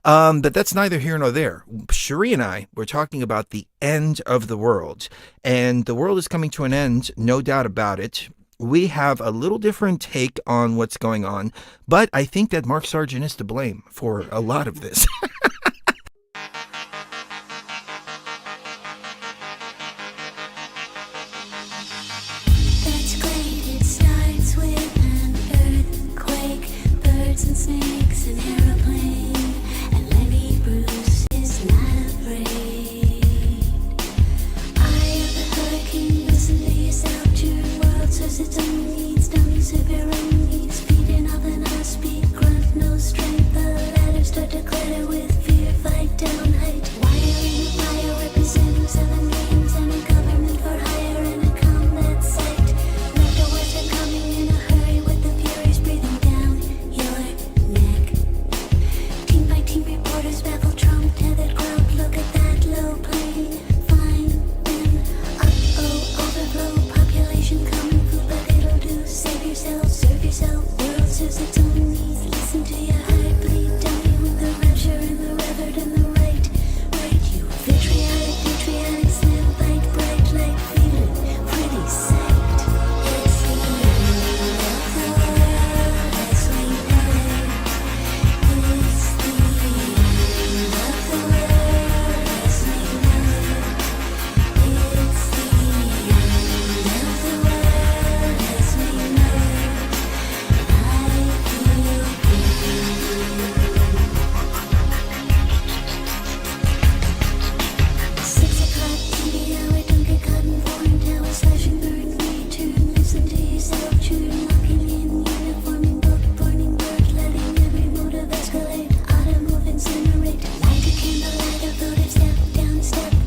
But that's neither here nor there. Cherie and I were talking about the end of the world, and the world is coming to an end, no doubt about it. We have a little different take on what's going on, but I think that Mark Sargent is to blame for a lot of this. That's great, it starts with an earthquake, birds and snakes, an aeroplane, and Lenny Bruce is not afraid. Eye of the hurricane, listen to yourself, your world serves its own needs, don't use of your own needs, feeding off an speed, grunt, no strength, the ladders start to clatter with fear, fight down height, wiring, wire representing 7 games, and a government for hire, and a combat site, leftovers are coming in a hurry with the furies breathing down your neck, team by team reporters baffle Trump, tethered crowd, look at that low plane, flying in, overflow, population coming, food but it'll do, save yourself, serve yourself, world serves its own needs, listen to your heart bleed, dummy with the rapture and the revered and the right, you patriotic, slam, bite, bright light, feeling pretty psyched, it's the end of the world as we know it, it's the end of the world as we know it, it's the end of the world as we know it, I feel 6 o'clock TV hour, don't get caught in foreign towers, slashing burn, return, listen to yourself, churn, locking in, uniforming, book, burning bird, letting every motive escalate, auto move, incinerate, light a candle, light a votive, step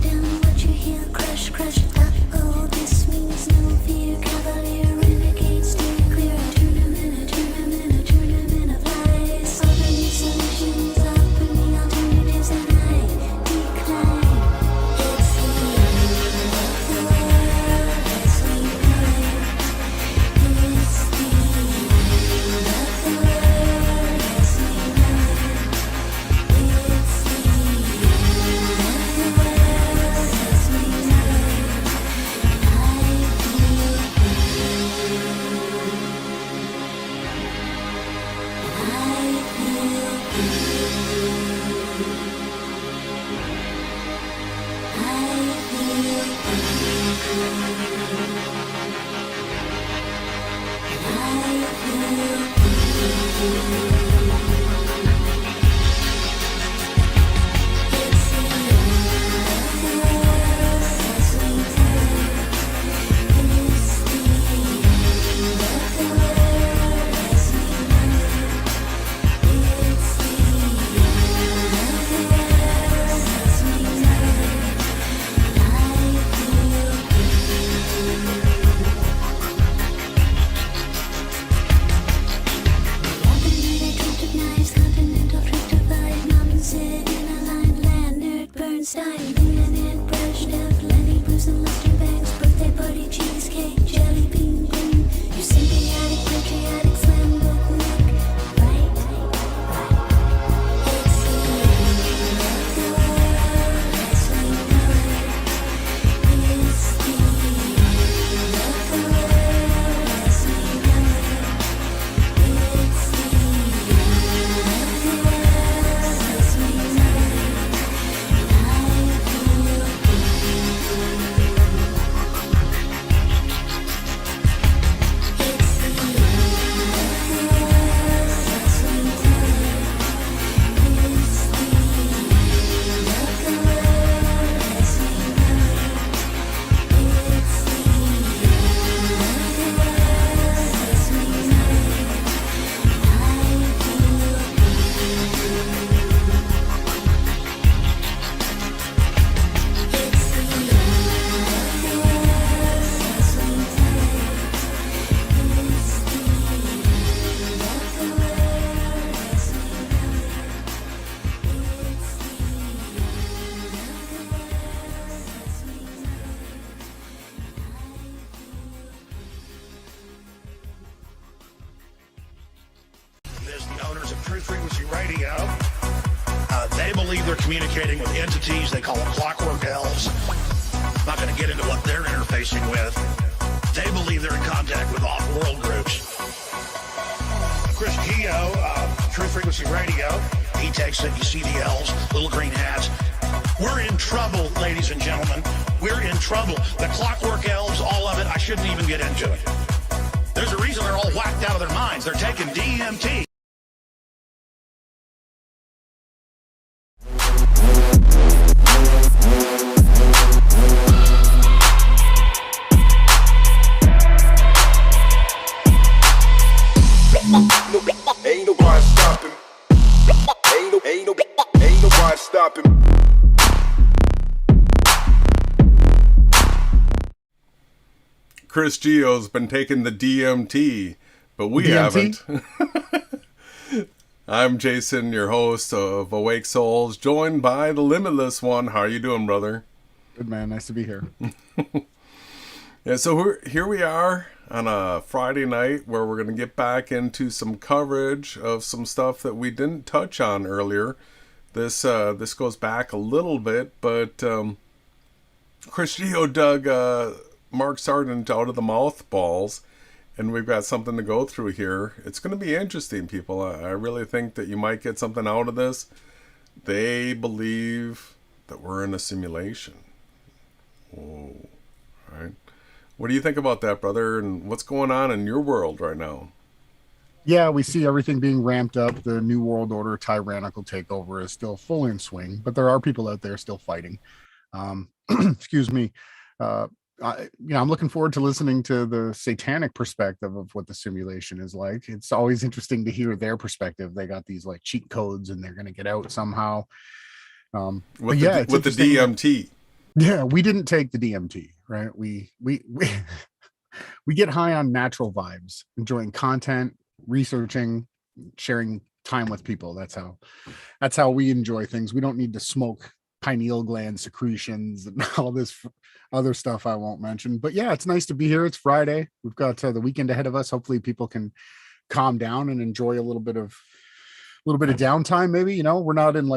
down, what you hear, crush, uh-oh, this means no fear, cavalier, renegade, steer clear, turn 'em in a flies, offer me solutions, offer me alternatives, and I decline, it's the end of the world as we know it, it's the end of the world as we know it, it's the end of the world as we know it, Bernstein, Leanin' and Brezhnev, Lenny Bruce and Laufenberg's birthday party, cheesecake, jelly bean, boom. You're symbiotic, patriotic, slam book, neck, right? It's the end of the world as we know it. It's the end of the world as we know it. It's the end of the world as we know it. They believe they're communicating with entities they call clockwork elves. I'm not going to get into what they're interfacing with. They believe they're in contact with off-world groups. Chris Geo, True Frequency Radio, he takes it. You see the elves, little green hats. We're in trouble, ladies and gentlemen. We're in trouble. The clockwork elves, all of it, I shouldn't even get into it. There's a reason they're all whacked out of their minds. They're taking DMT. Ain't nobody stopping. Ain't nobody stopping. Chris Geo's been taking the DMT, but we haven't. I'm Jason, your host of Awake Souls, joined by the Limitless one. How are you doing, brother? Good, man. Nice to be here. Yeah, so here we are on a Friday night where we're going to get back into some coverage of some stuff that we didn't touch on earlier. This goes back a little bit, but Chris Geo dug Mark Sargent out of the mothballs, and we've got something to go through here. It's going to be interesting, people. I really think that you might get something out of this. They believe that we're in a simulation. Whoa. All right. What do you think about that, brother? And what's going on in your world right now? Yeah, we see everything being ramped up. The New World Order tyrannical takeover is still full in swing, but there are people out there still fighting. Excuse me. I'm looking forward to listening to the satanic perspective of what the simulation is like. It's always interesting to hear their perspective. They got these like cheat codes and they're going to get out somehow. With the DMT. Yeah, we didn't take the DMT, right? We get high on natural vibes, enjoying content, researching, sharing time with people. That's how we enjoy things. We don't need to smoke pineal gland secretions and all this other stuff I won't mention. But yeah, it's nice to be here. It's Friday. We've got the weekend ahead of us. Hopefully people can calm down and enjoy a little bit of downtime. Maybe, we're not in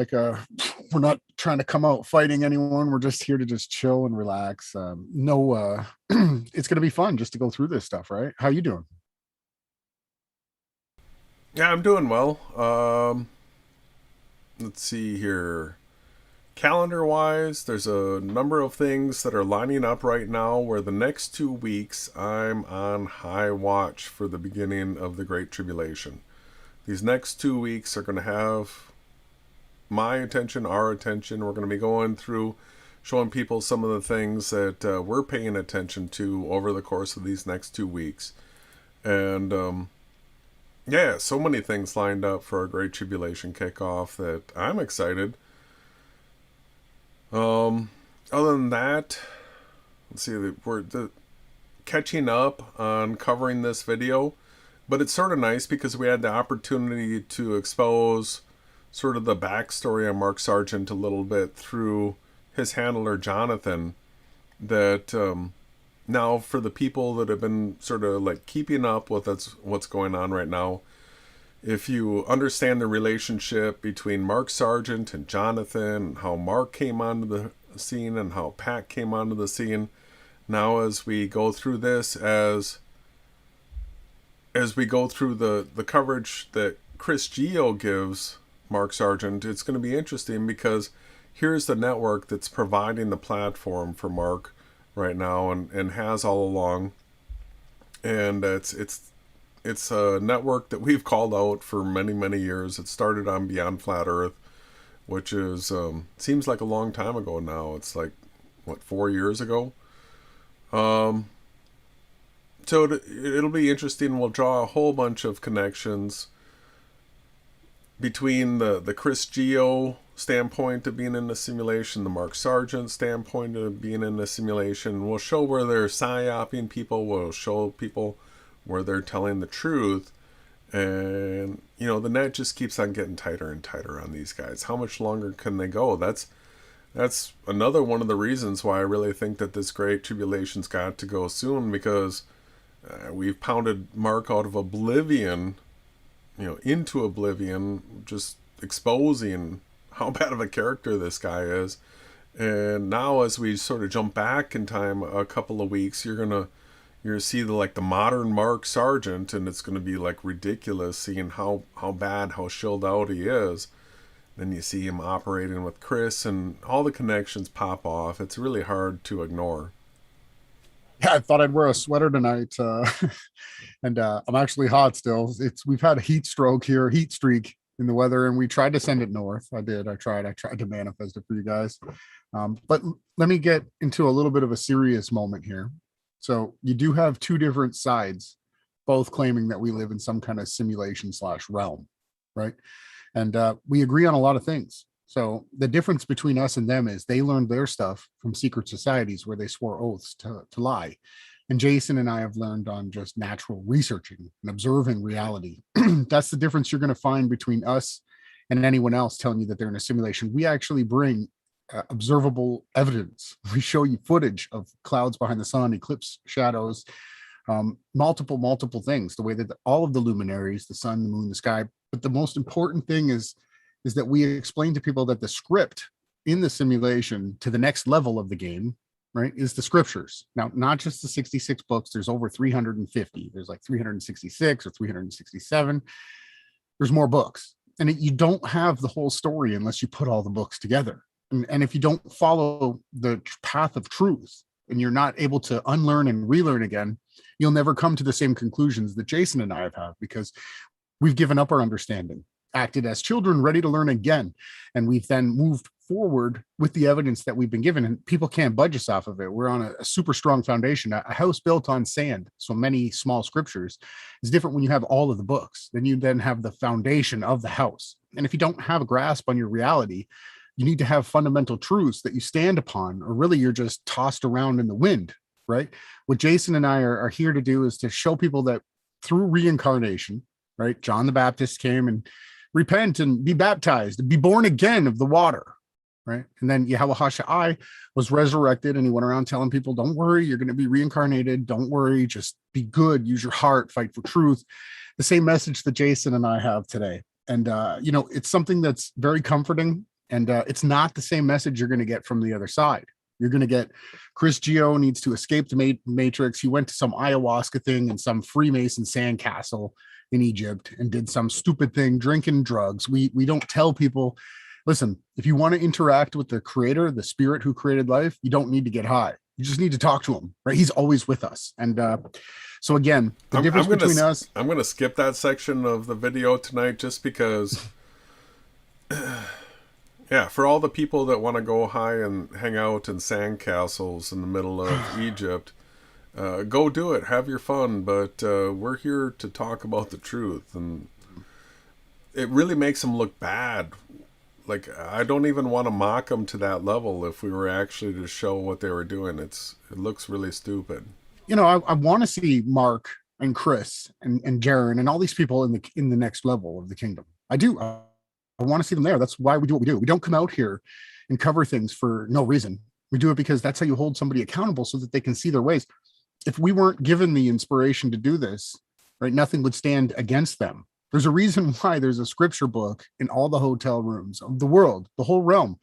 we're not trying to come out fighting anyone. We're just here to just chill and relax. It's going to be fun just to go through this stuff, right? How you doing? Yeah, I'm doing well. Let's see here. Calendar-wise, there's a number of things that are lining up right now where the next 2 weeks I'm on high watch for the beginning of the Great Tribulation. These next 2 weeks are going to have my attention, our attention. We're going to be going through, showing people some of the things that we're paying attention to over the course of these next 2 weeks. And yeah, so many things lined up for our Great Tribulation kickoff that I'm excited. Other than that, let's see, we're catching up on covering this video, but it's sort of nice because we had the opportunity to expose sort of the backstory on Mark Sargent a little bit through his handler, Jonathan, that now for the people that have been sort of like keeping up with what's going on right now, if you understand the relationship between Mark Sargent and Jonathan, and how Mark came onto the scene and how Pat came onto the scene, now as we go through this, as we go through the coverage that Chris Geo gives Mark Sargent, it's going to be interesting because here's the network that's providing the platform for Mark right now and has all along. And it's a network that we've called out for many, many years. It started on Beyond Flat Earth, which is seems like a long time ago now. It's like, 4 years ago? So it'll be interesting. We'll draw a whole bunch of connections between the Chris Geo standpoint of being in the simulation, the Mark Sargent standpoint of being in the simulation. We'll show where they're psyoping people. We'll show people where they're telling the truth. And, the net just keeps on getting tighter and tighter on these guys. How much longer can they go? That's another one of the reasons why I really think that this Great Tribulation's got to go soon, because we've pounded Mark out of oblivion, into oblivion, just exposing how bad of a character this guy is. And now as we sort of jump back in time a couple of weeks, you're gonna see the modern Mark Sargent, and it's gonna be like ridiculous seeing how bad, how shilled out he is. Then you see him operating with Chris, and all the connections pop off. It's really hard to ignore. Yeah, I thought I'd wear a sweater tonight, and I'm actually hot still. We've had a heat streak in the weather, and we tried to send it north. I tried to manifest it for you guys. But let me get into a little bit of a serious moment here. So you do have two different sides, both claiming that we live in some kind of simulation / realm, right? And we agree on a lot of things. So the difference between us and them is they learned their stuff from secret societies where they swore oaths to lie. And Jason and I have learned on just natural researching and observing reality. That's the difference you're going to find between us and anyone else telling you that they're in a simulation. We actually bring observable evidence. We show you footage of clouds behind the sun, eclipse shadows, multiple things, the way that all of the luminaries, the sun, the moon, the sky. But the most important thing is that we explain to people that the script in the simulation to the next level of the game, right, is the scriptures. Now, not just the 66 books, there's over 350. There's like 366 or 367. There's more books. And you don't have the whole story unless you put all the books together. And if you don't follow the path of truth and you're not able to unlearn and relearn again, you'll never come to the same conclusions that Jason and I have had, because we've given up our understanding, acted as children ready to learn again. And we've then moved forward with the evidence that we've been given, and people can't budge us off of it. We're on a super strong foundation. A house built on sand, so many small scriptures, is different when you have all of the books. Then you then have the foundation of the house. And if you don't have a grasp on your reality, you need to have fundamental truths that you stand upon, or really you're just tossed around in the wind, right? What Jason and I are here to do is to show people that through reincarnation, right? John the Baptist came and repent and be baptized, be born again of the water, right? And then Yahawahashai was resurrected, and he went around telling people, don't worry, you're going to be reincarnated. Don't worry, just be good, use your heart, fight for truth. The same message that Jason and I have today. And, it's something that's very comforting. And it's not the same message you're going to get from the other side. You're going to get Chris Geo needs to escape the matrix. He went to some ayahuasca thing in some Freemason sandcastle in Egypt and did some stupid thing, drinking drugs. We don't tell people, listen, if you want to interact with the creator, the spirit who created life, you don't need to get high. You just need to talk to him, right? He's always with us. And so again, the difference between us. I'm going to skip that section of the video tonight just because... Yeah, for all the people that want to go high and hang out in sandcastles in the middle of Egypt, go do it. Have your fun. But we're here to talk about the truth. And it really makes them look bad. Like, I don't even want to mock them to that level if we were actually to show what they were doing. It looks really stupid. I want to see Mark and Chris and Jaren and all these people in the next level of the kingdom. I do. I want to see them there. That's why we do what we do. We don't come out here and cover things for no reason. We do it because that's how you hold somebody accountable so that they can see their ways. If we weren't given the inspiration to do this, right, nothing would stand against them. There's a reason why there's a scripture book in all the hotel rooms of the world, the whole realm.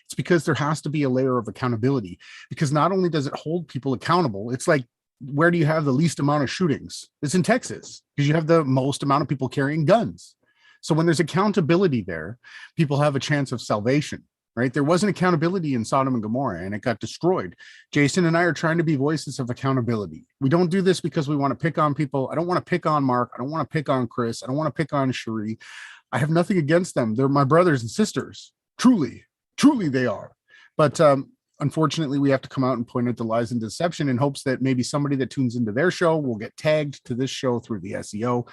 It's because there has to be a layer of accountability, because not only does it hold people accountable, it's like, where do you have the least amount of shootings? It's in Texas, because you have the most amount of people carrying guns. So when there's accountability there, people have a chance of salvation, right? There wasn't accountability in Sodom and Gomorrah, and it got destroyed. Jason and I are trying to be voices of accountability. We don't do this because we want to pick on people. I don't want to pick on Mark. I don't want to pick on Chris. I don't want to pick on Cherie. I have nothing against them. They're my brothers and sisters. Truly they are. But unfortunately, we have to come out and point out the lies and deception in hopes that maybe somebody that tunes into their show will get tagged to this show through the SEO.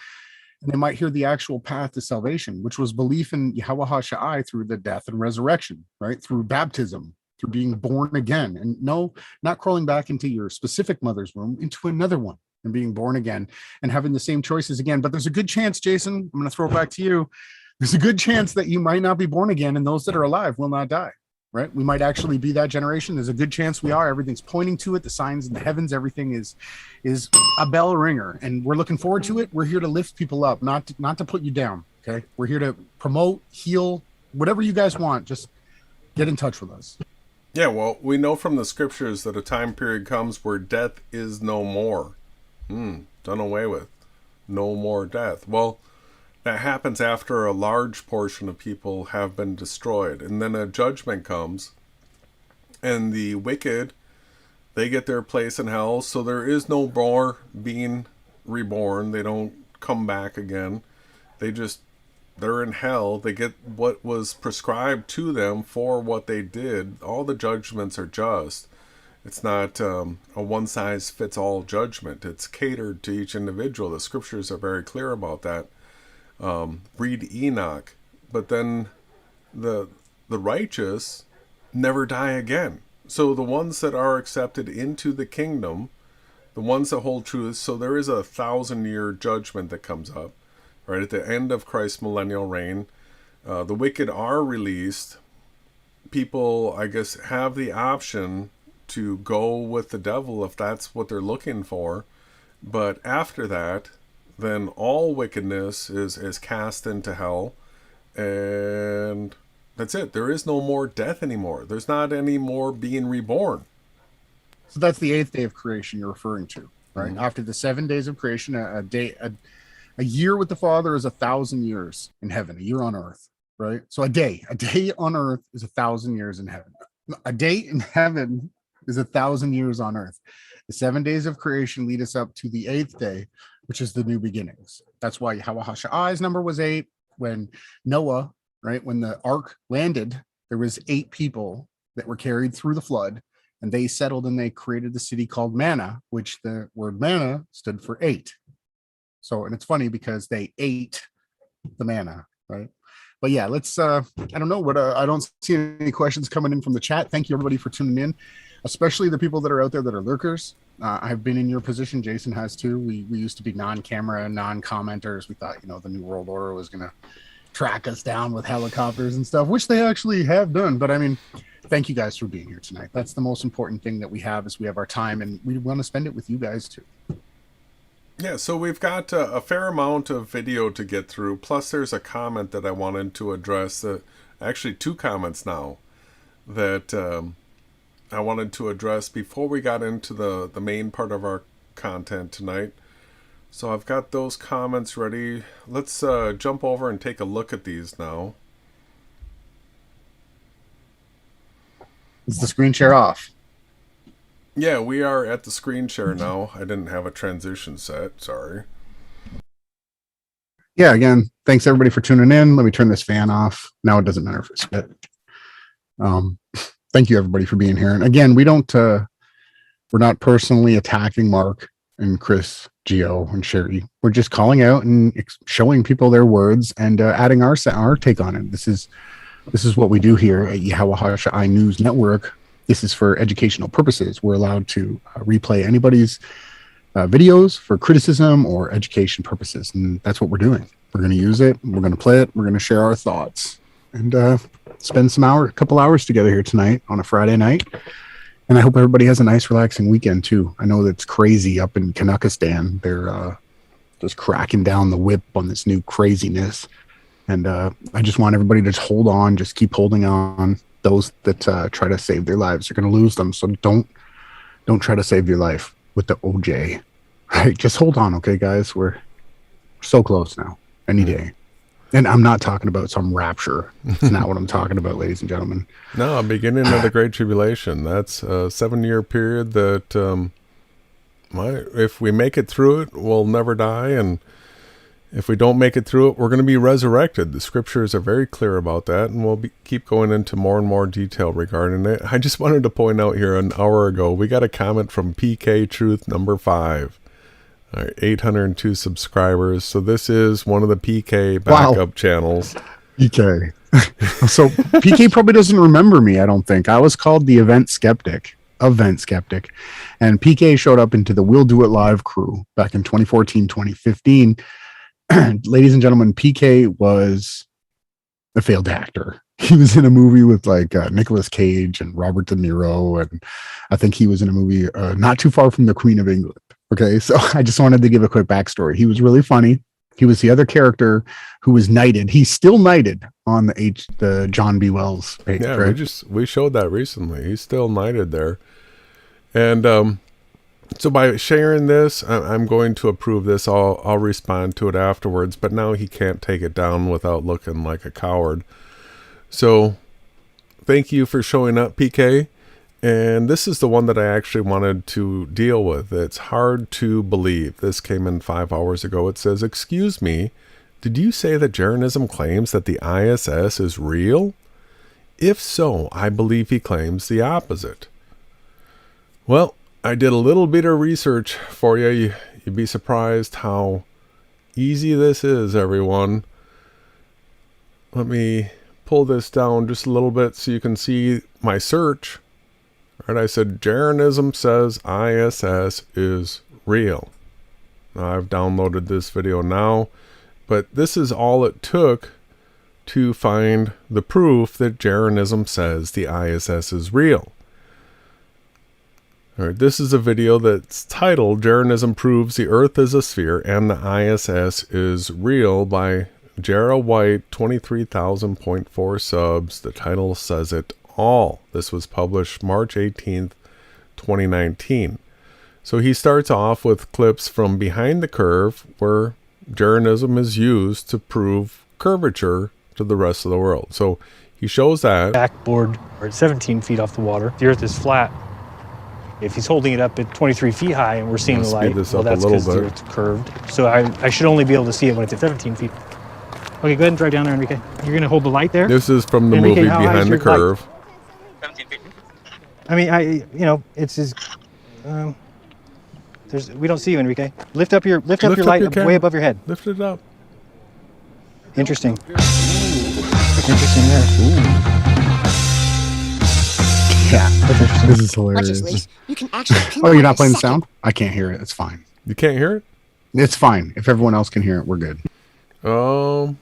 And they might hear the actual path to salvation, which was belief in Yahawahashai through the death and resurrection, right? Through baptism, through being born again. And no, not crawling back into your specific mother's womb, into another one and being born again and having the same choices again. But there's a good chance, Jason, I'm going to throw it back to you. There's a good chance that you might not be born again, and those that are alive will not die. Right? We might actually be that generation. There's a good chance we are. Everything's pointing to it. The signs in the heavens, everything is a bell ringer, and we're looking forward to it. We're here to lift people up, not to put you down. Okay. We're here to promote, heal, whatever you guys want, just get in touch with us. Yeah, well, we know from the scriptures that a time period comes where death is no more. Done away with. No more death. Well, that happens after a large portion of people have been destroyed. And then a judgment comes. And the wicked, they get their place in hell. So there is no more being reborn. They don't come back again. They're in hell. They get what was prescribed to them for what they did. All the judgments are just. It's not a one-size-fits-all judgment. It's catered to each individual. The scriptures are very clear about that. Read Enoch. But then the righteous never die again. So the ones that are accepted into the kingdom, the ones that hold truth, so there is a 1,000-year judgment that comes up. Right at the end of Christ's millennial reign, the wicked are released. People, I guess, have the option to go with the devil if that's what they're looking for. But after that, then all wickedness is cast into hell. And that's it. There is no more death anymore. There's not any more being reborn. So that's the 8th day of creation you're referring to, right? After the 7 days of creation, a year with the Father is 1,000 years in heaven, a year on earth, right? So a day on earth is 1,000 years in heaven. A day in heaven is 1,000 years on earth. The 7 days of creation lead us up to the 8th day, which is the new beginnings. That's why Yahawahashai's number was 8. When Noah, right, when the ark landed, there was 8 people that were carried through the flood, and they settled and they created the city called Manna, which the word manna stood for 8. So, and it's funny because they ate the manna, right? But yeah, let's, I don't know what, I don't see any questions coming in from the chat. Thank you everybody for tuning in, especially the people that are out there that are lurkers. I've been in your position. Jason has too. We used to be non-camera, non-commenters. We thought, the New World Order was going to track us down with helicopters and stuff, which they actually have done. But I mean, thank you guys for being here tonight. That's the most important thing that we have, is we have our time, and we want to spend it with you guys too. Yeah, so we've got a fair amount of video to get through. Plus, there's a comment that I wanted to address. Actually, 2 comments now that I wanted to address before we got into the main part of our content tonight. So I've got those comments ready. Let's jump over and take a look at these now. Is the screen share off? Yeah, we are at the screen share now. I didn't have a transition set. Sorry. Yeah, again, thanks everybody for tuning in. Let me turn this fan off. Now it doesn't matter if it's spit. Thank you everybody for being here. And again, we're not personally attacking Mark and Chris Geo and Sherry. We're just calling out and showing people their words and adding our take on it. This is what we do here at Yahawahashai News Network. This is for educational purposes. We're allowed to replay anybody's videos for criticism or education purposes. And that's what we're doing. We're going to use it. We're going to play it. We're going to share our thoughts and spend a couple hours together here tonight on a Friday night. And I hope everybody has a nice, relaxing weekend too. I know that's crazy up in Kanakistan. They're just cracking down the whip on this new craziness. And I just want everybody to just hold on, just keep holding on. Those that try to save their lives are going to lose them. So don't try to save your life with the OJ. Right? Just hold on, okay, guys? We're so close now. Any day. And I'm not talking about some rapture. It's not what I'm talking about, ladies and gentlemen. No, beginning of the Great Tribulation. That's a 7-year period that, if we make it through it, we'll never die. And if we don't make it through it, we're going to be resurrected. The scriptures are very clear about that, and we'll keep going into more and more detail regarding it. I just wanted to point out here, an hour ago, we got a comment from PK Truth number 5. All right, 802 subscribers. So this is one of the PK backup channels. PK. So PK probably doesn't remember me, I don't think. I was called the event skeptic. And PK showed up into the We'll Do It Live crew back in 2014, 2015. Ladies and gentlemen, PK was a failed actor. He was in a movie with Nicolas Cage and Robert De Niro, and I think he was in a movie not too far from the Queen of England. Okay, so I just wanted to give a quick backstory. He was really funny. He was the other character who was knighted. He's still knighted on the John B. Wells page. Yeah, right? we showed that recently. He's still knighted there. And so by sharing this, I'm going to approve this. I'll respond to it afterwards. But now he can't take it down without looking like a coward. So thank you for showing up, PK. And this is the one that I actually wanted to deal with. It's hard to believe. This came in 5 hours ago. It says, "Excuse me, did you say that Jeranism claims that the ISS is real? If so, I believe he claims the opposite." Well, I did a little bit of research for you. You'd be surprised how easy this is, everyone. Let me pull this down just a little bit so you can see my search. Right, I said Jeranism says ISS is real. Now, I've downloaded this video now, but this is all it took to find the proof that Jeranism says the ISS is real. All right, this is a video that's titled "Jeranism Proves the Earth is a Sphere and the ISS is Real" by Jera White, 23,000.4 subs. The title says it all. This was published March 18th, 2019. So he starts off with clips from Behind the Curve, where Jeranism is used to prove curvature to the rest of the world. So he shows that. Backboard or 17 feet off the water. The Earth is flat. If he's holding it up at 23 feet high and we're seeing the light, this well, up a that's little because the bit. Earth's curved. So I should only be able to see it when it's at 17 feet. Okay, go ahead and drive down there, Enrique. You're going to hold the light there? This is from the Enrique, movie how high is Behind the your light? Curve. 17 feet. I mean, it's his. We don't see you, Enrique. Lift up your light your camera. way above your head. Lift it up. Interesting. Interesting there. Yeah, this is Watch hilarious. this, Liz. You can actually pin Oh, you're one not in playing a the second. sound? I can't hear it. It's fine. You can't hear it? It's fine. If everyone else can hear it, we're good. You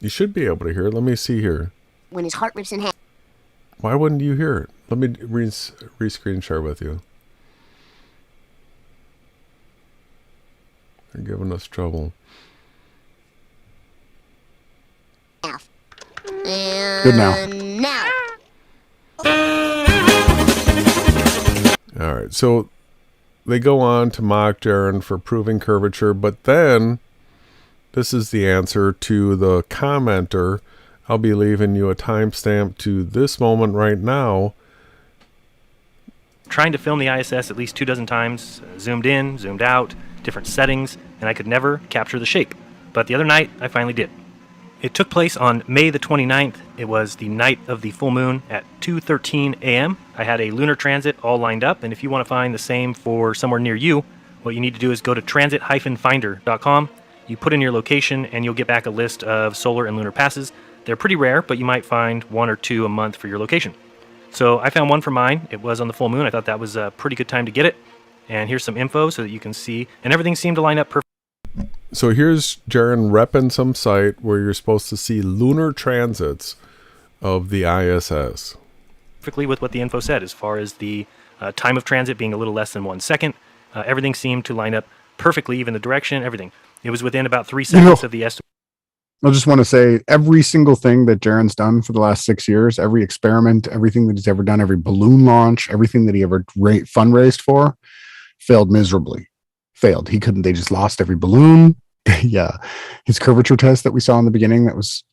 should be able to hear it. Let me see here. When his heart rips in half. Why wouldn't you hear it? Let me re-screen share with you. They're giving us trouble. Good now. Now. All right, so they go on to mock Jaren for proving curvature, but then this is the answer to the commenter. I'll be leaving you a timestamp to this moment right now. Trying to film the ISS at least 24 times, zoomed in, zoomed out, different settings, and I could never capture the shape. But the other night, I finally did. It took place on May the 29th. It was the night of the full moon at 2:13 a.m. I had a lunar transit all lined up, and if you want to find the same for somewhere near you, what you need to do is go to transit-finder.com. You put in your location, and you'll get back a list of solar and lunar passes. They're pretty rare, but you might find 1 or 2 a month for your location. So I found one for mine. It was on the full moon. I thought that was a pretty good time to get it. And here's some info so that you can see, and everything seemed to line up perfectly. So here's Jaren repping some site where you're supposed to see lunar transits of the ISS. Perfectly with what the info said as far as the time of transit being a little less than 1 second. Everything seemed to line up perfectly, even the direction, everything. It was within about 3 seconds of the estimate. I just want to say every single thing that Jaren's done for the last 6 years, every experiment, everything that he's ever done, every balloon launch, everything that he ever fundraised for, failed miserably. Failed. He couldn't. They just lost every balloon. Yeah, his curvature test that we saw in the beginning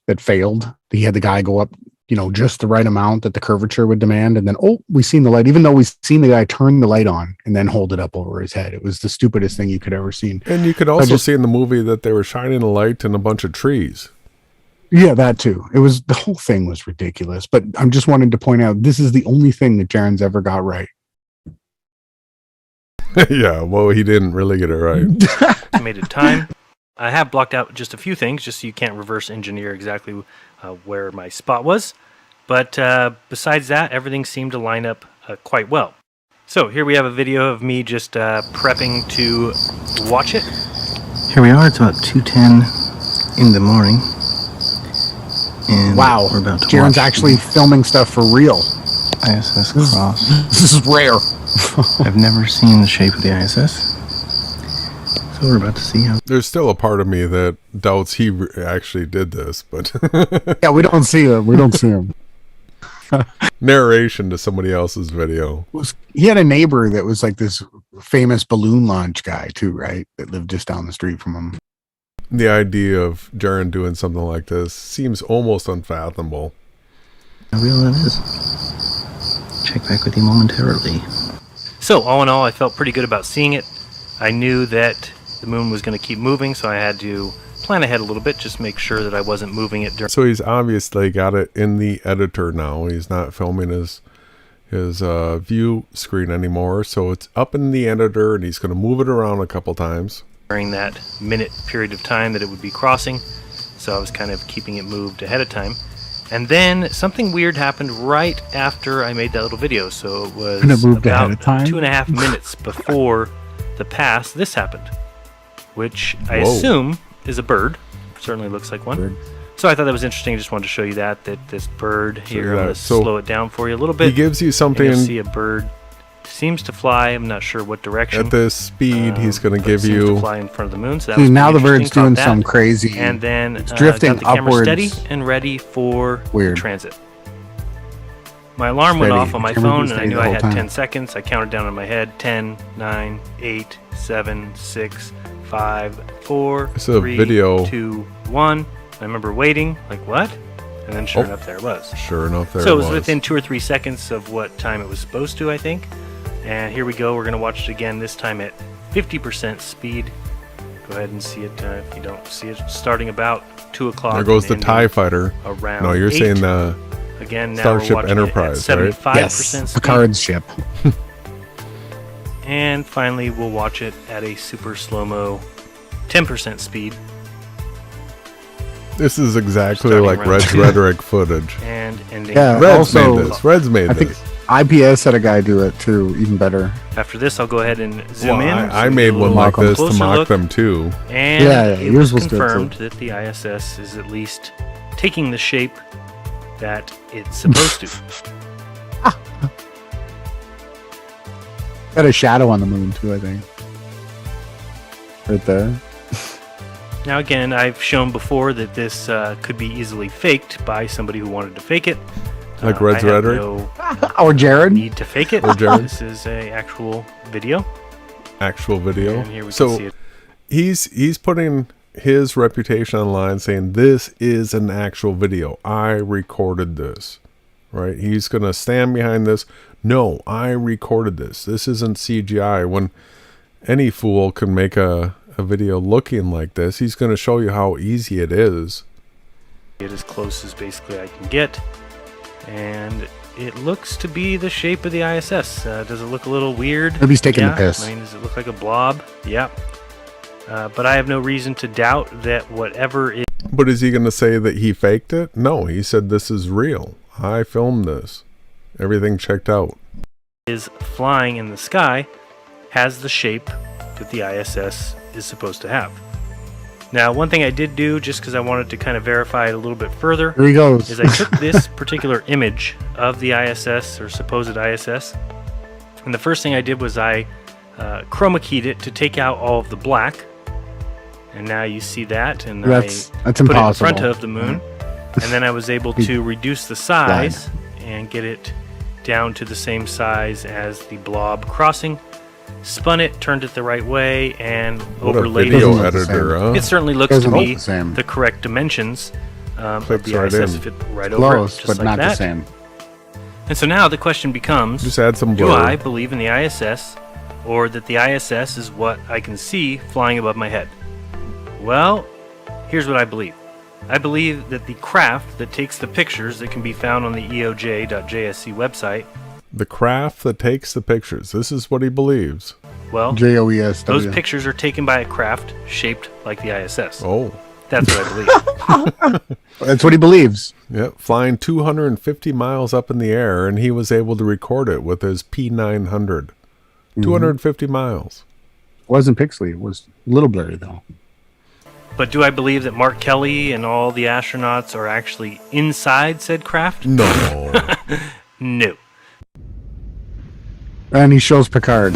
that failed. He had the guy go up, just the right amount that the curvature would demand, and then we seen the light. Even though we seen the guy turn the light on and then hold it up over his head, it was the stupidest thing you could ever seen. And you could also see in the movie that they were shining a light in a bunch of trees. Yeah, that too. The whole thing was ridiculous. But I'm just wanting to point out this is the only thing that Jaren's ever got right. Yeah, well, he didn't really get it right. Estimated time. I have blocked out just a few things just so you can't reverse engineer exactly where my spot was. But besides that, everything seemed to line up quite well. So here we have a video of me just prepping to watch it. Here we are. It's about 2:10 in the morning. And Wow. we're about to Jaren's watch actually filming stuff for real. ISS cross. This is rare. I've never seen the shape of the ISS. So we're about to see how. There's still a part of me that doubts he actually did this, but Yeah, we don't see him. We don't see him. narration to somebody else's video. He had a neighbor that was like this famous balloon launch guy too, right? That lived just down the street from him. The idea of Jaren doing something like this seems almost unfathomable. How real that is. Check back with you momentarily. So, all in all, I felt pretty good about seeing it. I knew that the moon was going to keep moving, so I had to plan ahead a little bit, just make sure that I wasn't moving it during. So he's obviously got it in the editor now. He's not filming his view screen anymore, so it's up in the editor, and he's going to move it around a couple times During that minute period of time that it would be crossing, so I was kind of keeping it moved ahead of time. And then something weird happened right after I made that little video, so it was And it moved about ahead of time? 2.5 minutes before the pass. This happened, which I Whoa. assume is a bird. Certainly looks like one. Bird. So I thought that was interesting. Just wanted to show you that this bird here. I'm that. going to So slow it down for you a little bit. He gives you And something you'll see a bird seems to fly. I'm not sure what direction. at this speed. He's going to but give it seems to you. fly in front of the moon. So that See, was now the pretty bird's interesting. doing Caught some that. crazy. And then It's drifting got the camera upwards. steady and ready for Weird. transit. My alarm went Steady. off on my The camera phone, was and I steady knew the I whole had time. 10 seconds. I counted down in my head: 10, 9, 8, 7, 6, 5, 4, It's a 3, video. 2, 1. I remember waiting, like, what? And then sure Oh. enough, there it was. Sure enough, there So it it was was. within 2 or 3 seconds of what time it was supposed to, I think. And here we go. We're going to watch it again, this time at 50% speed. Go ahead and see it if you don't see it. Starting about 2 o'clock. There goes the and TIE ending fighter. Around No, you're 8. saying the Again, now Starship we're watching Enterprise, it at right? 75% Yes, speed. Picard's ship. And finally, we'll watch it at a super slow-mo 10% speed. This is exactly Starting like around Red's 2. rhetoric footage. And ending Yeah, Red's also- made this. Red's made I think this. IPS had a guy do it too, even better. After this, I'll go ahead and zoom Well, in. so I we made get a one little like this to closer mock look. them too. And Yeah, it yours was was good, too. confirmed that the ISS is at least taking the shape that it's supposed to. Got a shadow on the moon too, I think. Right there. Now, again, I've shown before that this could be easily faked by somebody who wanted to fake it. Like Red's I have rhetoric? no Or Jared. need to fake it. Or Jared. This is a actual video. Actual video. And here we can So see it. he's putting his reputation online saying this is an actual video. I recorded this. Right? He's going to stand behind this. No, I recorded this. This isn't CGI. When any fool can make a video looking like this, he's going to show you how easy it is. Get as close as basically I can get. And it looks to be the shape of the ISS. Does it look a little weird? Maybe he's taking the Yeah. piss. I mean, does it look like a blob? Yep. But I have no reason to doubt that whatever it But is he going to say that he faked it? No, he said this is real. I filmed this. Everything checked out. is flying in the sky has the shape that the ISS is supposed to have. Now, one thing I did do, just because I wanted to kind of verify it a little bit further, Here he goes. is I took this particular image of the ISS, or supposed ISS, and the first thing I did was I chroma keyed it to take out all of the black, and now you see that, and That's I put impossible. it in front of the moon, and then I was able to reduce the size and get it down to the same size as the blob crossing. Spun it, turned it the right way, and What a overlaid video Doesn't look the editor, same. huh? it certainly looks to Doesn't look be the same. the correct dimensions of Clicks the right ISS. in. Fit right over it, Close, just but like not that. the same. And so now the question becomes, Just add some do blur. I believe in the ISS, or that the ISS is what I can see flying above my head? Well, here's what I believe. I believe that the craft that takes the pictures that can be found on the eoj.jsc website, The craft that takes the pictures. This is what he believes. well, JOESW. those pictures are taken by a craft shaped like the ISS. Oh. That's what I believe. That's what he believes. Yep, flying 250 miles up in the air, and he was able to record it with his P900. 250 miles. Wasn't pixely. It was a little blurry though. But do I believe that Mark Kelly and all the astronauts are actually inside said craft? No. No. And he shows Picard.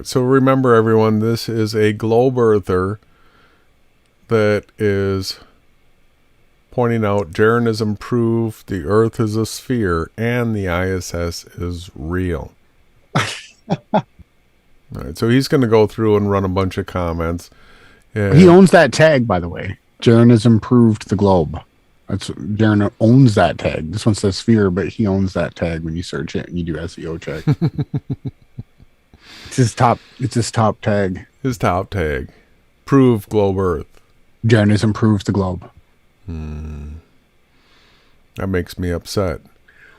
right, so remember, everyone, this is a globe earther that is pointing out Jaren is improved, the Earth is a sphere, and the ISS is real. All right, so he's going to go through and run a bunch of comments. He owns that tag, by the way. Jaren has improved the globe. Jaren owns that tag. This one says sphere, but he owns that tag when you search it and you do SEO check. It's his top tag. His top tag. Prove globe Earth. Jaren has improved the globe. That makes me upset.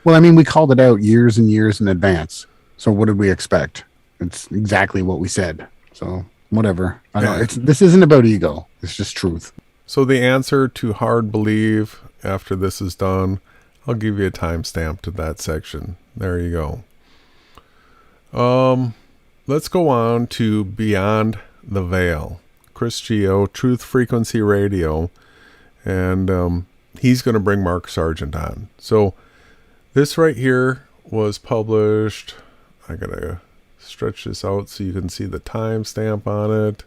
Well, I mean, we called it out years and years in advance. So what did we expect? It's exactly what we said. So whatever. I don't. This isn't about ego. It's just truth. So the answer to hard believe after this is done, I'll give you a timestamp to that section. There you go. Let's go on to Beyond the Veil. Chris Geo, Truth Frequency Radio, and he's going to bring Mark Sargent on. So this right here was published. I got to stretch this out so you can see the timestamp on it.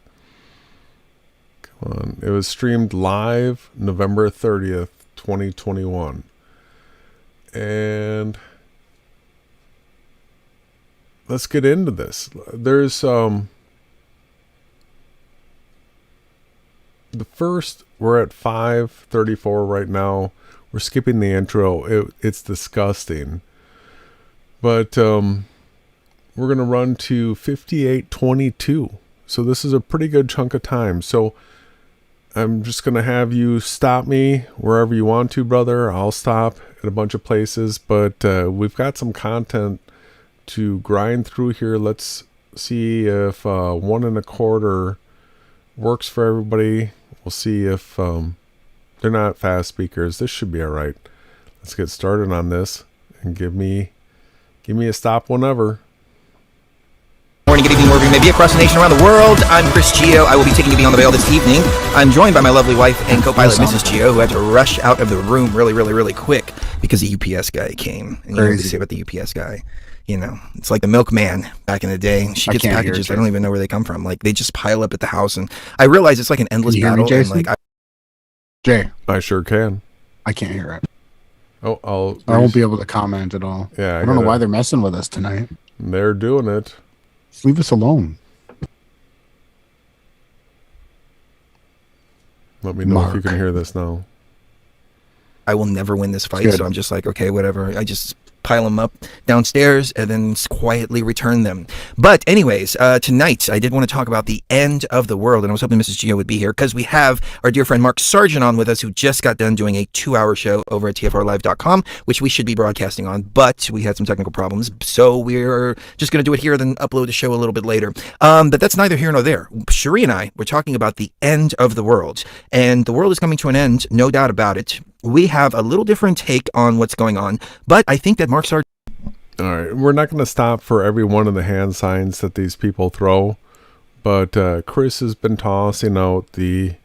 Come on. It was streamed live November 30th, 2021. And let's get into this. There's the first, we're at 5:34 right now. We're skipping the intro. It's disgusting. But we're going to run to 58:22. So this is a pretty good chunk of time. So I'm just going to have you stop me wherever you want to, brother. I'll stop at a bunch of places. But we've got some content to grind through here. Let's see if 1 1/4 works for everybody. We'll see if they're not fast speakers. This should be all right. Let's get started on this and give me a stop whenever. Morning, good evening, wherever you may be across the nation, around the world. I'm Chris Geo. I will be taking you beyond the veil this evening. I'm joined by my lovely wife and co-pilot, Mrs. Geo, who had to rush out of the room really quick because the UPS guy came. And you know what they say about the UPS guy? You know, it's like the milkman back in the day. She gets packages. I don't even know where they come from. Like, they just pile up at the house. And I realize it's like an endless battle. Me, Jason? And like, Jay. I sure can. I can't hear it. Oh, I won't be able to comment at all. Yeah, I don't know why they're messing with us tonight. They're doing it. Just leave us alone. Let me know if you can hear this now. I will never win this fight, so I'm just like, okay, whatever. I just pile them up downstairs and then quietly return them. But anyways, tonight I did want to talk about the end of the world, and I was hoping Mrs. Geo would be here because we have our dear friend Mark Sargent on with us, who just got done doing a 2-hour show over at tfrlive.com, which we should be broadcasting on, but we had some technical problems, so we're just going to do it here, then upload the show a little bit later. But that's neither here nor there. Cherie and I were talking about the end of the world, and the world is coming to an end, no doubt about it. We have a little different take on what's going on, but I think that Mark Sargent... All right, we're not going to stop for every one of the hand signs that these people throw, but Chris has been tossing out the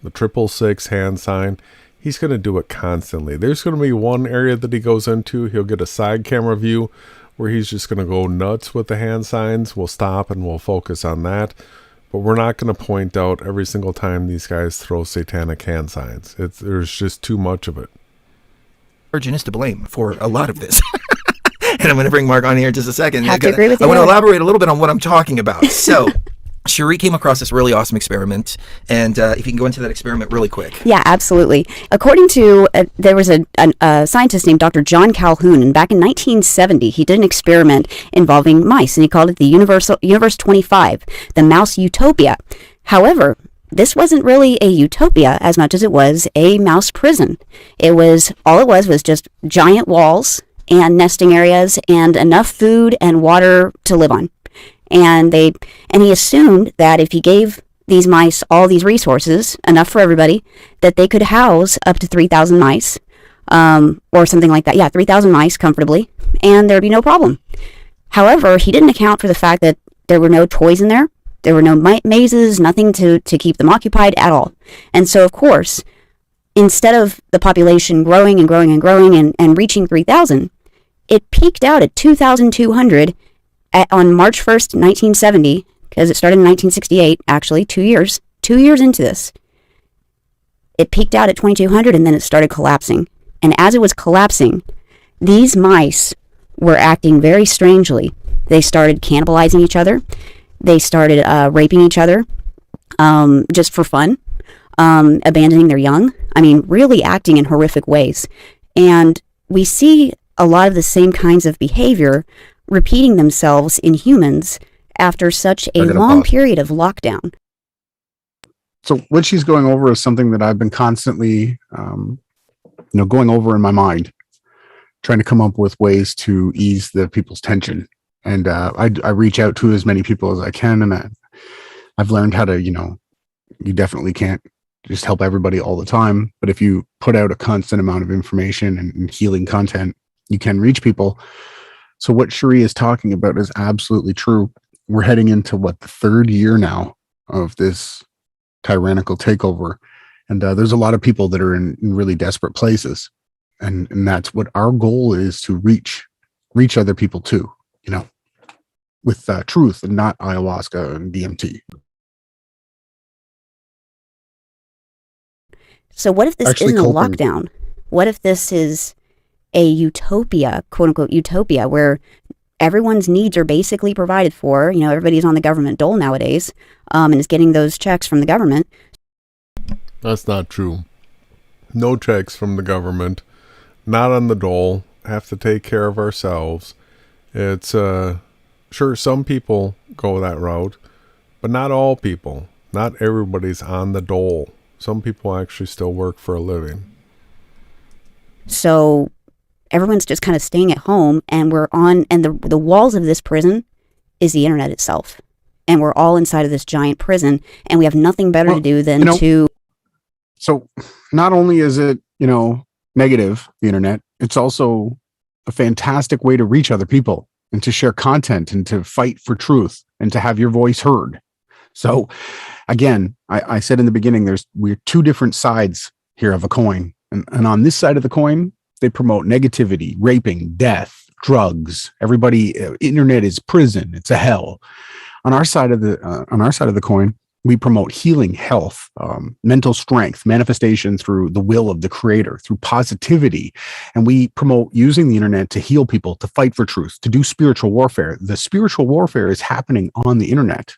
666 hand sign. He's going to do it constantly. There's going to be one area that he goes into. He'll get a side camera view where he's just going to go nuts with the hand signs. We'll stop and we'll focus on that. But we're not going to point out every single time these guys throw satanic hand signs. There's just too much of it. Sargent is to blame for a lot of this. And I'm going to bring Mark on here in just a second. Have to agree with you. I want to elaborate a little bit on what I'm talking about. So, Cherie came across this really awesome experiment, and if you can go into that experiment really quick. Yeah, absolutely. According to, there was a scientist named Dr. John Calhoun, and back in 1970, he did an experiment involving mice, and he called it the Universe 25, the Mouse Utopia. However, this wasn't really a utopia as much as it was a mouse prison. All it was just giant walls and nesting areas and enough food and water to live on. And he assumed that if he gave these mice all these resources, enough for everybody, that they could house up to 3,000 mice, or something like that. Yeah, 3,000 mice comfortably, and there'd be no problem. However, he didn't account for the fact that there were no toys in there. There were no mazes, nothing to keep them occupied at all. And so, of course, instead of the population growing and reaching 3,000, it peaked out at 2,200 on March 1st, 1970, because it started in 1968, actually, 2 years into this, it peaked out at 2,200 and then it started collapsing. And as it was collapsing, these mice were acting very strangely. They started cannibalizing each other. They started raping each other just for fun, abandoning their young. I mean, really acting in horrific ways. And we see a lot of the same kinds of behavior repeating themselves in humans after such a long period of lockdown. So what she's going over is something that I've been constantly, going over in my mind, trying to come up with ways to ease the people's tension. And I reach out to as many people as I can, and I've learned how to, you definitely can't just help everybody all the time, but if you put out a constant amount of information and healing content, you can reach people. So what Cherie is talking about is absolutely true. We're heading into the third year now of this tyrannical takeover. And there's a lot of people that are in really desperate places. And that's what our goal is, to reach other people too, with truth and not ayahuasca and DMT. So what if this isn't a lockdown? What if this is a utopia, quote unquote utopia, where everyone's needs are basically provided for? Everybody's on the government dole nowadays, and is getting those checks from the government. That's not true. No checks from the government. Not on the dole. Have to take care of ourselves. It's, sure, some people go that route, but not all people. Not everybody's on the dole. Some people actually still work for a living. So everyone's just kind of staying at home, and the walls of this prison is the internet itself. And we're all inside of this giant prison, and we have nothing better to do than to... So not only is it, negative, the internet, it's also a fantastic way to reach other people and to share content and to fight for truth and to have your voice heard. So again, I said in the beginning, we're two different sides here of a coin. And on this side of the coin, they promote negativity, raping, death, drugs. Everybody, internet is prison. It's a hell. On our side of the coin, we promote healing, health, mental strength, manifestation through the will of the creator, through positivity. And we promote using the internet to heal people, to fight for truth, to do spiritual warfare. The spiritual warfare is happening on the internet,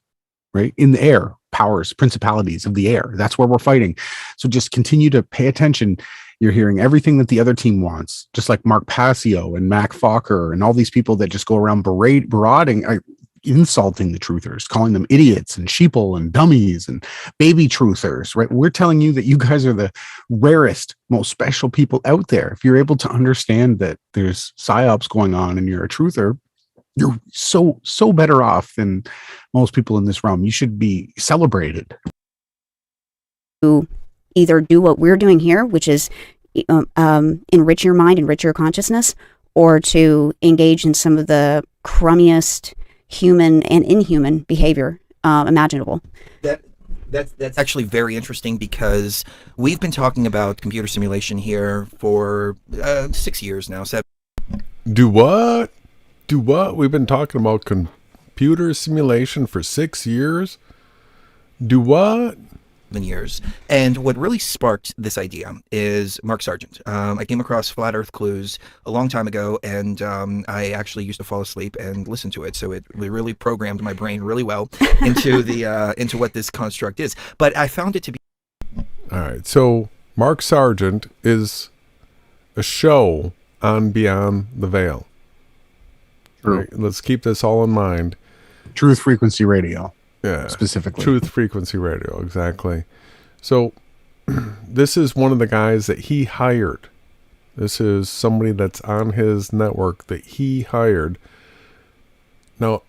right? In the air, powers, principalities of the air. That's where we're fighting. So just continue to pay attention. You're hearing everything that the other team wants, just like Mark Passio and Mac Fokker and all these people that just go around berating, insulting the truthers, calling them idiots and sheeple and dummies and baby truthers, right? We're telling you that you guys are the rarest, most special people out there. If you're able to understand that there's psyops going on and you're a truther, you're so better off than most people in this realm. You should be celebrated. To either do what we're doing here, which is enrich your mind, enrich your consciousness, or to engage in some of the crummiest human and inhuman behavior imaginable. That's actually very interesting, because we've been talking about computer simulation here for 6 years now. Do what? We've been talking about computer simulation for 6 years? Do what? Years. And what really sparked this idea is Mark Sargent. I came across Flat Earth Clues a long time ago, and I actually used to fall asleep and listen to it. So it really programmed my brain really well into into what this construct is. But I found it to be... All right. So Mark Sargent is a show on Beyond the Veil. Right, let's keep this all in mind. Truth Frequency Radio. Yeah, specifically. Truth Frequency Radio, exactly. So this is one of the guys that he hired. This is somebody that's on his network that he hired. Now,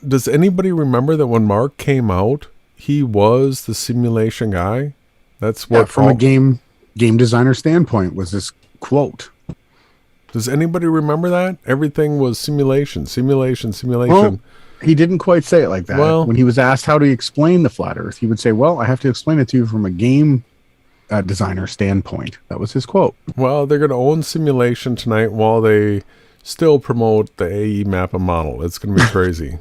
does anybody remember that when Mark came out, he was the simulation guy? That's what from a game designer standpoint was this quote. Does anybody remember that? Everything was simulation. Well, he didn't quite say it like that. Well, when he was asked how to explain the flat earth, he would say, well, I have to explain it to you from a game designer standpoint. That was his quote. Well, they're going to own simulation tonight while they still promote the AE map and model. It's going to be crazy.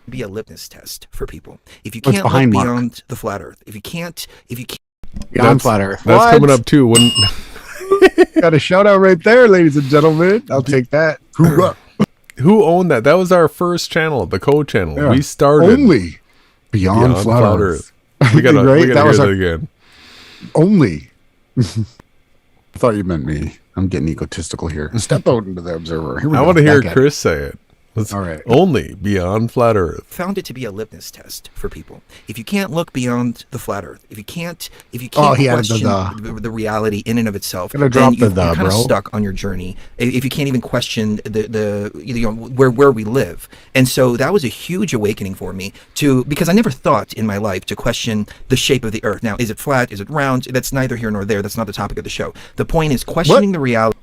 Be a litmus test for people. If you What's can't look behind Mark? beyond the flat Earth, if you can't, Beyond flat Earth. That's What? coming up too. When Got a shout out right there, ladies and gentlemen. I'll take that. Hoorah. who owned that? That was our first channel, the code channel. Yeah. We started Only Beyond Flat Earth. We gotta, Right? we gotta That hear was that our- again. Only. I thought you meant me. I'm getting egotistical here. Step out into the observer. Here we I go. want to hear Back at Chris say it. Let's, All right. Only Beyond Flat Earth. found it to be a litmus test for people. If you can't look beyond the flat Earth, if you can't Oh, he added question the the reality in and of itself, Gotta then drop the you're the, kind of bro. stuck on your journey. If you can't even question the where we live, and so that was a huge awakening for me because I never thought in my life to question the shape of the Earth. Now, is it flat? Is it round? That's neither here nor there. That's not the topic of the show. The point is questioning the reality.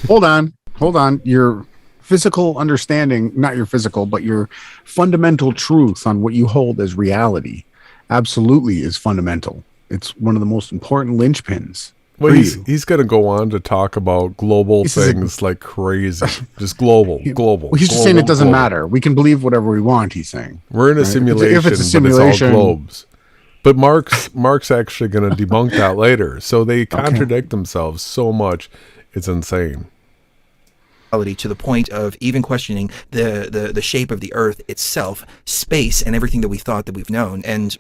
Hold on. Your physical understanding, not your physical, but your fundamental truth on what you hold as reality absolutely is fundamental. It's one of the most important linchpins. Well, for he's you. going to go on to talk about global This is a- things like crazy. Just global. Well, he's just saying it doesn't global. matter. We can believe whatever we want, he's saying. We're in a Right? simulation, If it's a but simulation- it's all globes. But Mark's actually going to debunk that later. So they contradict themselves so much. It's insane. To the point of even questioning the shape of the Earth itself, space, and everything that we thought that we've known. And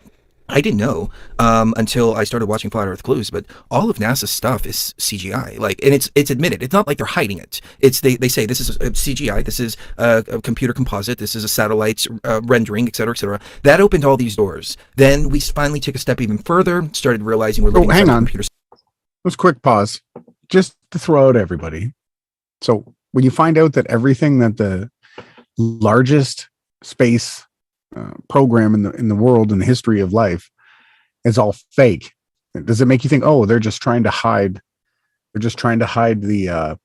I didn't know until I started watching Flat Earth Clues, but all of NASA's stuff is CGI. And it's admitted. It's not like they're hiding it. It's they say this is a CGI. This is a computer composite. This is a satellite rendering, et cetera, et cetera. That opened all these doors. Then we finally took a step even further. Started realizing we're living hang inside a on. computer. Let's quick pause just to throw out everybody. So when you find out that everything that the largest space program in the world in the history of life is all fake, does it make you think, oh, they're just trying to hide? They're just trying to hide that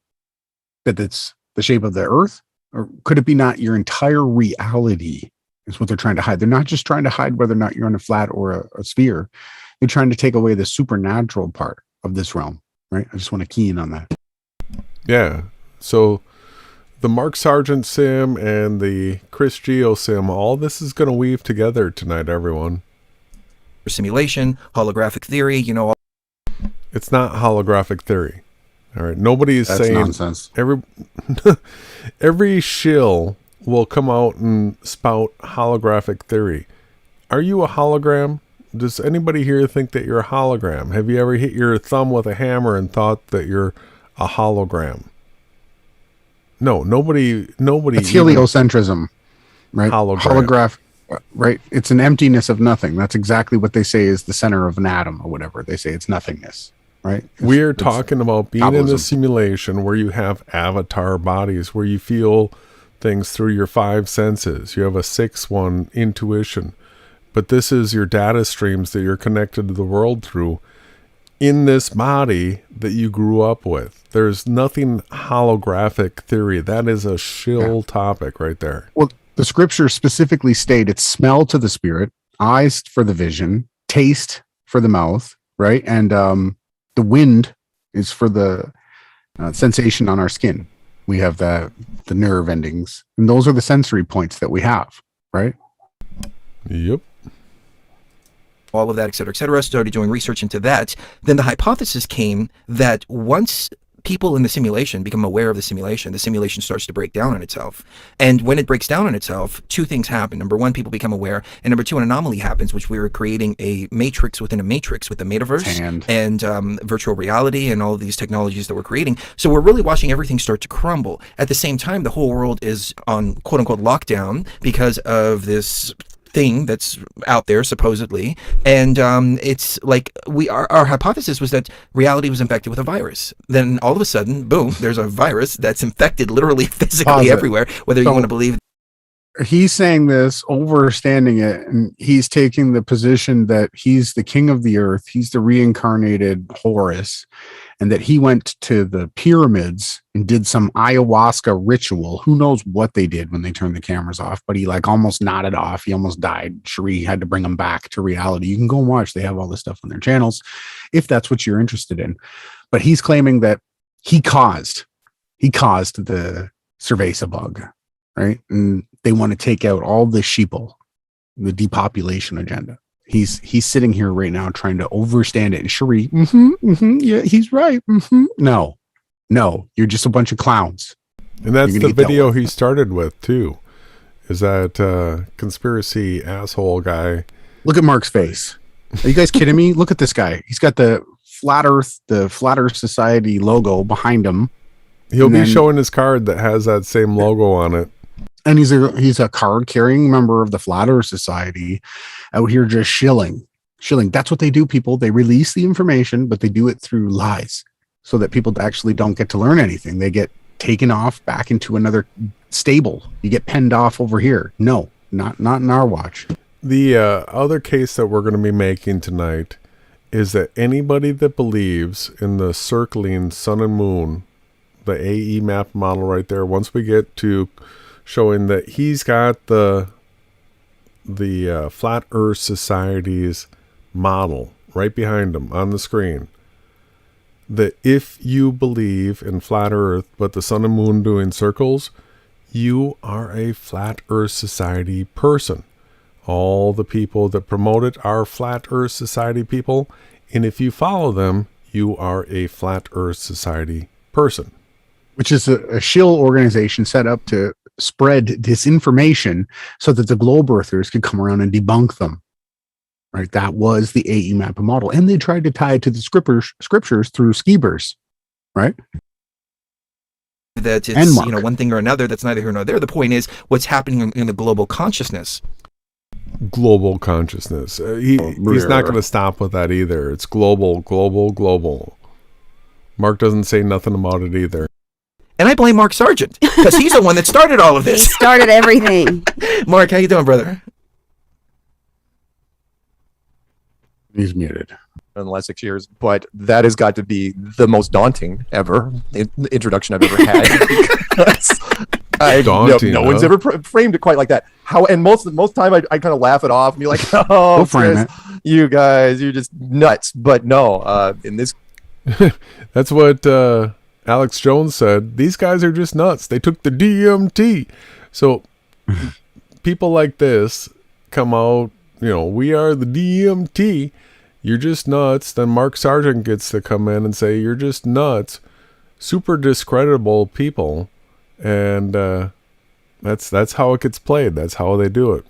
it's the shape of the Earth, or could it be not your entire reality is what they're trying to hide? They're not just trying to hide whether or not you're on a flat or a sphere. They're trying to take away the supernatural part of this realm, right? I just want to key in on that. Yeah. So the Mark Sargent sim and the Chris Geo sim, all this is going to weave together tonight, everyone. Simulation, holographic theory, It's not holographic theory. All right. Nobody is That's saying nonsense. every shill will come out and spout holographic theory. Are you a hologram? Does anybody here think that you're a hologram? Have you ever hit your thumb with a hammer and thought that you're a hologram? No, nobody. It's even- heliocentrism, right? Hologram. Holograph, right? It's an emptiness of nothing. That's exactly what they say is the center of an atom or whatever. They say it's nothingness, right? We're It's talking about being in a Kabbalism. simulation where you have avatar bodies, where you feel things through your five senses. You have a sixth one, intuition. But this is your data streams that you're connected to the world through in this body that you grew up with. There's nothing holographic theory. That is a shill topic right there. Well, the scriptures specifically state it's smell to the spirit, eyes for the vision, taste for the mouth, right? And the wind is for the sensation on our skin. We have the nerve endings, and those are the sensory points that we have, right? Yep. all of that, et cetera, started doing research into that. Then the hypothesis came that once people in the simulation become aware of the simulation starts to break down on itself. And when it breaks down on itself, two things happen. Number one, people become aware. And number two, an anomaly happens, which we were creating a matrix within a matrix with the metaverse and virtual reality and all of these technologies that we're creating. So we're really watching everything start to crumble. At the same time, the whole world is on quote unquote lockdown because of this thing that's out there supposedly, and it's like our hypothesis was that reality was infected with a virus. Then all of a sudden, boom, there's a virus that's infected literally physically everywhere, whether you want to believe. He's saying this, overstanding it, and he's taking the position that he's the king of the earth, he's the reincarnated Horus, and that he went to the pyramids and did some ayahuasca ritual. Who knows what they did when they turned the cameras off, but he like almost nodded off. He almost died. Cherie had to bring him back to reality. You can go and watch. They have all this stuff on their channels if that's what you're interested in. But he's claiming that he caused He caused the cerveza bug, right? And they want to take out all the sheeple, the depopulation agenda. He's sitting here right now trying to overstand it. And Cherie, yeah, he's right. No, you're just a bunch of clowns. And that's the video he started with too. Is that conspiracy asshole guy? Look at Mark's face. Are you guys kidding me? Look at this guy. He's got the Flat Earth Society logo behind him. He'll be showing his card that has that same logo on it. And he's a card carrying member of the Flat Earth Society out here just shilling. That's what they do, people. They release the information, but they do it through lies so that people actually don't get to learn anything. They get taken off back into another stable. You get penned off over here. No, not in our watch. The other case that we're going to be making tonight is that anybody that believes in the circling sun and moon, the AE map model right there, once we get to showing that he's got the Flat Earth Society's model right behind him on the screen, that if you believe in flat Earth but the sun and moon doing circles, you are a Flat Earth Society person. All the people that promote it are Flat Earth Society people, and if you follow them, you are a Flat Earth Society person. Which is a shill organization set up to spread disinformation so that the globe earthers could come around and debunk them. Right? That was the AE map model. And they tried to tie it to the scriptures through skeebers. Right? That it's one thing or another. That's neither here nor there. The point is what's happening in the global consciousness. Global consciousness. He's not going to stop with that either. It's global. Mark doesn't say nothing about it either. And I blame Mark Sargent because he's the one that started all of this. He started everything. Mark, how you doing, brother? He's muted. In the last 6 years, but that has got to be the most daunting ever introduction I've ever had. No one's ever framed it quite like that. And most time I kind of laugh it off and be like, "Oh, Chris, you guys, you're just nuts." But no, in this, that's what Alex Jones said. These guys are just nuts. They took the DMT. So people like this come out. We are the DMT. You're just nuts. Then Mark Sargent gets to come in and say, you're just nuts. Super discreditable people. And that's how it gets played. That's how they do it.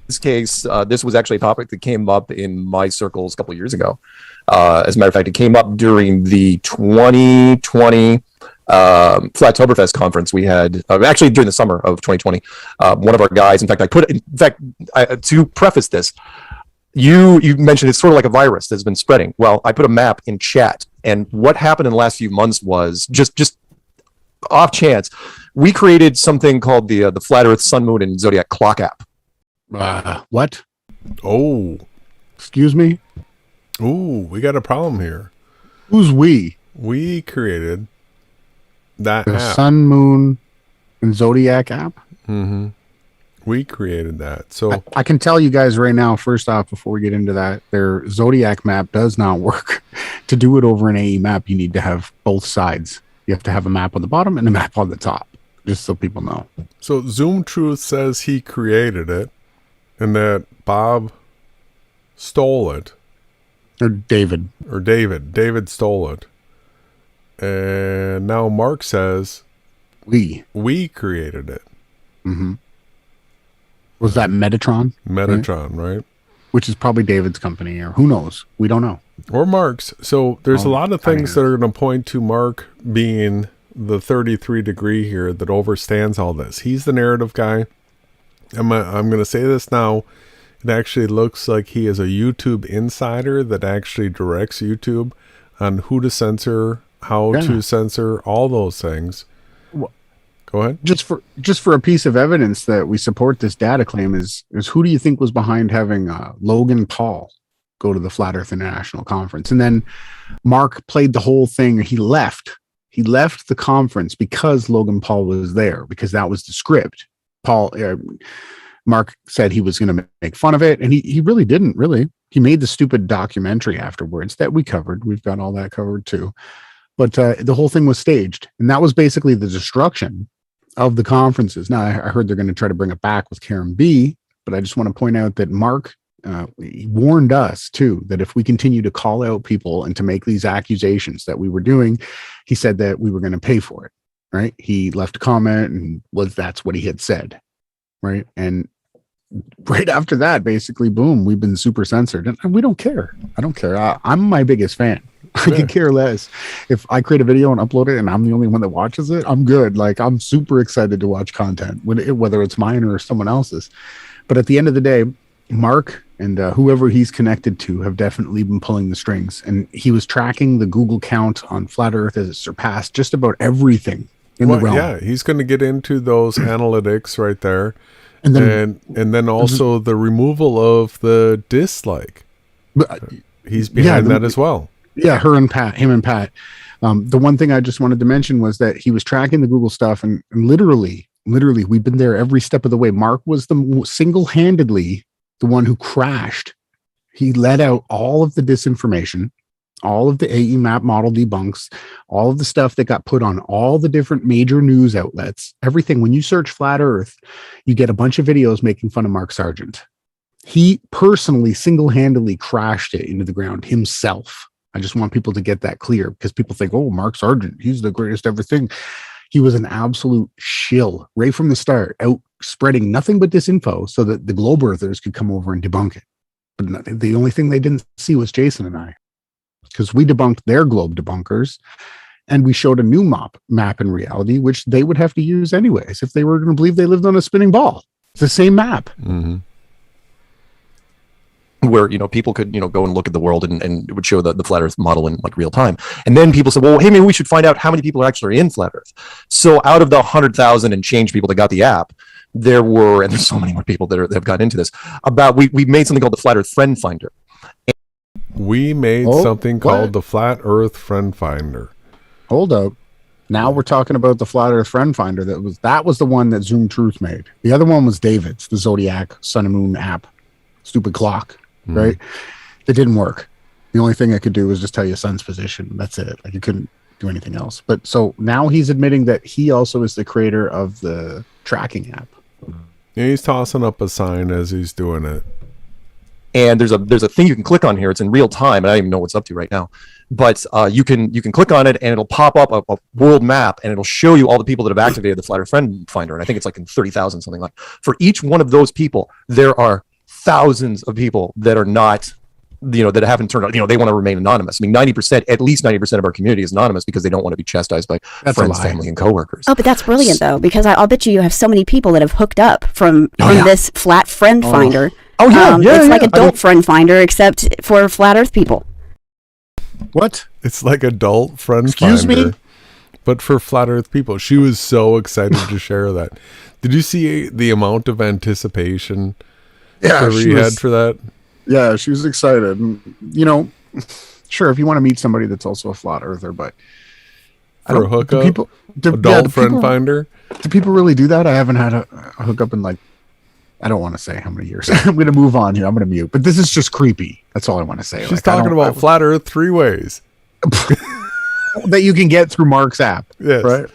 this case, this was actually a topic that came up in my circles a couple of years ago. As a matter of fact, it came up during the 2020 Flattoberfest conference we had, actually during the summer of 2020. One of our guys, in fact, to preface this, you mentioned it's sort of like a virus that's been spreading. Well, I put a map in chat, and what happened in the last few months was just off chance, we created something called the Flat Earth, Sun, Moon, and Zodiac Clock app. What? Oh, excuse me. Ooh, we got a problem here. Who's we? We created that the app. Sun, Moon, and Zodiac app. Mm-hmm. We created that. So I can tell you guys right now, first off, before we get into that, their Zodiac map does not work. To do it over an AE map, you need to have both sides. You have to have a map on the bottom and a map on the top, just so people know. So Zoom Truth says he created it and that Bob stole it. Or David. David stole it. And now Mark says we created it. Mm-hmm. Was that Metatron? Metatron, right? Which is probably David's company, or who knows? We don't know. Or Mark's. So there's a lot of things that are going to point to Mark being the 33 degree here that overstands all this. He's the narrative guy. I'm going to say this now. It actually looks like he is a YouTube insider that actually directs YouTube on who to censor, how to censor, all those things. Go ahead. Just for a piece of evidence that we support this data claim is who do you think was behind having Logan Paul go to the Flat Earth International Conference? And then Mark played the whole thing. He left the conference because Logan Paul was there, because that was the script. Mark said he was going to make fun of it, and he really didn't. He made the stupid documentary afterwards that we covered. We've got all that covered too. But the whole thing was staged, and that was basically the destruction of the conferences. Now, I heard they're going to try to bring it back with Karen B, but I just want to point out that Mark he warned us too, that if we continue to call out people and to make these accusations that we were doing, he said that we were going to pay for it. Right? He left a comment and that's what he had said. Right? And right after that, basically, boom, we've been super censored, and we don't care. I don't care. I'm my biggest fan. I could care less if I create a video and upload it and I'm the only one that watches it. I'm good. Like, I'm super excited to watch content, whether it's mine or someone else's. But at the end of the day, Mark and whoever he's connected to have definitely been pulling the strings. And he was tracking the Google count on Flat Earth as it surpassed just about everything in the realm. Yeah, he's going to get into those analytics right there. And then also the removal of the dislike. He's behind that as well. Yeah, him and Pat. The one thing I just wanted to mention was that he was tracking the Google stuff, and literally, we've been there every step of the way. Mark was single-handedly the one who crashed. He let out all of the disinformation, all of the AE map model debunks, all of the stuff that got put on all the different major news outlets, everything. When you search Flat Earth, you get a bunch of videos making fun of Mark Sargent. He personally, single-handedly crashed it into the ground himself. I just want people to get that clear, because people think, oh, Mark Sargent, he's the greatest ever thing. He was an absolute shill right from the start, out spreading nothing but disinfo so that the globe earthers could come over and debunk it. But the only thing they didn't see was Jason and I, because we debunked their globe debunkers, and we showed a new map in reality, which they would have to use anyways if they were going to believe they lived on a spinning ball. It's the same map. Mm-hmm. Where, people could, go and look at the world and it would show the flat earth model in like real time. And then people said, well, hey, maybe we should find out how many people are actually in flat earth. So out of the 100,000 and change people that got the app, there were, and there's so many more people that have gotten into this, we made something called the Flat Earth Friend Finder. We made something called the Flat Earth Friend Finder. Hold up. Now we're talking about the Flat Earth Friend Finder. That was the one that Zoom Truth made. The other one was David's, the Zodiac Sun and Moon app. Stupid clock. Right? It didn't work. The only thing I could do was just tell you sun's position. That's it. Like, you couldn't do anything else. But so now he's admitting that he also is the creator of the tracking app. Yeah, he's tossing up a sign as he's doing it. And there's a thing you can click on here. It's in real time, and I don't even know what's up to right now. But you can click on it, and it'll pop up a world map, and it'll show you all the people that have activated the Flat Earth Friend Finder. And I think it's like in 30,000, something like. For each one of those people, there are thousands of people that are not, that haven't turned on, they want to remain anonymous. I mean, at least 90% of our community is anonymous because they don't want to be chastised by friends, family, and coworkers. Oh, but that's brilliant, though, because I'll bet you have so many people that have hooked up from this flat friend finder. Oh, yeah. It's like adult friend finder, except for flat earth people. What? It's like adult friend Excuse finder. me? But for flat earth people. She was so excited to share that. Did you see the amount of anticipation she had for that? Yeah, she was excited. Sure, if you want to meet somebody that's also a flat earther, but for a hookup, adult friend finder. Do people really do that? I haven't had a hookup in like, I don't want to say how many years. I'm going to move on here. I'm going to mute. But this is just creepy. That's all I want to say. She's talking about flat earth three ways that you can get through Mark's app. Yes. Right.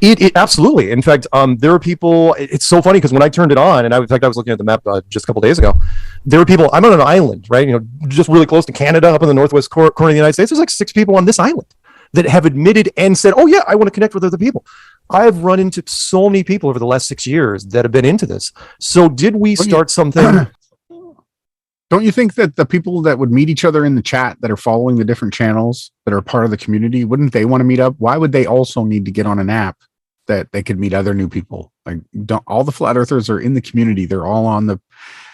It absolutely. In fact, there were people. It's so funny because when I turned it on, and I was looking at the map just a couple days ago. There were people. I'm on an island, right? Just really close to Canada, up in the northwest corner of the United States. There's like 6 people on this island that have admitted and said, "Oh yeah, I want to connect with other people." I've run into so many people over the last 6 years that have been into this. So did we start something? Don't you think that the people that would meet each other in the chat that are following the different channels that are part of the community, wouldn't they want to meet up? Why would they also need to get on an app that they could meet other new people? Like, all the flat earthers are in the community. They're all on the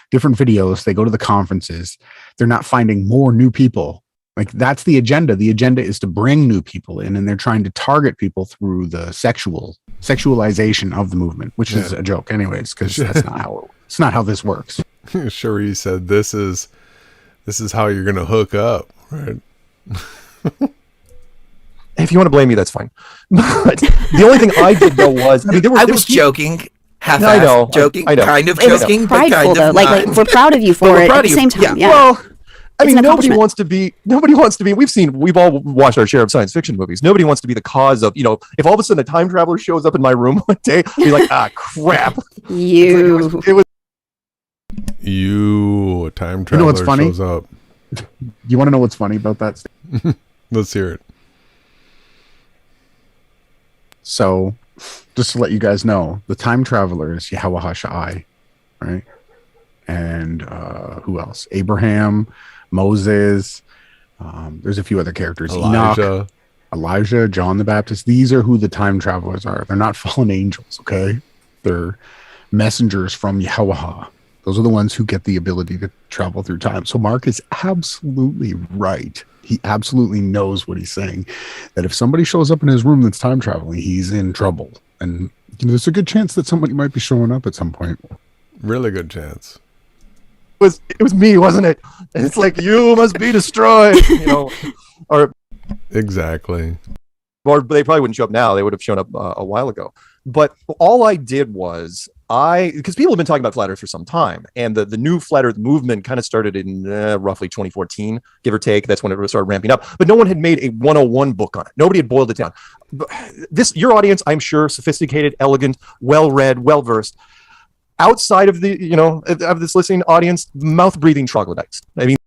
different videos. They go to the conferences. They're not finding more new people. Like, that's the agenda. The agenda is to bring new people in, and they're trying to target people through the sexualization of the movement, which is a joke anyways, because that's not how this works. Cherie said, this is how you're going to hook up, right? If you want to blame me, that's fine. But the only thing I did though was, I was joking. Half-assed I know, joking, I know. kind of It was joking, but prideful, kind though. of Like, we're proud of you for it at the same time. Yeah. Well, I It's mean, an nobody accomplishment. wants to be, we've all watched our share of science fiction movies. Nobody wants to be the cause of, if all of a sudden a time traveler shows up in my room one day, be like, crap. You. It was You, a time You know traveler what's funny? shows up. You want to know what's funny about that? Let's hear it. So, just to let you guys know, the time traveler is Yahawahashai, right? And who else? Abraham, Moses. There's a few other characters. Enoch, Elijah, John the Baptist. These are who the time travelers are. They're not fallen angels, okay? They're messengers from Yahweh. Those are the ones who get the ability to travel through time. So Mark is absolutely right. He absolutely knows what he's saying. That if somebody shows up in his room that's time traveling, he's in trouble. And there's a good chance that somebody might be showing up at some point. Really good chance. it was me, wasn't it? And it's like, you must be destroyed, or Exactly. or they probably wouldn't show up now. They would have shown up a while ago. But all I did was because people have been talking about flat earth for some time, and the new flat earth movement kind of started in roughly 2014, give or take. That's when it started ramping up. But no one had made a 101 book on it. Nobody had boiled it down. But your audience, I'm sure, sophisticated, elegant, well-read, well-versed. Outside of the, of this listening audience, mouth-breathing troglodytes. I mean,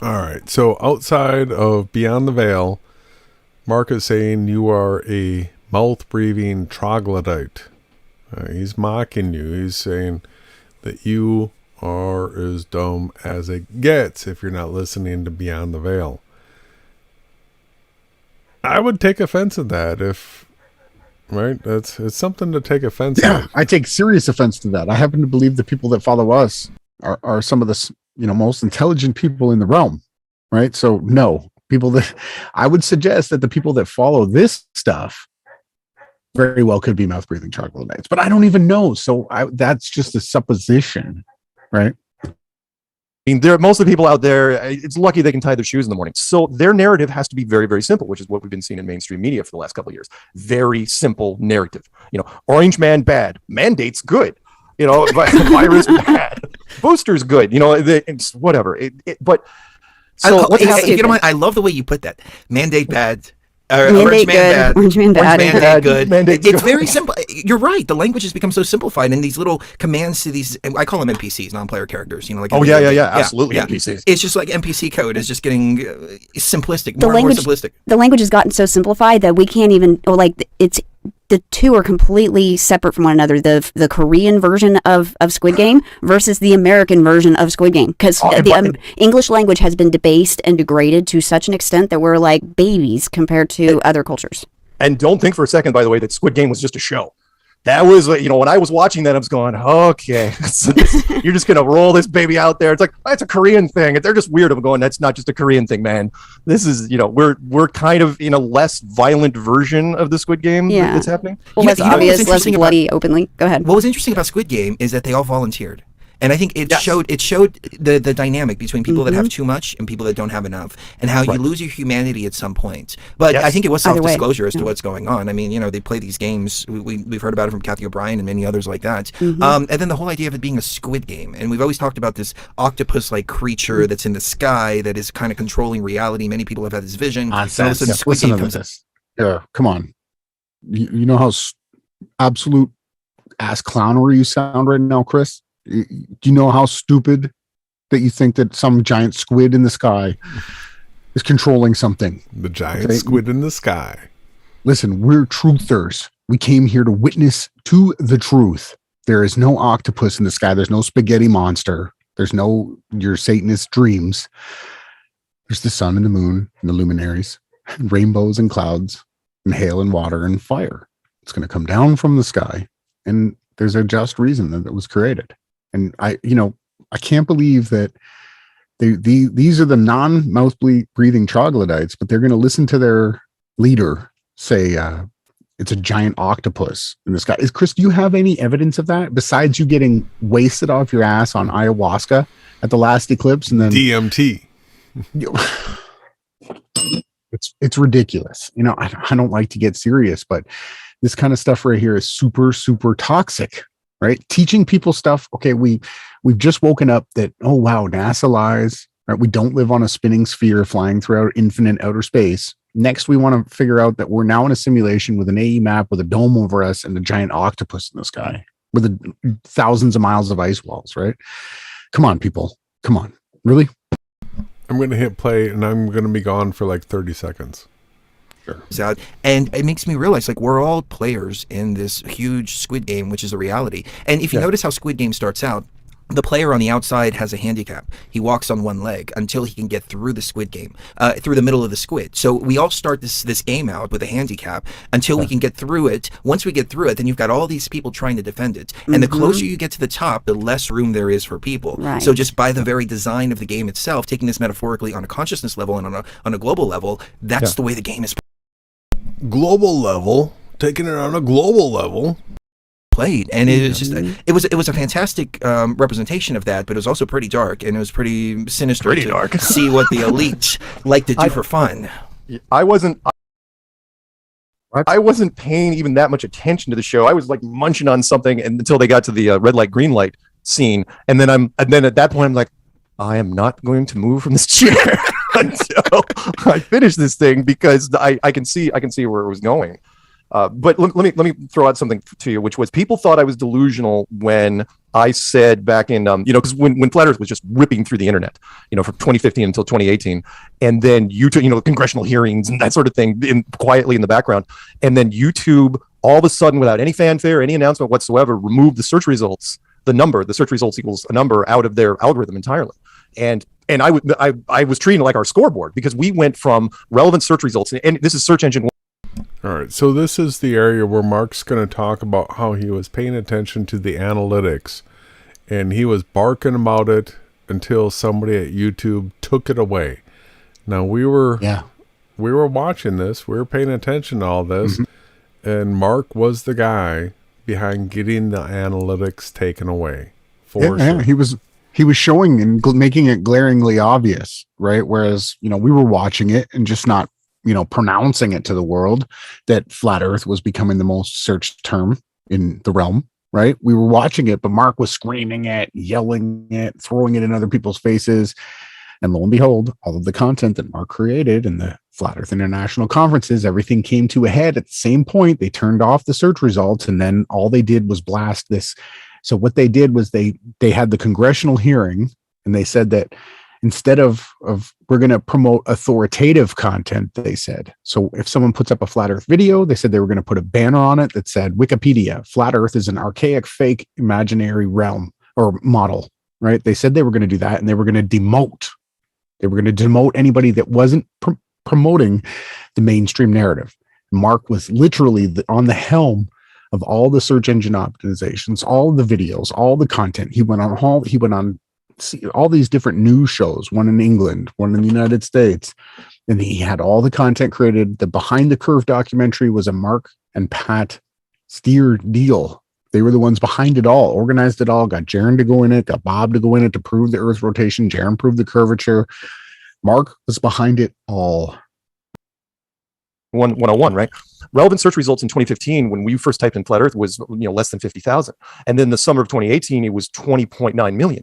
All right. So outside of Beyond the Veil, Mark is saying you are a mouth-breathing troglodyte. He's mocking you. He's saying that you are as dumb as it gets if you're not listening to Beyond the Veil. I would take offense at that right? It's something to take offense at. I take serious offense to that. I happen to believe the people that follow us are some of the most intelligent people in the realm, right? So no, people that I would suggest that the people that follow this stuff very well could be mouth breathing troglodytes, but I don't even know. So that's just a supposition, right? I mean, most of the people out there, it's lucky they can tie their shoes in the morning. So their narrative has to be very, very simple, which is what we've been seeing in mainstream media for the last couple of years. Very simple narrative. Orange man bad, mandates good. Virus bad, boosters good. It's whatever. But so what's happening? I love the way you put that. Mandate bad. Mandate good. Orange man bad. Mandate good. Mandate It's good. very simple. You're right. The language has become so simplified, and these little commands to these, I call them NPCs, non-player characters. Absolutely. NPCs. It's just like NPC code is just getting simplistic, The more and more language, simplistic. the language has gotten so simplified that we can't even, the two are completely separate from one another. The Korean version of Squid Game versus the American version of Squid Game, because the English language has been debased and degraded to such an extent that we're like babies compared to other cultures. And don't think for a second, by the way, that Squid Game was just a show. That was, when I was watching that, I was going, okay, you're just going to roll this baby out there. It's like, it's a Korean thing. They're just weird. I'm going, that's not just a Korean thing, man. This is, we're kind of in a less violent version of the Squid Game that's happening. Well, less You know what was obvious, less interesting bloody openly. Go ahead. What was interesting about Squid Game is that they all volunteered. And I think it showed the dynamic between people that have too much and people that don't have enough, and how you lose your humanity at some point. But I think it was self-disclosure as to what's going on. I mean, they play these games. We've heard about it from Kathy O'Brien and many others like that. And then the whole idea of it being a squid game. And we've always talked about this octopus-like creature that's in the sky that is kind of controlling reality. Many people have had this vision. Nonsense. And all of a sudden, Squid Listen Game to comes this. Yeah, come on. You know how absolute ass clownery you sound right now, Chris? Do you know how stupid that you think that some giant squid in the sky is controlling something? The giant squid in the sky. Listen, we're truthers. We came here to witness to the truth. There is no octopus in the sky. There's no spaghetti monster. There's no your Satanist dreams. There's the sun and the moon and the luminaries, and rainbows and clouds, and hail and water and fire. It's going to come down from the sky, and there's a just reason that it was created. And I can't believe that these are the non-mouth breathing troglodytes, but they're going to listen to their leader say it's a giant octopus in the sky. Chris, do you have any evidence of that besides you getting wasted off your ass on ayahuasca at the last eclipse and then DMT? It's ridiculous. I don't like to get serious, but this kind of stuff right here is super, super toxic. Right? Teaching people stuff. Okay, we've just woken up that, oh wow, NASA lies, right? We don't live on a spinning sphere flying throughout infinite outer space. Next, we want to figure out that we're now in a simulation with an AE map with a dome over us and a giant octopus in the sky with thousands of miles of ice walls, right? Come on, people. Come on. Really? I'm going to hit play and I'm going to be gone for like 30 seconds. Sure. And it makes me realize, like, we're all players in this huge Squid Game, which is a reality. And if you notice how Squid Game starts out, the player on the outside has a handicap. He walks on one leg until he can get through the Squid Game, through the middle of the squid. So we all start this game out with a handicap until we can get through it. Once we get through it, then you've got all these people trying to defend it. And the closer you get to the top, the less room there is for people. Right. So just by the very design of the game itself, taking this metaphorically on a consciousness level and on a global level, that's the way the game is global level, taking it on a global level. Played, and it was just it was a fantastic representation of that, but it was also pretty dark, and it was pretty sinister to see what the elite like to do for fun. I wasn't paying even that much attention to the show. I was like munching on something until they got to the red light green light scene, and then at that point I'm like, I am not going to move from this chair until I finish this thing, because I can see where it was going. But let me throw out something to you, which was, people thought I was delusional when I said back in, because when Flat Earth was just ripping through the internet, from 2015 until 2018, and then YouTube, congressional hearings and that sort of thing quietly in the background. And then YouTube, all of a sudden, without any fanfare, any announcement whatsoever, removed the search results, the search results equals a number, out of their algorithm entirely. And I was treating it like our scoreboard, because we went from relevant search results, and this is search engine. All right, so this is the area where Mark's going to talk about how he was paying attention to the analytics, and he was barking about it until somebody at YouTube took it away. Now we were watching this, we were paying attention to all this, and Mark was the guy behind getting the analytics taken away. Yeah, he was showing and making it glaringly obvious, right? Whereas, we were watching it and just not, pronouncing it to the world that flat Earth was becoming the most searched term in the realm, right? We were watching it, but Mark was screaming it, yelling it, throwing it in other people's faces. And lo and behold, all of the content that Mark created in the Flat Earth International conferences, everything came to a head at the same point. They turned off the search results, and then all they did was blast this. So what they did was they had the congressional hearing, and they said that instead of we're going to promote authoritative content, they said. So if someone puts up a flat Earth video, they said they were going to put a banner on it that said, Wikipedia, flat Earth is an archaic, fake, imaginary realm or model, right? They said they were going to do that, and they were going to demote. They were going to demote anybody that wasn't promoting the mainstream narrative. Mark was literally on the helm of all the search engine optimizations, all the videos, all the content. He went on all these different news shows, one in England, one in the United States. And he had all the content created. The Behind the Curve documentary was a Mark and Pat Steer deal. They were the ones behind it all, organized it all, got Jaron to go in it, got Bob to go in it to prove the Earth rotation. Jaron proved the curvature. Mark was behind it all. 101, right? Relevant search results in 2015, when we first typed in flat Earth, was less than 50,000. And then the summer of 2018, it was 20.9 million.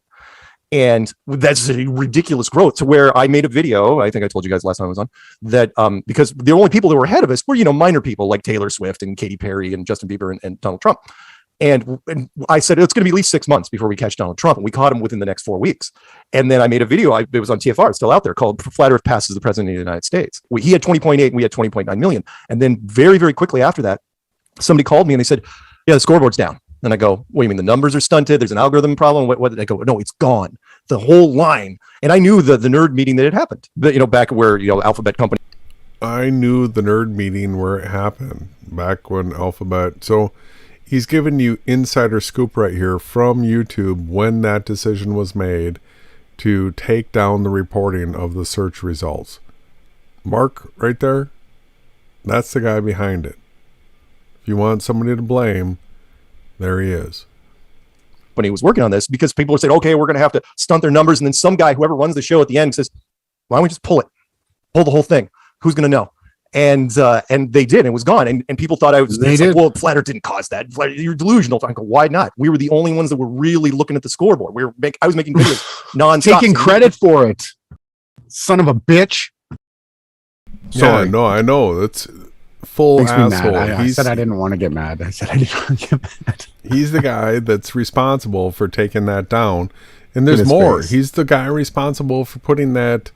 And that's a ridiculous growth, to where I made a video, I think I told you guys last time I was on, that because the only people that were ahead of us were, minor people like Taylor Swift and Katy Perry and Justin Bieber and Donald Trump. And I said, it's going to be at least 6 months before we catch Donald Trump. And we caught him within the next 4 weeks. And then I made a video, it was on TFR, it's still out there, called Flat Earth Passes the President of the United States. He had 20.8 and we had 20.9 million. And then very, very quickly after that, somebody called me and they said, yeah, the scoreboard's down. And I go, what do you mean, the numbers are stunted? There's an algorithm problem? What did I go? No, it's gone. The whole line. And I knew the nerd meeting that had happened, back where, Alphabet Company. I knew the nerd meeting where it happened, back when Alphabet. So he's giving you insider scoop right here from YouTube when that decision was made to take down the reporting of the search results. Mark, right there, that's the guy behind it. If you want somebody to blame, there he is. When he was working on this, because people were saying, okay, we're going to have to stunt their numbers. And then some guy, whoever runs the show at the end, says, why don't we just pull the whole thing? Who's going to know? And they did, and it was gone. And people thought I was, well, Flat Earth didn't cause that. You're delusional. I go, why not? We were the only ones that were really looking at the scoreboard. I was making videos nonstop. Taking credit for it. son of a bitch. Yeah, no, I know. That's full Makes me asshole. mad. I said I didn't want to get mad. I said I didn't want to get mad. He's the guy that's responsible for taking that down. And In there's his more. face. He's the guy responsible for putting that.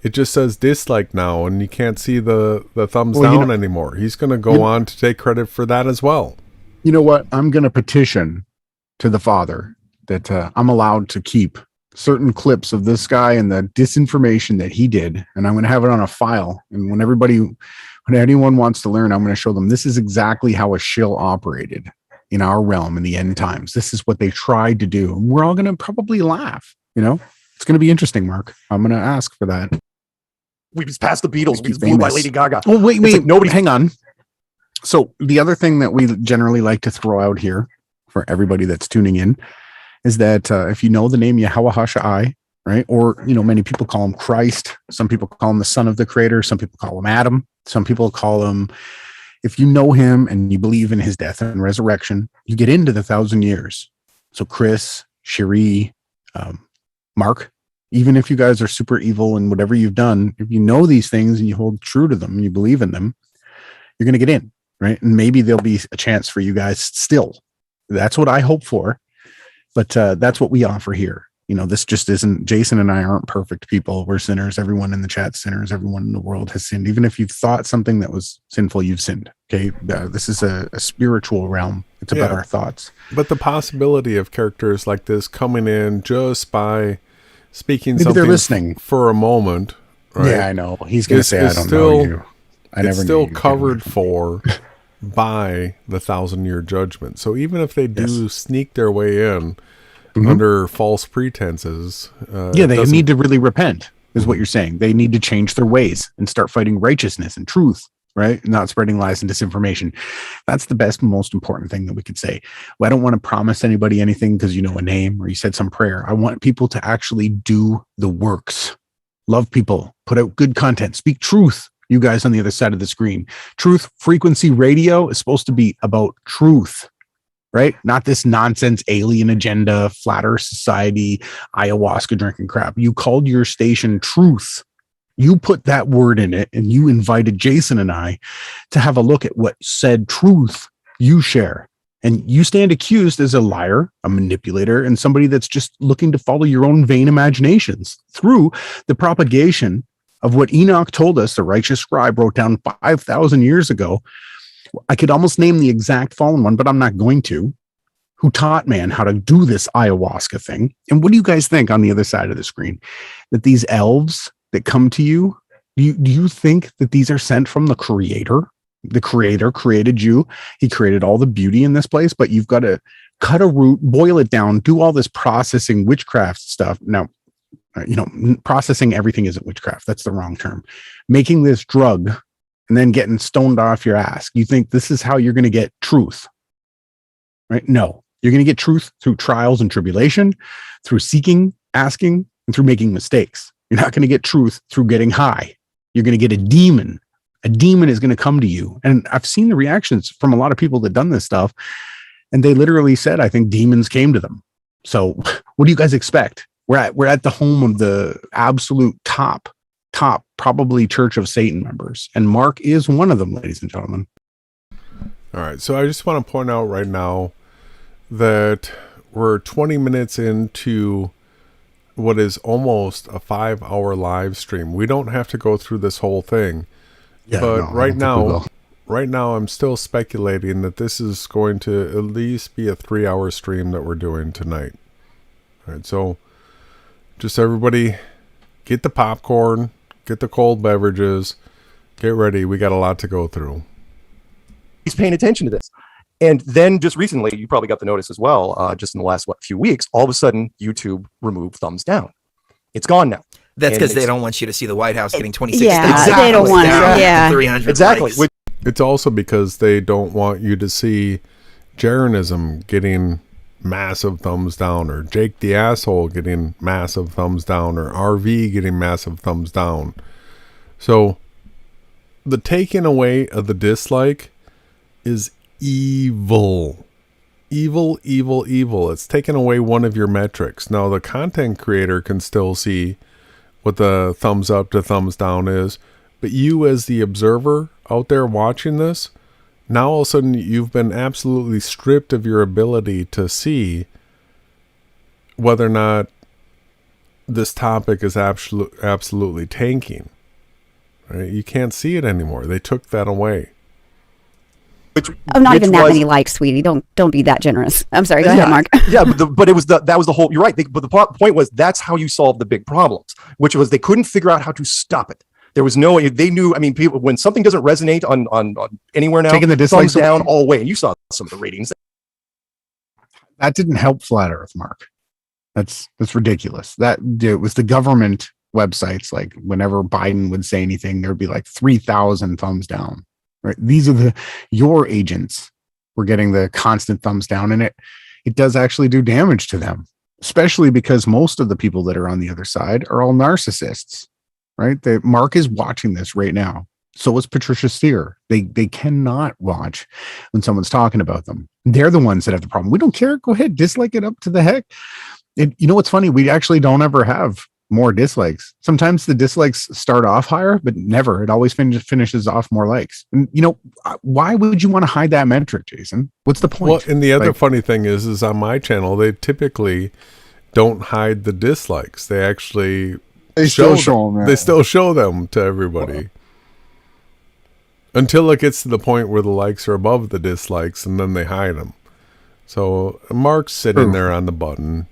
It just says dislike now, and you can't see the thumbs Well, you down know- anymore. He's going to go on to take credit for that as well. You know what? I'm going to petition to the Father that I'm allowed to keep certain clips of this guy and the disinformation that he did, and I'm going to have it on a file. And when anyone wants to learn, I'm going to show them this is exactly how a shill operated in our realm in the end times. This is what they tried to do. And we're all going to probably laugh. You know, it's going to be interesting, Mark. I'm going to ask for that. We just passed the Beatles. We He's just blew by famous. Lady Gaga. Oh, wait, It's like nobody. hang on. So the other thing that we generally like to throw out here for everybody that's tuning in is that if you know the name Yahawahashai, right? Or, many people call him Christ. Some people call him the son of the creator. Some people call him Adam. Some people call him, if you know him and you believe in his death and resurrection, you get into the 1,000 years. So Chris, Cherie, Mark, even if you guys are super evil and whatever you've done, if you know these things and you hold true to them and you believe in them, you're going to get in, right? And maybe there'll be a chance for you guys still. That's what I hope for. But that's what we offer here. This just isn't, Jason and I aren't perfect people. We're sinners. Everyone in the chat's sinners. Everyone in the world has sinned. Even if you've thought something that was sinful, you've sinned. Okay. This is a spiritual realm. It's about our thoughts. But the possibility of characters like this coming in just by speaking Maybe something they're listening for a moment. Right? Yeah, I know. He's going to say, I don't know you. I never It's knew still you. covered for by the 1,000-year judgment. So even if they do sneak their way in under false pretenses, they need to really repent, is what you're saying. They need to change their ways and start fighting righteousness and truth, right? Not spreading lies and disinformation. That's the best and most important thing that we could say. Well, I don't want to promise anybody anything because you know a name or you said some prayer. I want people to actually do the works. Love people, put out good content, speak truth. You guys on the other side of the screen. Truth Frequency Radio is supposed to be about truth, right? Not this nonsense alien agenda, flat earth society, ayahuasca drinking crap. You called your station Truth. You put that word in it and you invited Jason and I to have a look at what said truth you share. And you stand accused as a liar, a manipulator, and somebody that's just looking to follow your own vain imaginations through the propagation of what Enoch told us, the righteous scribe wrote down 5,000 years ago. I could almost name the exact fallen one, but I'm not going to, who taught man how to do this ayahuasca thing. And what do you guys think on the other side of the screen? That these elves that come to you, do you think that these are sent from the creator? The creator created you. He created all the beauty in this place, but you've got to cut a root, boil it down, do all this processing witchcraft stuff. Now, processing everything isn't witchcraft. That's the wrong term. Making this drug and then getting stoned off your ass. You think this is how you're going to get truth, right? No, you're going to get truth through trials and tribulation, through seeking, asking, and through making mistakes. You're not going to get truth through getting high. You're going to get a demon. A demon is going to come to you. And I've seen the reactions from a lot of people that done this stuff. And they literally said, I think demons came to them. So what do you guys expect? We're at the home of the absolute top, probably Church of Satan members. And Mark is one of them, ladies and gentlemen. All right. So I just want to point out right now that we're 20 minutes into what is almost a 5-hour live stream. We don't have to go through this whole thing. Yeah, but no, I don't think we will. right now I'm still speculating that this is going to at least be a 3-hour stream that we're doing tonight. All right. So just everybody get the popcorn, get the cold beverages, get ready. We got a lot to go through. He's paying attention to this. And then just recently, you probably got the notice as well, just in the last, few weeks, all of a sudden, YouTube removed thumbs down. It's gone now. That's And because they it's- don't want you to see the White House getting 26 Yeah, they don't want to. Yeah, 300 Exactly. likes. It's also because they don't want you to see Jeranism getting massive thumbs down, or Jake the Asshole getting massive thumbs down, or RV getting massive thumbs down. So the taking away of the dislike is evil. Evil. It's taken away one of your metrics. Now the content creator can still see what the thumbs up to thumbs down is. But you as the observer out there watching this, now all of a sudden you've been absolutely stripped of your ability to see whether or not this topic is absolutely tanking. Right? You can't see it anymore. They took that away. Not even that many likes, sweetie. Don't be that generous. I'm sorry. Go ahead, Mark. Yeah, but it was that was the whole. You're right. But the point was that's how you solve the big problems, which was they couldn't figure out how to stop it. There was no. They knew. I mean, people when something doesn't resonate on anywhere now, taking the dislikes thumbs down all the way. And you saw some of the ratings. That didn't help Flat Earth, Mark. That's ridiculous. It was the government websites. Like whenever Biden would say anything, there would be like 3,000 thumbs down. Right? These are your agents were getting the constant thumbs down, and it does actually do damage to them, especially because most of the people that are on the other side are all narcissists, right? Mark is watching this right now. So is Patricia Steer. They cannot watch when someone's talking about them. They're the ones that have the problem. We don't care. Go ahead, dislike it up to the heck. You know what's funny? We actually don't ever have more dislikes. Sometimes the dislikes start off higher, but never. It always finishes off more likes. And why would you want to hide that metric, Jason? What's the point? Well, and the other funny thing is on my channel, they typically don't hide the dislikes. They actually still show them. They still show them to everybody. Until it gets to the point where the likes are above the dislikes, and then they hide them. So Mark's sitting there on the button.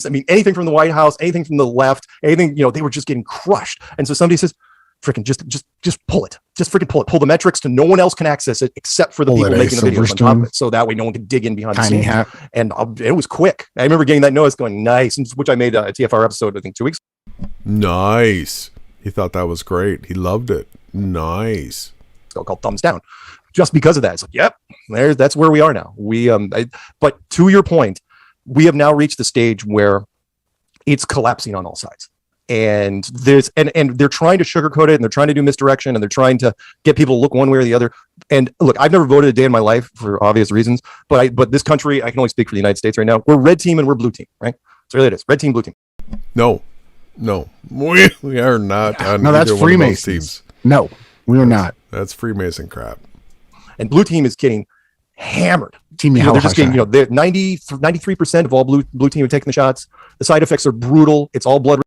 I mean, anything from the White House, anything from the left, anything, they were just getting crushed. And so somebody says, freaking just pull it. Just freaking pull it. Pull the metrics to no one else can access it except for the people making the videos on top of it. So that way no one can dig in behind the scenes. And it was quick. I remember getting that notice going, nice, which I made a TFR episode, I think 2 weeks ago. Nice. He thought that was great. He loved it. Nice. It's called thumbs down. Just because of that. It's like, yep, that's where we are now. But to your point, we have now reached the stage where it's collapsing on all sides. And they're trying to sugarcoat it, and they're trying to do misdirection, and they're trying to get people to look one way or the other. And look, I've never voted a day in my life for obvious reasons, but this country, I can only speak for the United States right now. We're red team and we're blue team, right? So really it is. Red team, blue team. No, we are not on that's either Freemasons. one of those teams. No, we are not. That's Freemason crap. And blue team is getting hammered. Team they're just getting, they're 93% of all blue team have taken the shots. The side effects are brutal. It's all blood.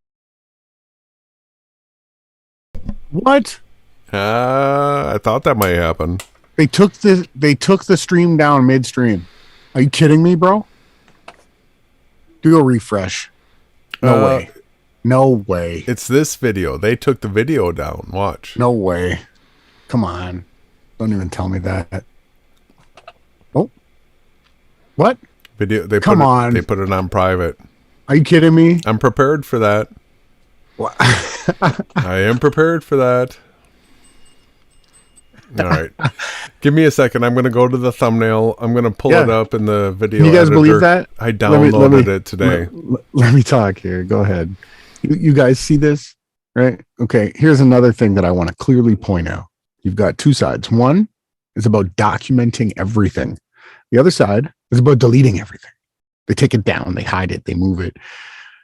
What? I thought that might happen. They took the stream down midstream. Are you kidding me, bro? Do a refresh. No way. No way. It's this video. They took the video down. Watch. No way. Come on. Don't even tell me that. Oh. What? Video. They put it on private. Are you kidding me? I'm prepared for that. What? I am prepared for that. All right. Give me a second. I'm going to go to the thumbnail. I'm going to pull it up in the video. Can you guys editor. believe that? I downloaded it today. Let me talk here. Go ahead. You guys see this? Right? Okay. Here's another thing that I want to clearly point out. You've got two sides. One is about documenting everything. The other side is about deleting everything. They take it down. They hide it. They move it.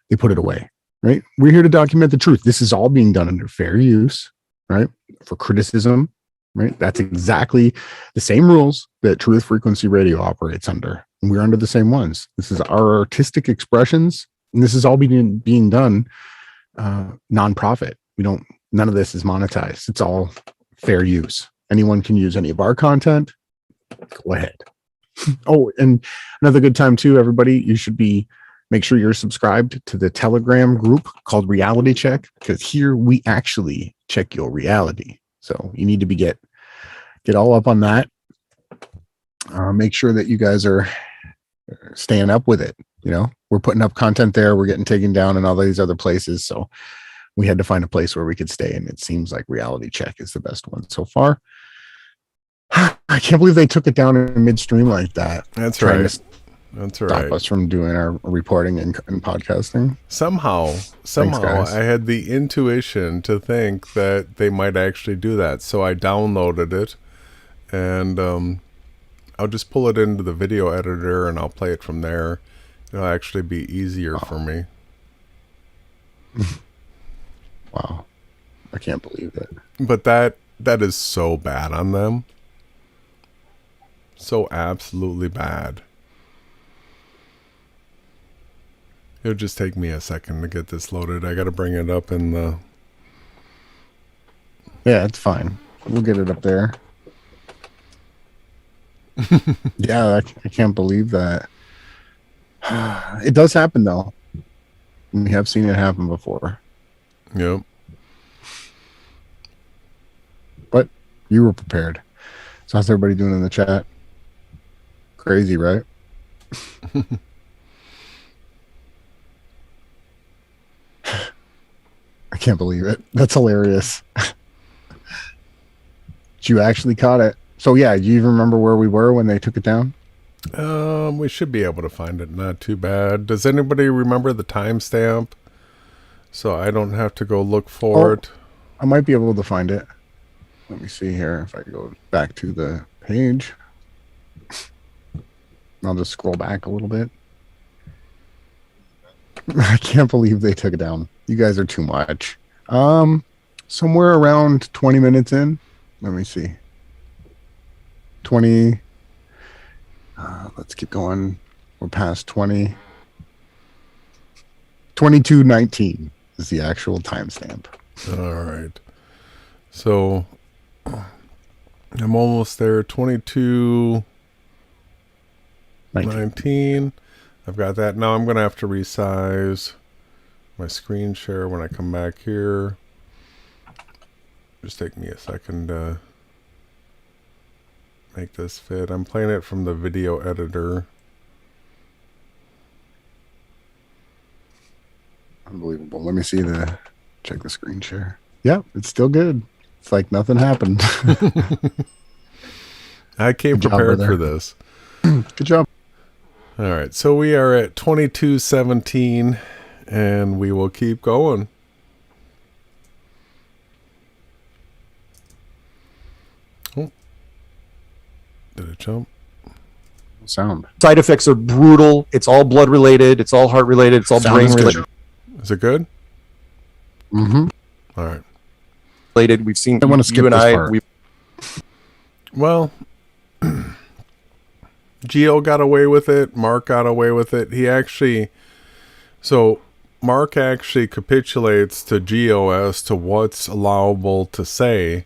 They put it away. Right? We're here to document the truth. This is all being done under fair use, right? For criticism, right? That's exactly the same rules that Truth Frequency Radio operates under. And we're under the same ones. This is our artistic expressions, and this is all being done nonprofit. None of this is monetized. It's all fair use. Anyone can use any of our content. Go ahead. Oh, and another good time too, everybody, you should make sure you're subscribed to the Telegram group called Reality Check, because here we actually check your reality. So you need to get all up on that. Make sure that you guys are staying up with it. We're putting up content there. We're getting taken down in all these other places. So we had to find a place where we could stay. And it seems like Reality Check is the best one so far. I can't believe they took it down in midstream like that. That's right. That's right. Stop us from doing our reporting and podcasting. Somehow, Thanks, I had the intuition to think that they might actually do that. So I downloaded it, and I'll just pull it into the video editor, and I'll play it from there. It'll actually be easier for me. Wow. I can't believe it. But that is so bad on them. So absolutely bad. It'll just take me a second to get this loaded. I got to bring it up in the... Yeah, it's fine. We'll get it up there. Yeah, I can't believe that. It does happen, though. We have seen it happen before. Yep. But you were prepared. So how's everybody doing in the chat? Crazy, right? I can't believe it. That's hilarious. You actually caught it. So yeah, do you even remember where we were when they took it down? We should be able to find it. Not too bad. Does anybody remember the timestamp? So I don't have to go look for it. I might be able to find it. Let me see here if I go back to the page. I'll just scroll back a little bit. I can't believe they took it down. You guys are too much. Somewhere around 20 minutes in. Let me see. 20. Let's keep going. We're past 20. 22:19 is the actual timestamp. All right. So I'm almost there. 22:19. I've got that. Now I'm going to have to resize my screen share when I come back here. Just take me a second to make this fit. I'm playing it from the video editor. Unbelievable. Let me see check the screen share. Yeah, it's still good. It's like nothing happened. I came prepared for this. Good job. All right, so we are at 22:17 and we will keep going. Oh, did it jump? Sound. Side effects are brutal. It's all blood related. It's all heart related. It's all brain related. Is it good? Mm-hmm. All right. Related. We've seen. I want to skip you and this I. part. Well, Geo got away with it. Mark got away with it. Mark actually capitulates to Geo as to what's allowable to say,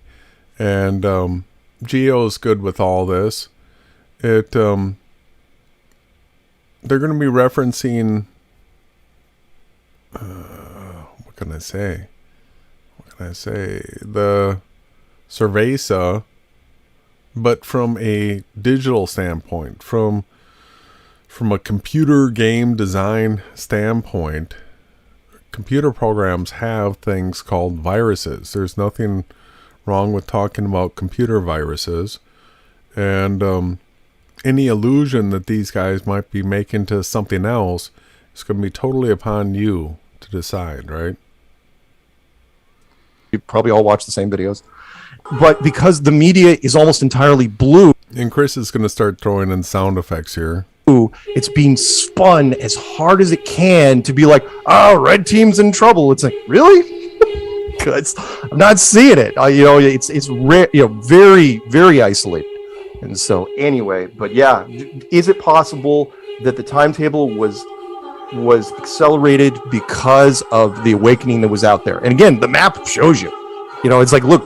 and Geo's good with all this. They're going to be referencing. What can I say? The Cerveza, but from a digital standpoint, from a computer game design standpoint. Computer programs have things called viruses. There's nothing wrong with talking about computer viruses, and any allusion that these guys might be making to something else is going to be totally upon you to decide, right? You probably all watch the same videos, but because the media is almost entirely blue, and Chris is going to start throwing in sound effects here. It's being spun as hard as it can to be like, oh, red team's in trouble. It's like, really? Because I'm not seeing it. It's rare, very, very isolated. And so anyway, but yeah, is it possible that the timetable was accelerated because of the awakening that was out there? And again, the map shows you. It's like, look,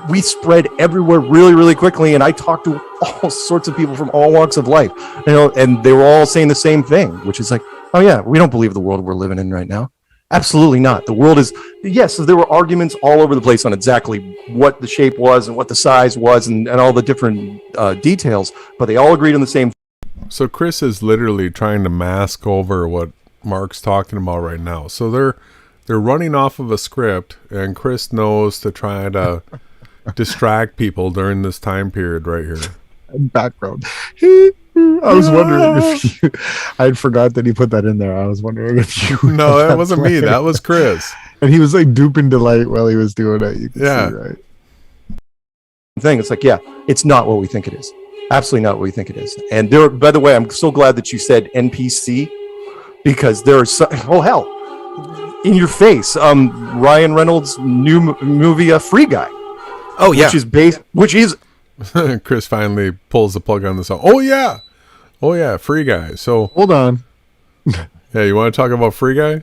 we spread everywhere really, really quickly, and I talked to all sorts of people from all walks of life, and they were all saying the same thing, which is like, oh yeah, we don't believe the world we're living in right now. Absolutely not. The world is, yes, so there were arguments all over the place on exactly what the shape was and what the size was and all the different details, but they all agreed on the same. So Chris is literally trying to mask over what Mark's talking about right now. So they're running off of a script, and Chris knows to try to distract people during this time period right here. Background. I was wondering if I had forgot that he put that in there. I was wondering if you. No, that wasn't me. That was Chris. And he was like duping Delight while he was doing it. You can see, right? Thing. It's like, yeah, it's not what we think it is. Absolutely not what we think it is. And there, by the way, I'm so glad that you said NPC, because there are oh hell, in your face. Ryan Reynolds' new movie, Free Guy. Oh yeah, which is Chris finally pulls the plug on this. Oh yeah, Free Guy. So Hold on. yeah, you want to talk about Free Guy?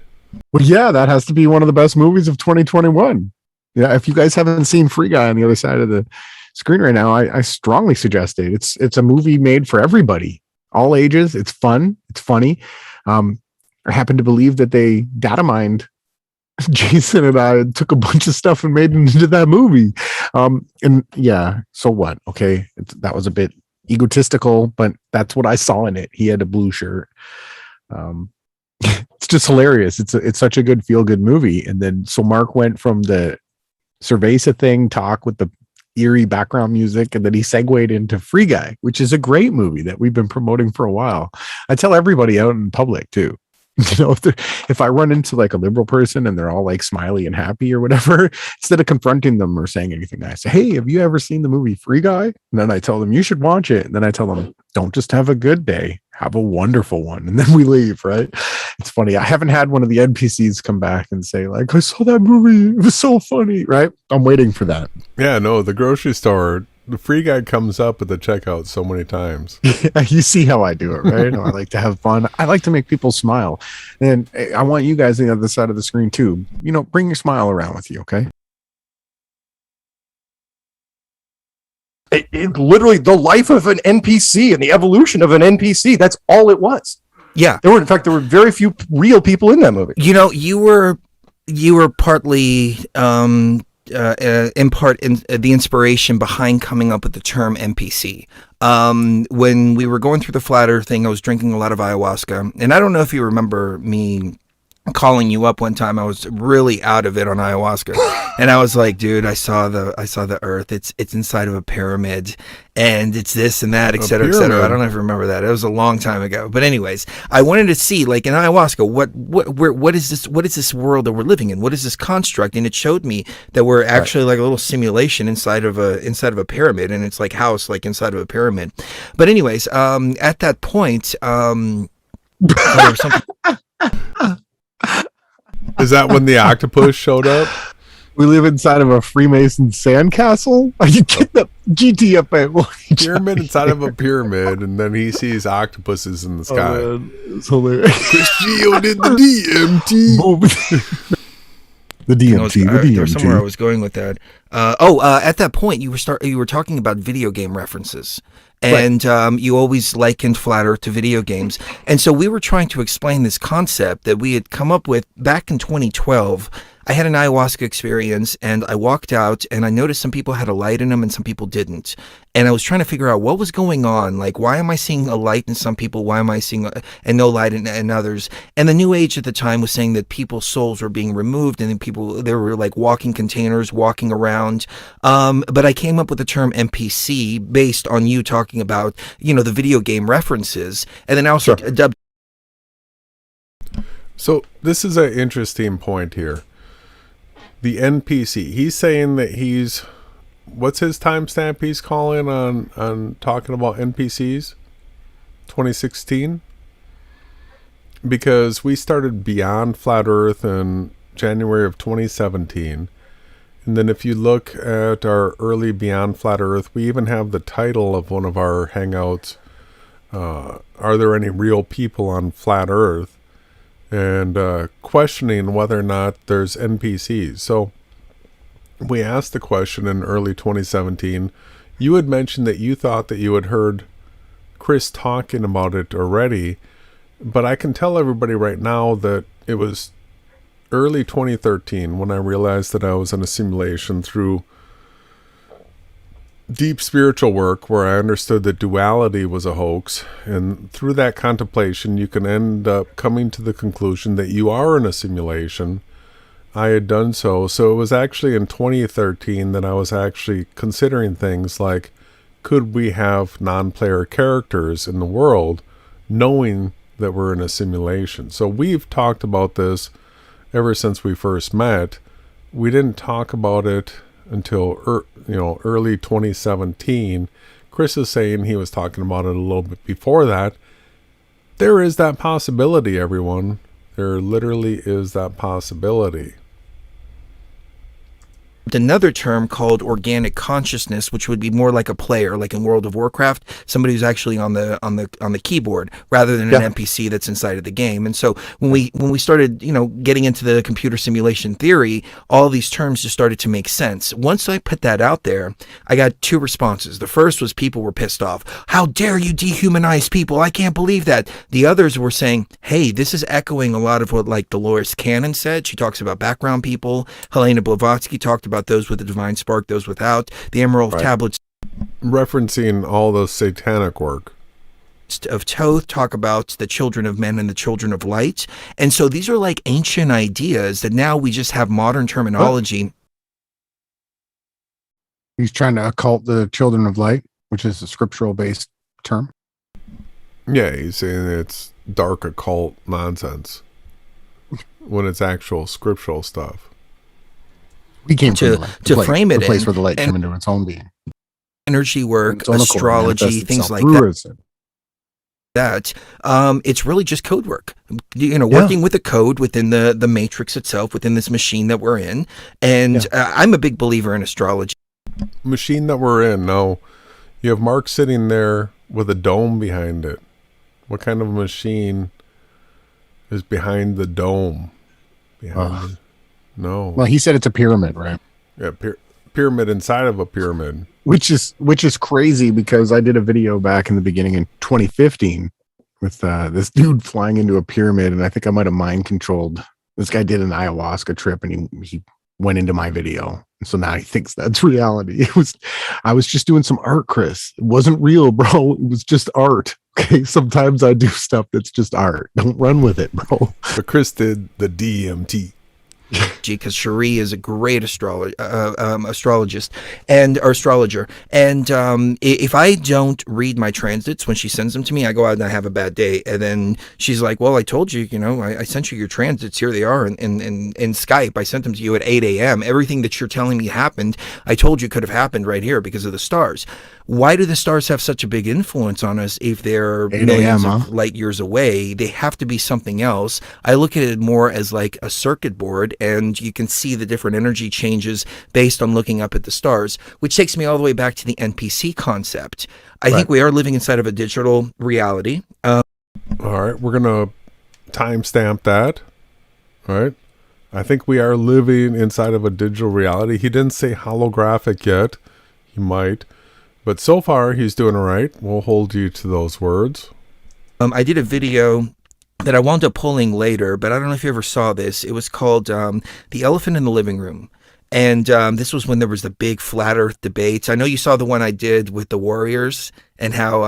Well, yeah, that has to be one of the best movies of 2021. Yeah, if you guys haven't seen Free Guy on the other side of the screen right now, I strongly suggest it. It's a movie made for everybody, all ages. It's fun. It's funny. I happen to believe that they data mined Jason and I, took a bunch of stuff and made it into that movie. And yeah, so what? Okay, that was a bit egotistical, but that's what I saw in it. He had a blue shirt. It's just hilarious. It's such a good feel good movie. And then so Mark went from the Cerveza thing talk with the eerie background music, and then he segued into Free Guy, which is a great movie that we've been promoting for a while. I tell everybody out in public too. You know, if I run into like a liberal person and they're all like smiley and happy or whatever, instead of confronting them or saying anything, I say, hey, have you ever seen the movie Free Guy? And then I tell them, you should watch it. And then I tell them, don't just have a good day, have a wonderful one. And then we leave, right? It's funny. I haven't had one of the NPCs come back and say like, I saw that movie. It was so funny, right? I'm waiting for that. Yeah, no, the grocery store, the Free Guy comes up at the checkout so many times. You see how I do it, right? I like to have fun. I like to make people smile. And I want you guys on the other side of the screen too. You know, bring your smile around with you, okay? it literally the life of an NPC and the evolution of an NPC. That's all it was. Yeah. In fact, there were very few real people in that movie. You know, you were partly in part in the inspiration behind coming up with the term NPC. When we were going through the flat earth thing, I was drinking a lot of ayahuasca, and I don't know if you remember me calling you up one time. I was really out of it on ayahuasca, and I was like, dude, I saw the earth. It's inside of a pyramid, and it's this and that, et cetera, et cetera. I don't know if you remember that. It was a long time ago. But anyways, I wanted to see, like in ayahuasca, what is this world that we're living in? What is this construct? And it showed me that we're actually like a little simulation inside of a pyramid, and it's like house like inside of a pyramid. But anyways, at that point, there was something. Is that when the octopus showed up? We live inside of a Freemason sandcastle? Are you kidding? The GTFA pyramid inside of a pyramid, and then he sees octopuses in the sky. It's hilarious. Chris Geo did the DMT. The DMT. There's somewhere I was going with that. At that point, you were talking about video game references. And you always likened Flat Earth to video games. And so we were trying to explain this concept that we had come up with back in 2012. I had an ayahuasca experience, and I walked out, and I noticed some people had a light in them and some people didn't. And I was trying to figure out what was going on. Like, why am I seeing a light in some people? Why am I seeing and no light in others? And the New Age at the time was saying that people's souls were being removed, and then they were like walking containers, walking around. But I came up with the term NPC based on you talking about, the video game references. And then I also dubbed. So this is an interesting point here. The NPC, he's saying that what's his timestamp he's calling on talking about NPCs? 2016? Because we started Beyond Flat Earth in January of 2017. And then if you look at our early Beyond Flat Earth, we even have the title of one of our hangouts, Are There Any Real People on Flat Earth? And questioning whether or not there's NPCs. So we asked the question in early 2017. You had mentioned that you thought that you had heard Chris talking about it already, but I can tell everybody right now that it was early 2013 when I realized that I was in a simulation through deep spiritual work, where I understood that duality was a hoax, and through that contemplation you can end up coming to the conclusion that you are in a simulation. I had done so it was actually in 2013 that I was actually considering things like, could we have non-player characters in the world knowing that we're in a simulation? So we've talked about this ever since we first met. We didn't talk about it until early 2017. Chris is saying he was talking about it a little bit before that. There is that possibility, everyone. There literally is that possibility. Another term called organic consciousness, which would be more like a player, like in World of Warcraft, somebody who's actually on the keyboard rather than an NPC that's inside of the game. And so when we started, getting into the computer simulation theory, all these terms just started to make sense. Once I put that out there, I got two responses. The first was people were pissed off. How dare you dehumanize people? I can't believe that. The others were saying, hey, this is echoing a lot of what like Dolores Cannon said. She talks about background people. Helena Blavatsky talked about those with the divine spark, those without. The Emerald Tablets, referencing all the satanic work of Thoth, talk about the children of men and the children of light. And so these are like ancient ideas that now we just have modern terminology. He's trying to occult the children of light, which is a scriptural based term. Yeah, he's saying it's dark occult nonsense when it's actual scriptural stuff. We came to frame it the place in, where the light came into its own being. Energy work, Its own accord, astrology, manifests things itself like through that. it. It's really just code work, working with the code within the matrix itself, within this machine that we're in. And I'm a big believer in astrology. Machine that we're in. No, you have Mark sitting there with a dome behind it. What kind of a machine is behind the dome? No. Well, he said it's a pyramid, right? Yeah, pyramid inside of a pyramid. Which is crazy because I did a video back in the beginning in 2015 with this dude flying into a pyramid, and I think I might have mind controlled. This guy did an ayahuasca trip, and he went into my video, and so now he thinks that's reality. I was just doing some art, Chris. It wasn't real, bro. It was just art. Okay, sometimes I do stuff that's just art. Don't run with it, bro. But Chris did the DMT. Because Cherie is a great astrologist and astrologer. And if I don't read my transits when she sends them to me, I go out and I have a bad day. And then she's like, well, I told you, I sent you your transits. Here they are in Skype. I sent them to you at 8 a.m. Everything that you're telling me happened, I told you could have happened right here because of the stars. Why do the stars have such a big influence on us if they're millions of light years away? They have to be something else. I look at it more as like a circuit board, and you can see the different energy changes based on looking up at the stars, which takes me all the way back to the NPC concept. I think we are living inside of a digital reality. All right, we're going to timestamp that. All right. I think we are living inside of a digital reality. He didn't say holographic yet. He might. But so far, he's doing all right. We'll hold you to those words. I did a video that I wound up pulling later, but I don't know if you ever saw this. It was called The Elephant in the Living Room. And this was when there was the big flat earth debates. I know you saw the one I did with the Warriors and how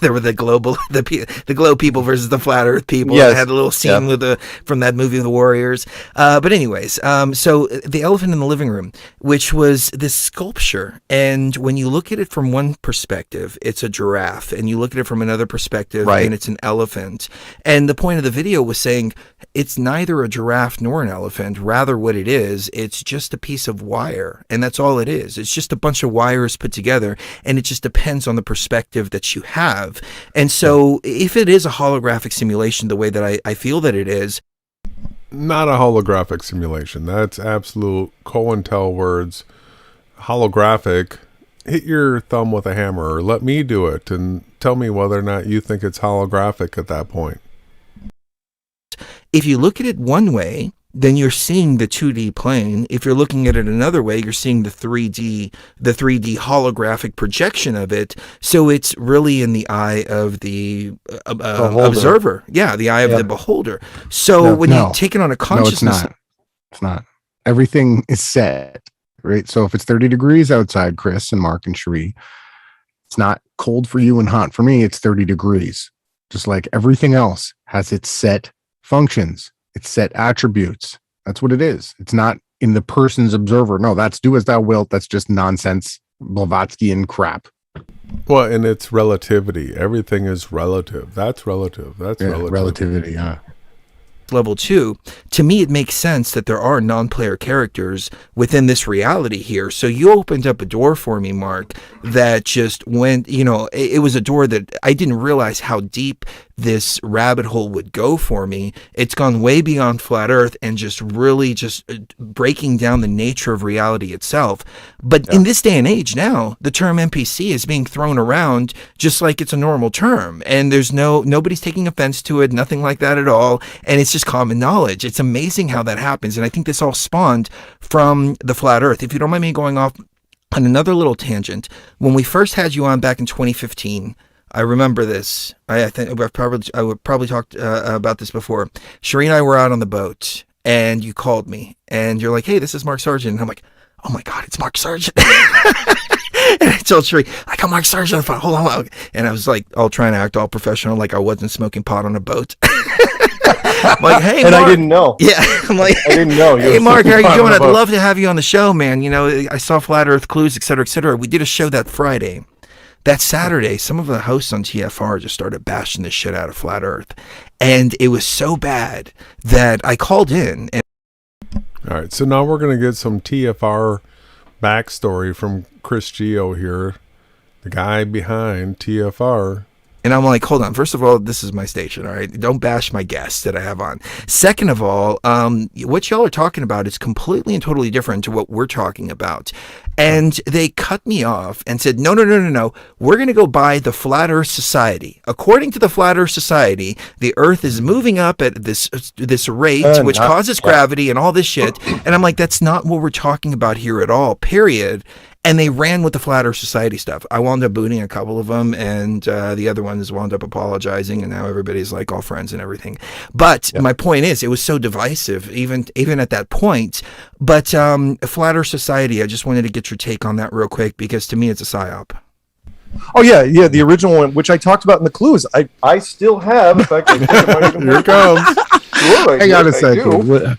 there were the globe people versus the flat earth people. Yes. I had a little scene from that movie, The Warriors. But anyways, so The Elephant in the Living Room, which was this sculpture. And when you look at it from one perspective, it's a giraffe. And you look at it from another perspective, and it's an elephant. And the point of the video was saying it's neither a giraffe nor an elephant. Rather, what it is, it's just a piece of wire. And that's all it is. It's just a bunch of wires put together. And it just depends on the perspective that you have. And so if it is a holographic simulation the way that I feel that it is, not a holographic simulation. That's absolute COINTEL words. Holographic, hit your thumb with a hammer, or let me do it and tell me whether or not you think it's holographic at that point. If you look at it one way, then you're seeing the 2D plane. If you're looking at it another way, you're seeing the 3D holographic projection of it. So it's really in the eye of the observer. Yeah, the eye of the beholder. So when you take it on a consciousness... No, it's not. Everything is set, right? So if it's 30 degrees outside, Chris and Mark and Cherie, it's not cold for you and hot for me. It's 30 degrees. Just like everything else has its set functions. It's set attributes. That's what it is. It's not in the person's observer. No, that's do as thou wilt. That's just nonsense, Blavatskyan crap. Well, and it's relativity. Everything is relative. That's relative. That's relative. Relativity, yeah. Level 2, to me it makes sense that there are non-player characters within this reality here. So you opened up a door for me, Mark, that just went, it was a door that I didn't realize how deep this rabbit hole would go for me. It's gone way beyond flat earth and just really just breaking down the nature of reality itself. But in this day and age now, the term NPC is being thrown around just like it's a normal term, and there's nobody's taking offense to it, nothing like that at all, and it's just common knowledge. It's amazing how that happens, and I think this all spawned from the flat earth. If you don't mind me going off on another little tangent, when we first had you on back in 2015, I remember this. I think I would probably talked about this before. Sheree and I were out on the boat, and you called me, and you're like, "Hey, this is Mark Sargent." And I'm like, "Oh my God, it's Mark Sargent!" And I told Sheree, "I got Mark Sargent on the phone. Hold on." And I was like, all trying to act all professional, like I wasn't smoking pot on a boat. I'm like, "Hey, and Mark." I didn't know. Yeah, I'm like, I didn't know. "Hey, Mark, how are you doing? I'd love to have you on the show, man. You know, I saw Flat Earth Clues, et cetera, et cetera." We did a show that Friday. That Saturday, some of the hosts on TFR just started bashing the shit out of Flat Earth. And it was so bad that I called in. And All right, so now we're going to get some TFR backstory from Chris Geo here, the guy behind TFR. And I'm like, hold on. First of all, this is my station, all right? Don't bash my guests that I have on. Second of all, what y'all are talking about is completely and totally different to what we're talking about. And they cut me off and said, no. We're going to go by the Flat Earth Society. According to the Flat Earth Society, the Earth is moving up at this rate, which causes gravity and all this shit. And I'm like, that's not what we're talking about here at all, period. And they ran with the Flat Earth Society stuff. I wound up booting a couple of them, and the other ones wound up apologizing, and now everybody's like all friends and everything. But my point is, it was so divisive, even at that point. But Flat Earth Society, I just wanted to get your take on that real quick, because to me, it's a psyop. Oh yeah, the original one, which I talked about in the clues. I still have. In fact, I think I might even Here it comes. Hang on a second.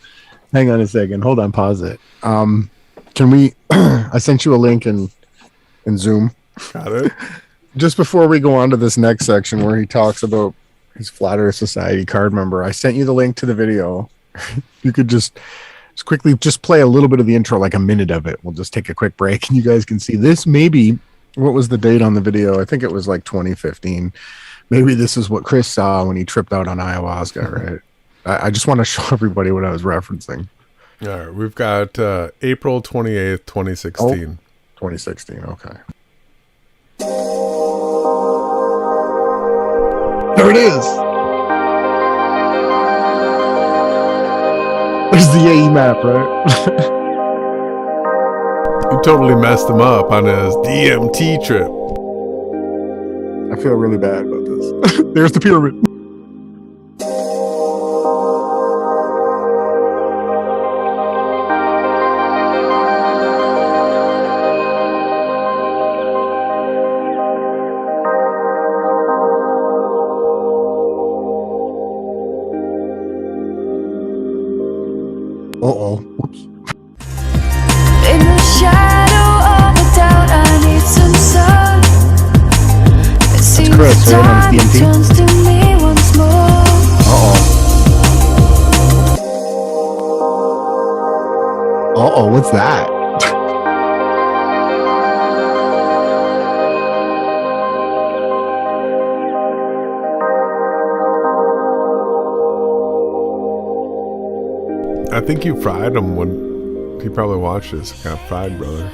Hang on a second. Hold on. Pause it. Can we? I sent you a link in Zoom. Got it. Just before we go on to this next section where he talks about his Flat Earth Society card member, I sent you the link to the video. You could just quickly play a little bit of the intro, like a minute of it. We'll just take a quick break, and you guys can see this. Maybe, what was the date on the video? I think it was like 2015. Maybe this is what Chris saw when he tripped out on ayahuasca, right? I just want to show everybody what I was referencing. All right, we've got April 28th, 2016. 2016, okay. There it is. There's the AE map, right? You totally messed him up on his DMT trip. I feel really bad about this. There's the pyramid. Uh-oh. Whoops. In the shadow of a doubt, I need some sun. It seems Chris, right, on time DMT? turns to me once more. Uh-oh, what's that? I think you fried him when he probably watched this. Got fried, brother.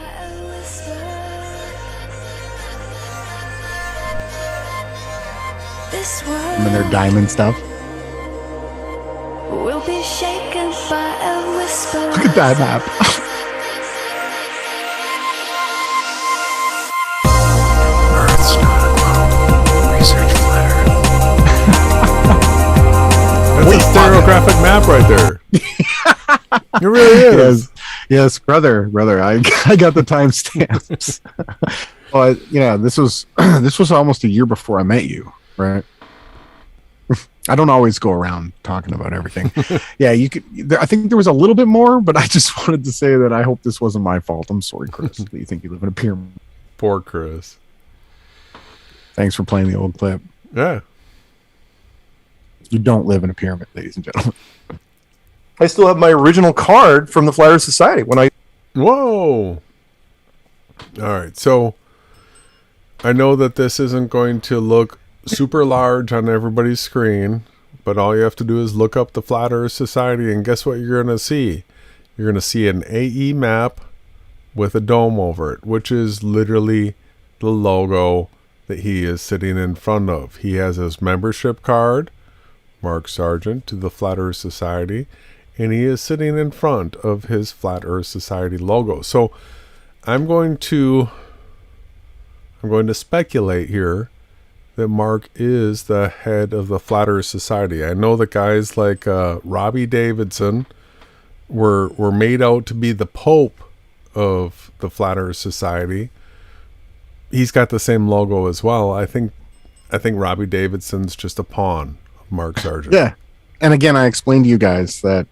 This And then world their diamond stuff. will be shaken by a whisper. Look at that map. Earth's not alone. Research Flat Earth. That's a stereographic map right there. It really is. Yes, brother. I got the timestamps. Well, yeah, this was almost a year before I met you, right? I don't always go around talking about everything. Yeah, you could. I think there was a little bit more, but I just wanted to say that I hope this wasn't my fault. I'm sorry, Chris. That you think you live in a pyramid. Poor Chris. Thanks for playing the old clip. Yeah. You don't live in a pyramid, ladies and gentlemen. I still have my original card from the Flat Earth Society when I. Whoa. All right, so I know that this isn't going to look super large on everybody's screen, but all you have to do is look up the Flat Earth Society, and guess what you're going to see? You're going to see an AE map with a dome over it, which is literally the logo that he is sitting in front of. He has his membership card, Mark Sargent, to the Flat Earth Society, and he is sitting in front of his Flat Earth Society logo. So I'm going to speculate here that Mark is the head of the Flat Earth Society. I know that guys like Robbie Davidson were made out to be the Pope of the Flat Earth Society. He's got the same logo as well. I think Robbie Davidson's just a pawn of Mark Sargent. Yeah. And again, I explained to you guys that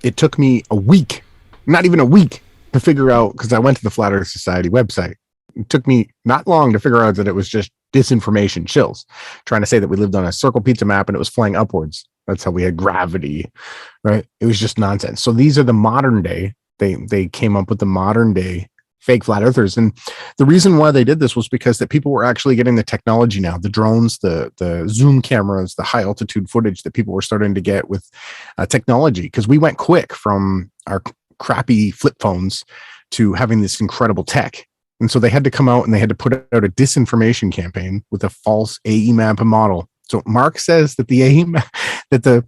it took me a week, not even a week, to figure out, because I went to the Flat Earth Society website. It took me not long to figure out that it was just disinformation chills, trying to say that we lived on a circle pizza map and it was flying upwards. That's how we had gravity, right? It was just nonsense. So these are the modern day. They came up with the modern day fake flat earthers. And the reason why they did this was because that people were actually getting the technology now, the drones, the zoom cameras, the high altitude footage that people were starting to get with technology. Because we went quick from our crappy flip phones to having this incredible tech. And so they had to come out and they had to put out a disinformation campaign with a false AE map model. So Mark says that the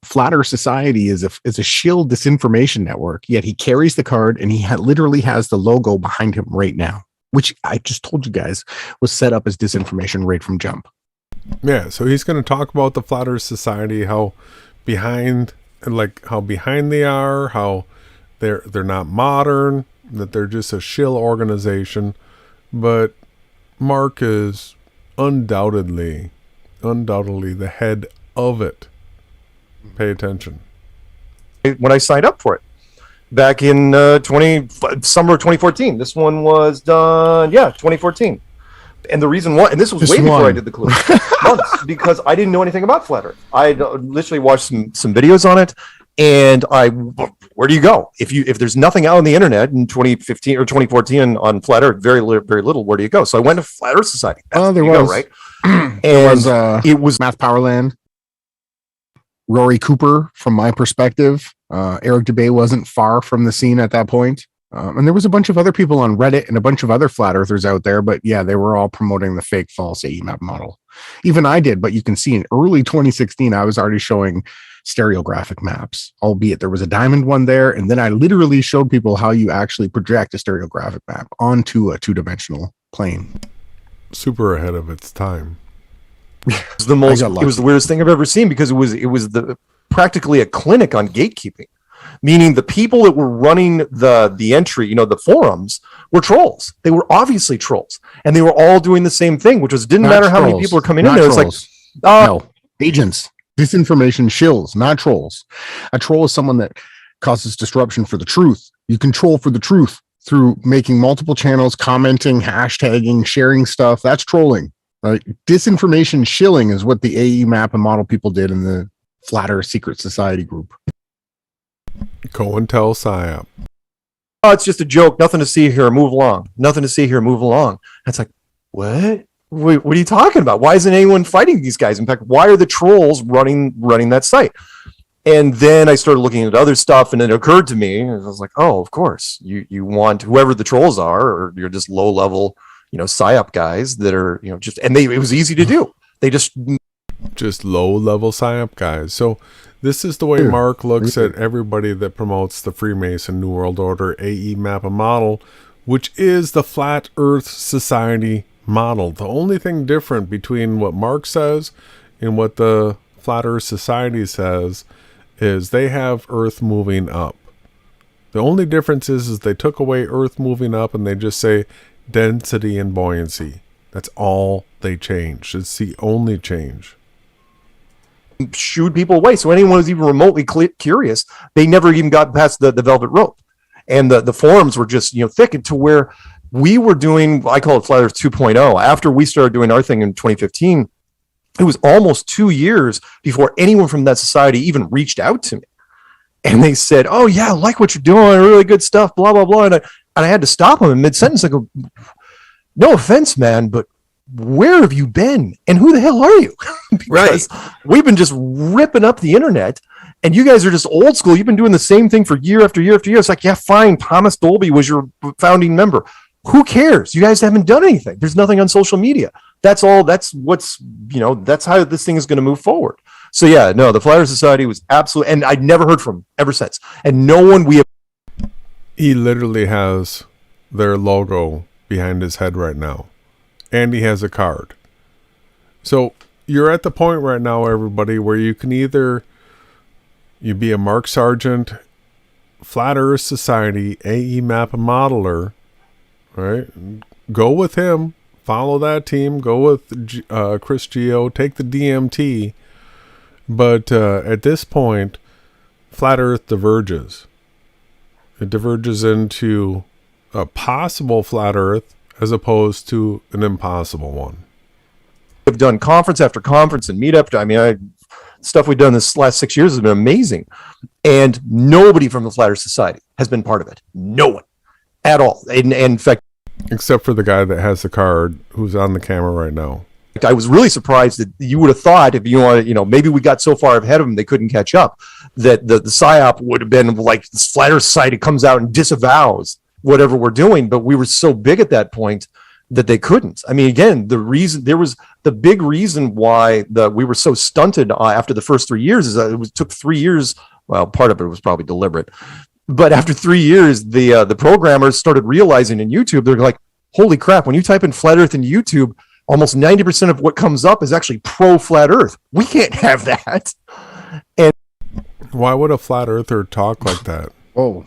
Flat Earth Society is a shill disinformation network, yet he carries the card and he literally has the logo behind him right now, which I just told you guys was set up as disinformation right from jump. Yeah, so he's going to talk about the Flat Earth Society, how behind they are, how they're not modern, that they're just a shill organization. But Mark is undoubtedly the head of it. Pay attention. When I signed up for it back in summer of 2014, this one was done, 2014. And the reason why, and this was way before I did the clue, months, because I didn't know anything about Flat Earth. I literally watched some videos on it, and where do you go if there's nothing out on the internet in 2015 or 2014 on Flat Earth? Very little. Where do you go? So I went to Flat Earth Society. There was, go, right? And it was Math Powerland. Rory Cooper, from my perspective, Eric DeBay wasn't far from the scene at that point. And there was a bunch of other people on Reddit and a bunch of other flat earthers out there, but yeah, they were all promoting the fake false AE map model. Even I did, but you can see in early 2016, I was already showing stereographic maps, albeit there was a diamond one there. And then I literally showed people how you actually project a stereographic map onto a two-dimensional plane. Super ahead of its time. It was the weirdest thing I've ever seen, because it was practically a clinic on gatekeeping, meaning the people that were running the entry, the forums, were trolls. They were obviously trolls, and they were all doing the same thing, which was didn't matter how many people were coming in there. It's like, no, agents, disinformation shills, not trolls. A troll is someone that causes disruption for the truth. You control for the truth through making multiple channels, commenting, hashtagging, sharing stuff. That's trolling. Disinformation shilling is what the AE map and model people did in the Flat Earth Secret Society group. Go and tell PSYOP. Oh, it's just a joke. Nothing to see here. Move along. Nothing to see here. Move along. That's like, what? Wait, what are you talking about? Why isn't anyone fighting these guys? In fact, why are the trolls running that site? And then I started looking at other stuff, and it occurred to me, and I was like, oh, of course, you want whoever the trolls are, or you're just low level, PSYOP guys that are, it was easy to do. They just low level PSYOP guys. So this is the way Mark looks at everybody that promotes the Freemason New World Order AE map and model, which is the Flat Earth Society model. The only thing different between what Mark says and what the Flat Earth Society says is they have Earth moving up. The only difference is they took away Earth moving up and they just say density and buoyancy. That's all they changed. It's the only change. Shooed people away. So anyone who's even remotely curious, they never even got past the velvet rope. And the forums were just, thickened to where we were doing, I call it Flat Earth 2.0. After we started doing our thing in 2015, it was almost 2 years before anyone from that society even reached out to me. And they said, oh yeah, I like what you're doing, really good stuff, blah, blah, blah. And I had to stop them in mid-sentence. I go, no offense, man, but where have you been? And who the hell are you? Because we've been just ripping up the internet, and you guys are just old school. You've been doing the same thing for year after year after year. It's like, yeah, fine. Thomas Dolby was your founding member. Who cares? You guys haven't done anything. There's nothing on social media. That's all. That's what's, that's how this thing is going to move forward. So yeah, no, the Flat Earth Society was absolutely, and I'd never heard from him ever since. And no one He literally has their logo behind his head right now. And he has a card. So you're at the point right now, everybody, where you can either you be a Mark Sargent, Flat Earth Society, AE map modeler, right? Go with him, follow that team, go with Chris Geo, take the DMT. But at this point, Flat Earth diverges. It diverges into a possible Flat Earth as opposed to an impossible one. We've done conference after conference and meetup. Stuff we've done this last 6 years has been amazing. And nobody from the Flat Earth Society has been part of it. No one at all. And in fact, except for the guy that has the card who's on the camera right now. I was really surprised that you would have thought, if you want to, maybe we got so far ahead of them they couldn't catch up, that the PSYOP would have been like this Flat Earth Society comes out and disavows whatever we're doing. But we were so big at that point that they couldn't. Again, the big reason why we were so stunted after the first 3 years is that it took 3 years. Well, part of it was probably deliberate, but after 3 years, the programmers started realizing in YouTube, they're like, holy crap, when you type in Flat Earth in YouTube, almost 90% of what comes up is actually pro Flat Earth. We can't have that. And why would a flat earther talk like that? Oh,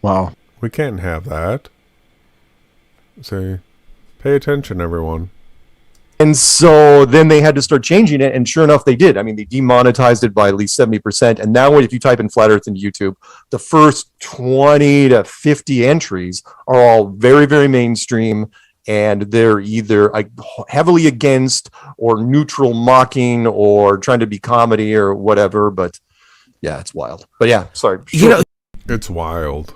wow. We can't have that. Say, pay attention, everyone. And so then they had to start changing it, and sure enough, they did. They demonetized it by at least 70%. And now if you type in Flat Earth into YouTube, the first 20 to 50 entries are all very, very mainstream, and they're either heavily against or neutral mocking or trying to be comedy or whatever. But yeah, it's wild. But yeah, sorry. Sure. It's wild.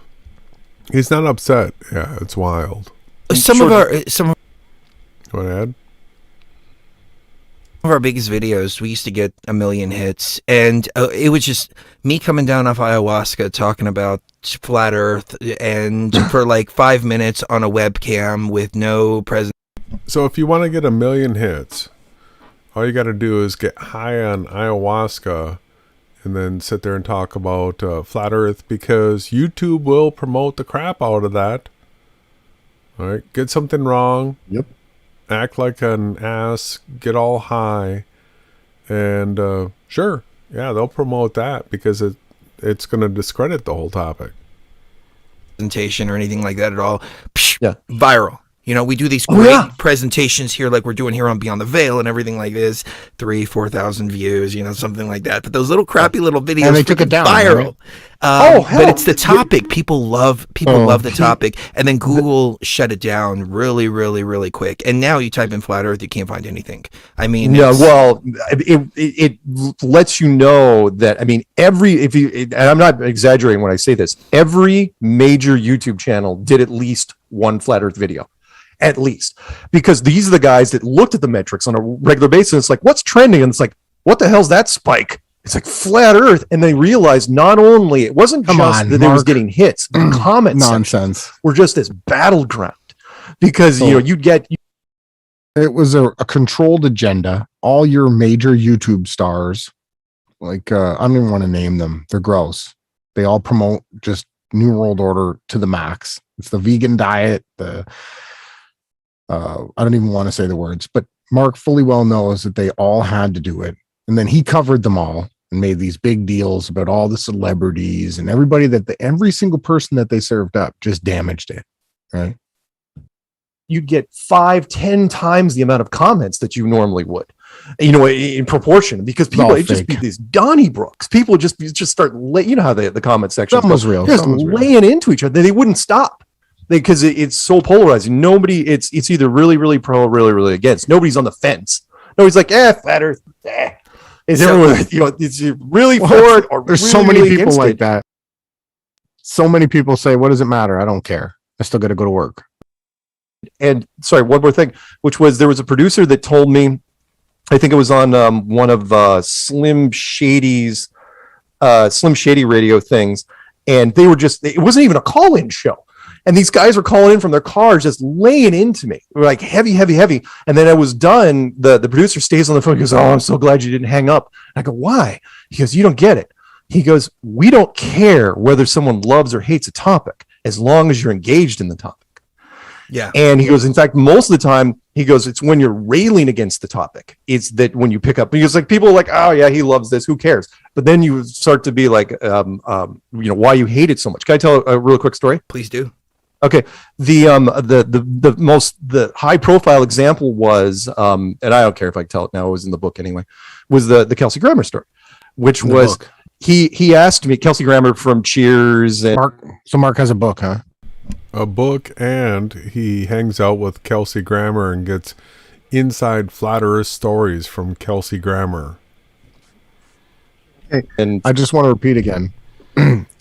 He's not upset. Yeah, it's wild. Some of our biggest videos, we used to get 1 million hits, and it was just me coming down off ayahuasca talking about Flat Earth, and for like 5 minutes on a webcam with no present. So if you want to get 1 million hits, all you got to do is get high on ayahuasca and then sit there and talk about Flat Earth, because YouTube will promote the crap out of that. All right, get something wrong. Yep. Act like an ass, get all high, and sure, yeah, they'll promote that because it's going to discredit the whole topic. Presentation or anything like that at all. Psh, yeah. Viral. We do these great presentations here like we're doing here on Beyond the Veil and everything like this. 3,000-4,000 views, something like that. But those little crappy little videos, and they took it down, viral. Right? But it's the topic. People love the topic. And then Google shut it down really, really, really quick. And now you type in Flat Earth, you can't find anything. It lets you know that, and I'm not exaggerating when I say this, every major YouTube channel did at least one Flat Earth video. At least, because these are the guys that looked at the metrics on a regular basis. It's like, what's trending? And it's like, what the hell's that spike? It's like Flat Earth. And they realized not only it wasn't that they was getting hits, the comment nonsense were just this battleground, because it was a controlled agenda. All your major YouTube stars, like I don't even want to name them, they're gross. They all promote just New World Order to the max. It's the vegan diet, I don't even want to say the words, but Mark fully well knows that they all had to do it. And then he covered them all and made these big deals about all the celebrities and everybody every single person that they served up just damaged it. Right. You'd get 5-10 times the amount of comments that you normally would, in proportion, because people, it'd just be these Donnybrooks. People just start, how the comment section was real. Just laying into each other. They wouldn't stop. Because it's so polarizing. Nobody, it's either really, really pro or really, really against. Nobody's on the fence. Nobody's like, Flat Earth. Is everyone, it's really for it, or there's really, so many really people like it. that. So many people say, what does it matter? I don't care. I still got to go to work. And sorry, one more thing, which was there was a producer that told me, I think it was on one of Slim Shady radio things, and they were just, it wasn't even a call-in show. And these guys were calling in from their cars, just laying into me. They were like heavy. And then I was done. The producer stays on the phone. He goes, "Oh, I'm so glad you didn't hang up." And I go, "Why?" He goes, "You don't get it." He goes, "We don't care whether someone loves or hates a topic as long as you're engaged in the topic." Yeah. And he goes, in fact, most of the time, he goes, it's when you're railing against the topic. It's that when you pick up, because like people are like, "Oh yeah, he loves this. Who cares?" But then you start to be like, why you hate it so much. Can I tell a real quick story? Please do. Okay. The high profile example was, and I don't care if I can tell it now, it was in the book anyway, was the Kelsey Grammer story, which was, he asked me, Kelsey Grammer from Cheers. And Mark has a book, huh? A book, and he hangs out with Kelsey Grammer and gets inside flat earth stories from Kelsey Grammer. Okay. And I just want to repeat again.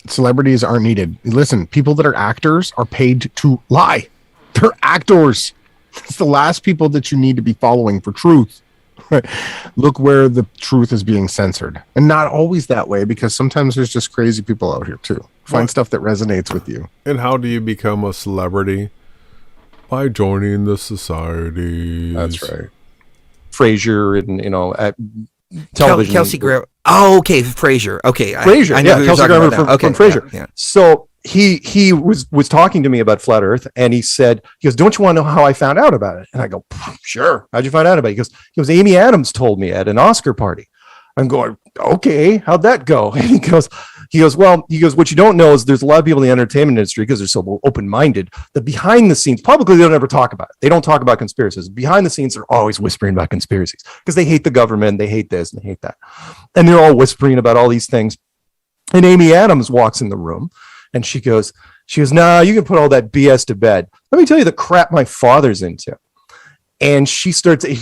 Celebrities are needed. Listen, people that are actors are paid to lie. They're actors. It's the last people that you need to be following for truth. Look where the truth is being censored. And not always that way, because sometimes there's just crazy people out here too. Find stuff that resonates with you. And how do you become a celebrity? By joining the society. That's right. Frasier and, at television. Kelsey Grammer. Oh, okay, Frasier. Okay, Frasier. I know who you're Kelsey talking Grammer about from now. Frasier. Yeah. So he was talking to me about flat Earth, and he goes, "Don't you want to know how I found out about it?" And I go, "Sure. How'd you find out about it?" He goes, "Amy Adams told me at an Oscar party." I'm going, "Okay, how'd that go?" And he goes, "What you don't know is there's a lot of people in the entertainment industry, because they're so open-minded, that behind the scenes, publicly they don't ever talk about it. They don't talk about conspiracies. Behind the scenes, they're always whispering about conspiracies because they hate the government, they hate this, and they hate that. And they're all whispering about all these things." And Amy Adams walks in the room, and she goes, "Nah, you can put all that BS to bed. Let me tell you the crap my father's into." And he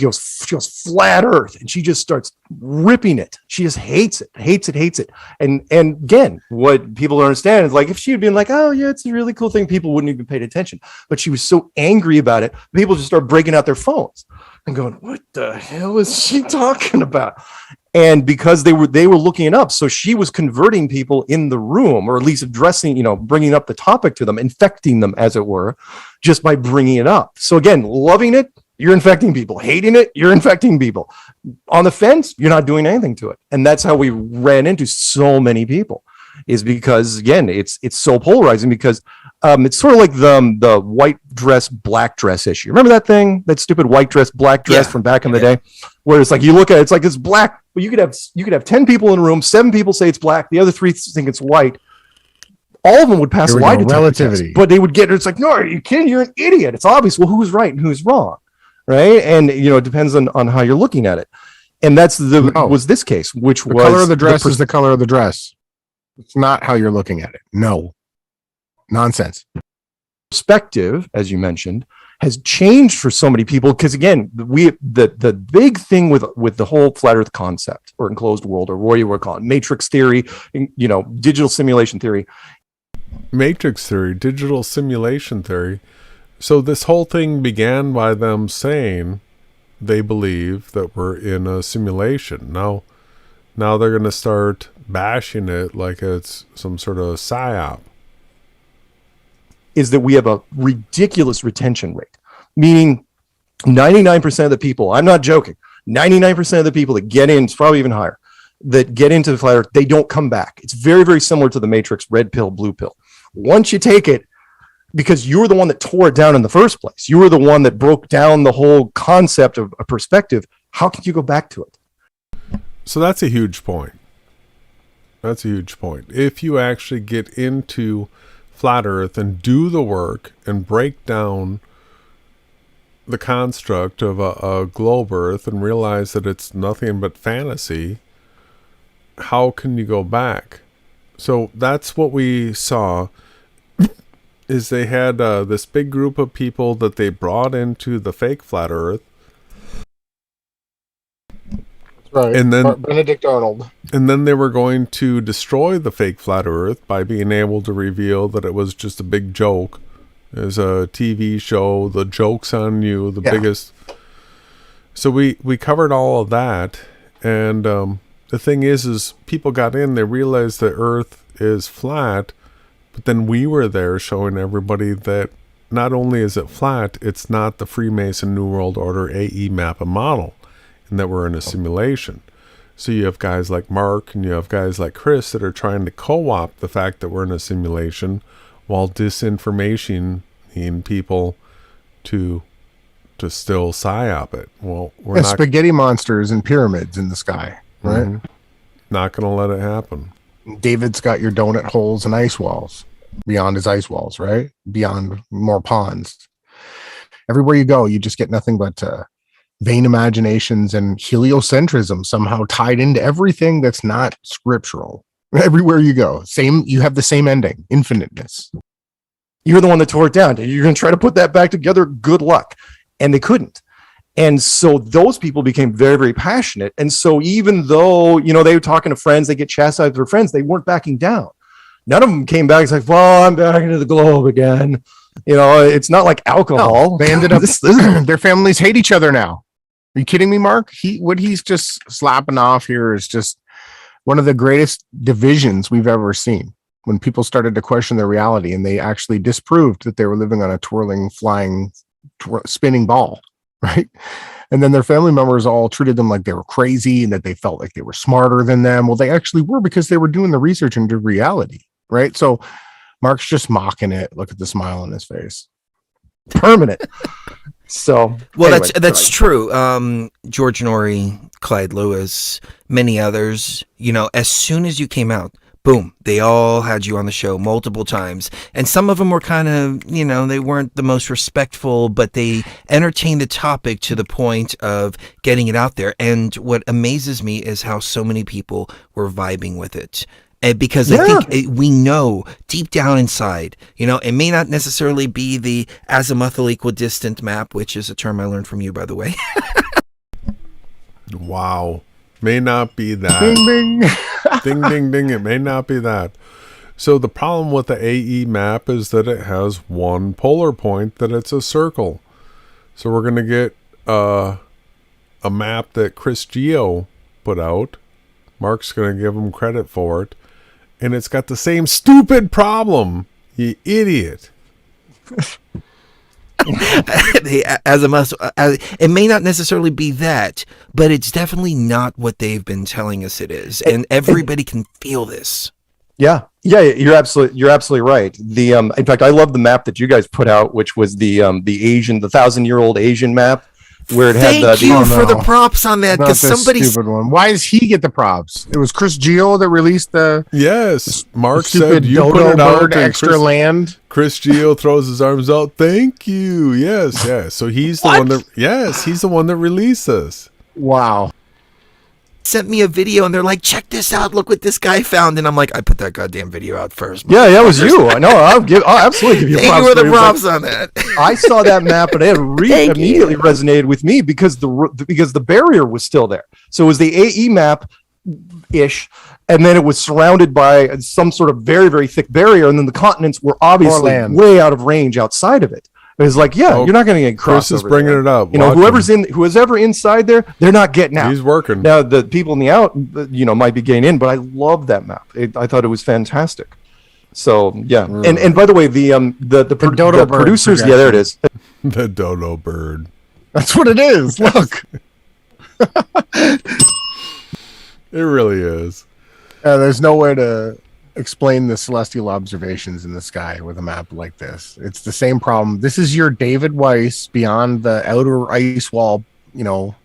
goes flat Earth, and she just starts ripping it. She just hates it. And again, what people don't understand is, like, if she had been like, "Oh yeah, it's a really cool thing," people wouldn't even paid attention. But she was so angry about it, people just start breaking out their phones and going, "What the hell is she talking about?" And because they were looking it up, so she was converting people in the room, or at least addressing, bringing up the topic to them, infecting them, as it were, just by bringing it up. So again, loving it, you're infecting people. Hating it, you're infecting people. On the fence, you're not doing anything to it. And that's how we ran into so many people, is because, again, it's so polarizing, because it's sort of like the white dress, black dress issue. Remember that thing, that stupid white dress, black dress from back in the day, where it's like, you look at it, it's like it's black, but you could have 10 people in a room, 7 people say it's black, the other 3 think it's white. All of them would pass a lie detector relativity test, but they would get, it's like, "No, are you kidding? You're an idiot. It's obvious." Well, who's right and who's wrong, right? And it depends on how you're looking at it. And that's was this case, which the was color of the dress is the color of the dress. It's not how you're looking at it. No. Nonsense. Perspective, as you mentioned, has changed for so many people, because again, the big thing with the whole flat Earth concept, or enclosed world, or what you would call it, matrix theory, digital simulation theory. Matrix theory, digital simulation theory. So this whole thing began by them saying they believe that we're in a simulation. Now they're going to start bashing it like it's some sort of psyop. Is that we have a ridiculous retention rate, meaning 99% of the people, I'm not joking, 99% of the people that get in, it's probably even higher, that get into the flat Earth, they don't come back. It's very, very similar to the Matrix, red pill, blue pill. Once you take it, because you were the one that tore it down in the first place, you were the one that broke down the whole concept of a perspective, how can you go back to it? So that's a huge point. If you actually get into flat Earth and do the work and break down the construct of a globe Earth and realize that it's nothing but fantasy, how can you go back? So that's what we saw, is they had this big group of people that they brought into the fake flat Earth. Right. And then Benedict Arnold. And then they were going to destroy the fake flat Earth by being able to reveal that it was just a big joke There's a TV show, The Joke's on You, the Yeah. biggest. So we covered all of that. And the thing is people got in, they realized the Earth is flat, but then we were there showing everybody that not only is it flat, it's not the Freemason New World Order AE map and model, and that we're in a simulation. So you have guys like Mark and you have guys like Chris that are trying to co-opt the fact that we're in a simulation while disinformation in people to still psyop it. Well, we're not spaghetti monsters and pyramids in the sky, right? Mhm. Not going to let it happen. David's got your donut holes and ice walls beyond his ice walls, right? Beyond more ponds. Everywhere you go, you just get nothing but vain imaginations and heliocentrism somehow tied into everything that's not scriptural. Everywhere you go, you have the same ending, infiniteness. You're the one that tore it down. You're going to try to put that back together. Good luck. And they couldn't. And so those people became very, very passionate. And so even though, they were talking to friends, they get chastised their friends, they weren't backing down. None of them came back. It's like, well, I'm back into the globe again. It's not like alcohol. No, they ended up, their families hate each other now. Are you kidding me, Mark? What he's just slapping off here is just one of the greatest divisions we've ever seen. When people started to question their reality and they actually disproved that they were living on a twirling, flying, spinning ball, right? And then their family members all treated them like they were crazy and that they felt like they were smarter than them. Well, they actually were, because they were doing the research into reality, right? So Mark's just mocking it. Look at the smile on his face. Permanent. So, well, anyway, that's true. George Norrie, Clyde Lewis, many others, as soon as you came out, boom, they all had you on the show multiple times. And some of them were kind of, they weren't the most respectful, but they entertained the topic to the point of getting it out there. And what amazes me is how so many people were vibing with it. Because I think we know deep down inside, it may not necessarily be the azimuthal equidistant map, which is a term I learned from you, by the way. Wow. May not be that. Ding, ding. Ding, ding, ding. It may not be that. So the problem with the AE map is that it has one polar point, that it's a circle. So we're going to get a map that Chris Geo put out. Mark's going to give him credit for it. And it's got the same stupid problem, you idiot. It may not necessarily be that, but it's definitely not what they've been telling us it is, and everybody can feel this. Yeah, you're absolutely right. In fact, I love the map that you guys put out, which was the 1,000-year-old Asian map, where it had Thank you for the props on that, because somebody stupid one. Why does he get the props? It was Chris Geo that released the Mark stupid said you dodo put it out, bird extra land. Chris Geo throws his arms out. Thank you. Yes. So he's the one that he's the one that released this. Wow. Sent me a video and they're like, check this out, look what this guy found, and I'm like, I put that goddamn video out first. Yeah, that was you. I know. I'll absolutely give you Thank props. you for the props on that. I saw that map and it immediately resonated with me because the barrier was still there. So it was the AE map ish, and then it was surrounded by some sort of very, very thick barrier, and then the continents were obviously way out of range outside of it. It was like, you're not going to get crossed. Chris is bringing it up. Whoever's ever inside there, they're not getting out. He's working. Now the people in the out, might be getting in, but I love that map. I thought it was fantastic. So yeah, and by the way, the producers, there it is. The dodo bird. That's what it is. Look, it really is. There's no way to explain the celestial observations in the sky with a map like this. It's the same problem. This is your David Weiss beyond the outer ice wall,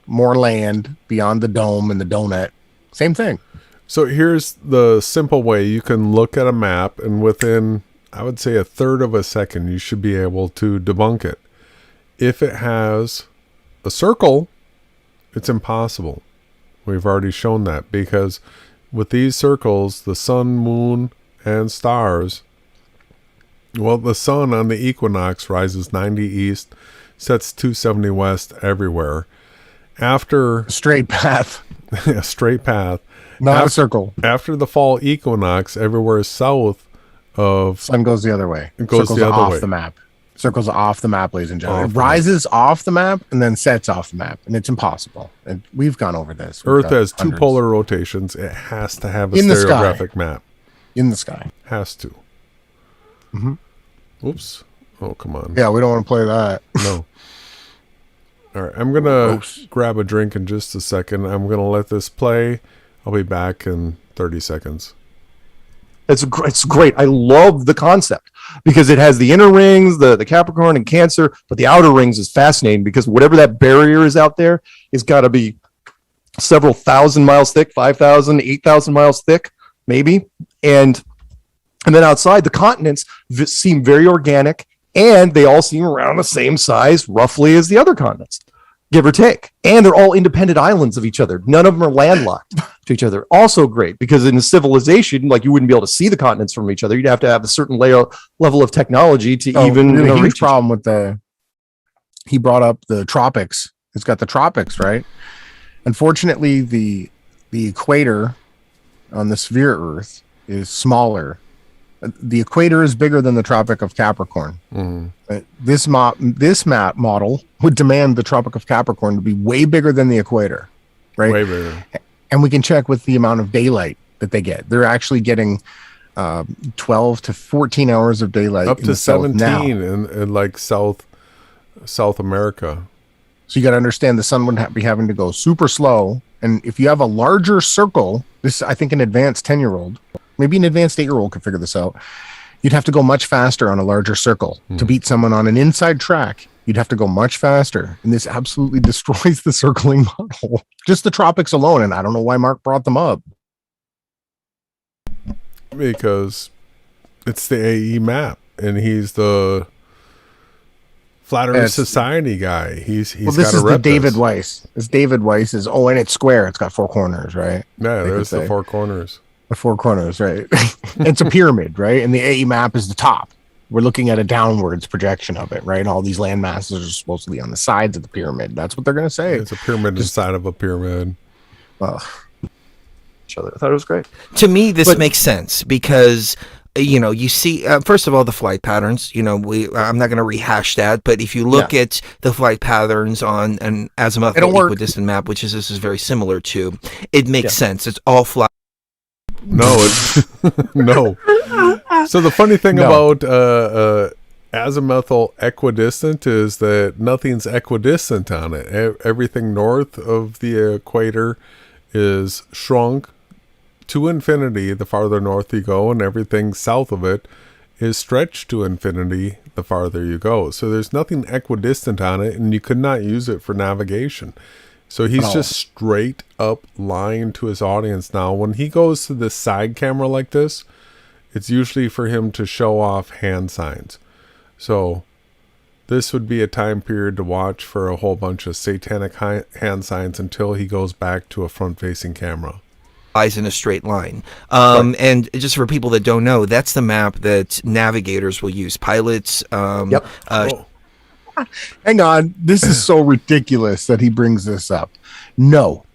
more land beyond the dome and the donut. Same thing. So here's the simple way you can look at a map, and within, I would say, a third of a second, you should be able to debunk it. If it has a circle, it's impossible. We've already shown that, because with these circles, the sun, moon, and stars, well, the sun on the equinox rises 90 east, sets 270 west everywhere. After a straight path. A straight path. Not a circle. After the fall equinox, everywhere south of... Sun goes the other way. It goes Circles the other off way. the map. Circles off the map, ladies and gentlemen. Off It the map. rises off the map and then sets off the map, and it's impossible. And we've gone over this. We've Earth got has two hundreds. polar rotations. It has to have a In the sky. stereographic map. In the sky. Has to. Oops. Oh, come on. Yeah, we don't want to play that. No. All right, I'm gonna grab a drink in just a second. I'm gonna let this play. I'll be back in 30 seconds. It's great. I love the concept because it has the inner rings, the Capricorn and Cancer, but the outer rings is fascinating because whatever that barrier is out there is got to be several thousand miles thick, 5,000, 8,000 miles thick, maybe. And then outside, the continents seem very organic, and they all seem around the same size, roughly, as the other continents, give or take. And they're all independent islands of each other. None of them are landlocked to each other. Also great, because in a civilization, like, you wouldn't be able to see the continents from each other. You'd have to have a certain level of technology to even the huge reach problem with he brought up the tropics. It's got the tropics, right? Unfortunately, the equator on the sphere Earth is smaller. The equator is bigger than the Tropic of Capricorn. This map model would demand the Tropic of Capricorn to be way bigger than the equator, right? Way bigger. And we can check with the amount of daylight that they get. They're actually getting 12 to 14 hours of daylight Up in to the south now. 17 in like South America. So you got to understand the sun would be having to go super slow. And if you have a larger circle, this, I think an advanced 10-year-old, maybe an advanced 8-year-old could figure this out. You'd have to go much faster on a larger circle to beat someone on an inside track. You'd have to go much faster. And this absolutely destroys the circling model. Just the tropics alone. And I don't know why Mark brought them up. Because it's the AE map, and he's the Flat Earth Society guy. He's well, this is the David Weiss. It's David Weiss is, and it's square. It's got 4 corners, right? Yeah, there's the 4 corners. The 4 corners, right? It's a pyramid, right? And the AE map is the top. We're looking at a downwards projection of it, right? All these land masses are supposedly on the sides of the pyramid. That's what they're going to say. It's a pyramid inside of a pyramid. I thought it was great. To me, this makes sense because, you see, first of all, the flight patterns, I'm not going to rehash that, but if you look at the flight patterns on an azimuthal equidistant map, which this is very similar to, it makes sense. It's all flat. No, it's no. So the funny thing about azimuthal equidistant is that nothing's equidistant on it. Everything north of the equator is shrunk to infinity the farther north you go, and everything south of it is stretched to infinity the farther you go. So there's nothing equidistant on it, and you could not use it for navigation. So he's just straight up lying to his audience now. When he goes to the side camera like this, it's usually for him to show off hand signs. So this would be a time period to watch for a whole bunch of satanic hand signs until he goes back to a front-facing camera. Eyes in a straight line. And just for people that don't know, that's the map that navigators will use. Pilots. Hang on. This is so ridiculous that he brings this up. No.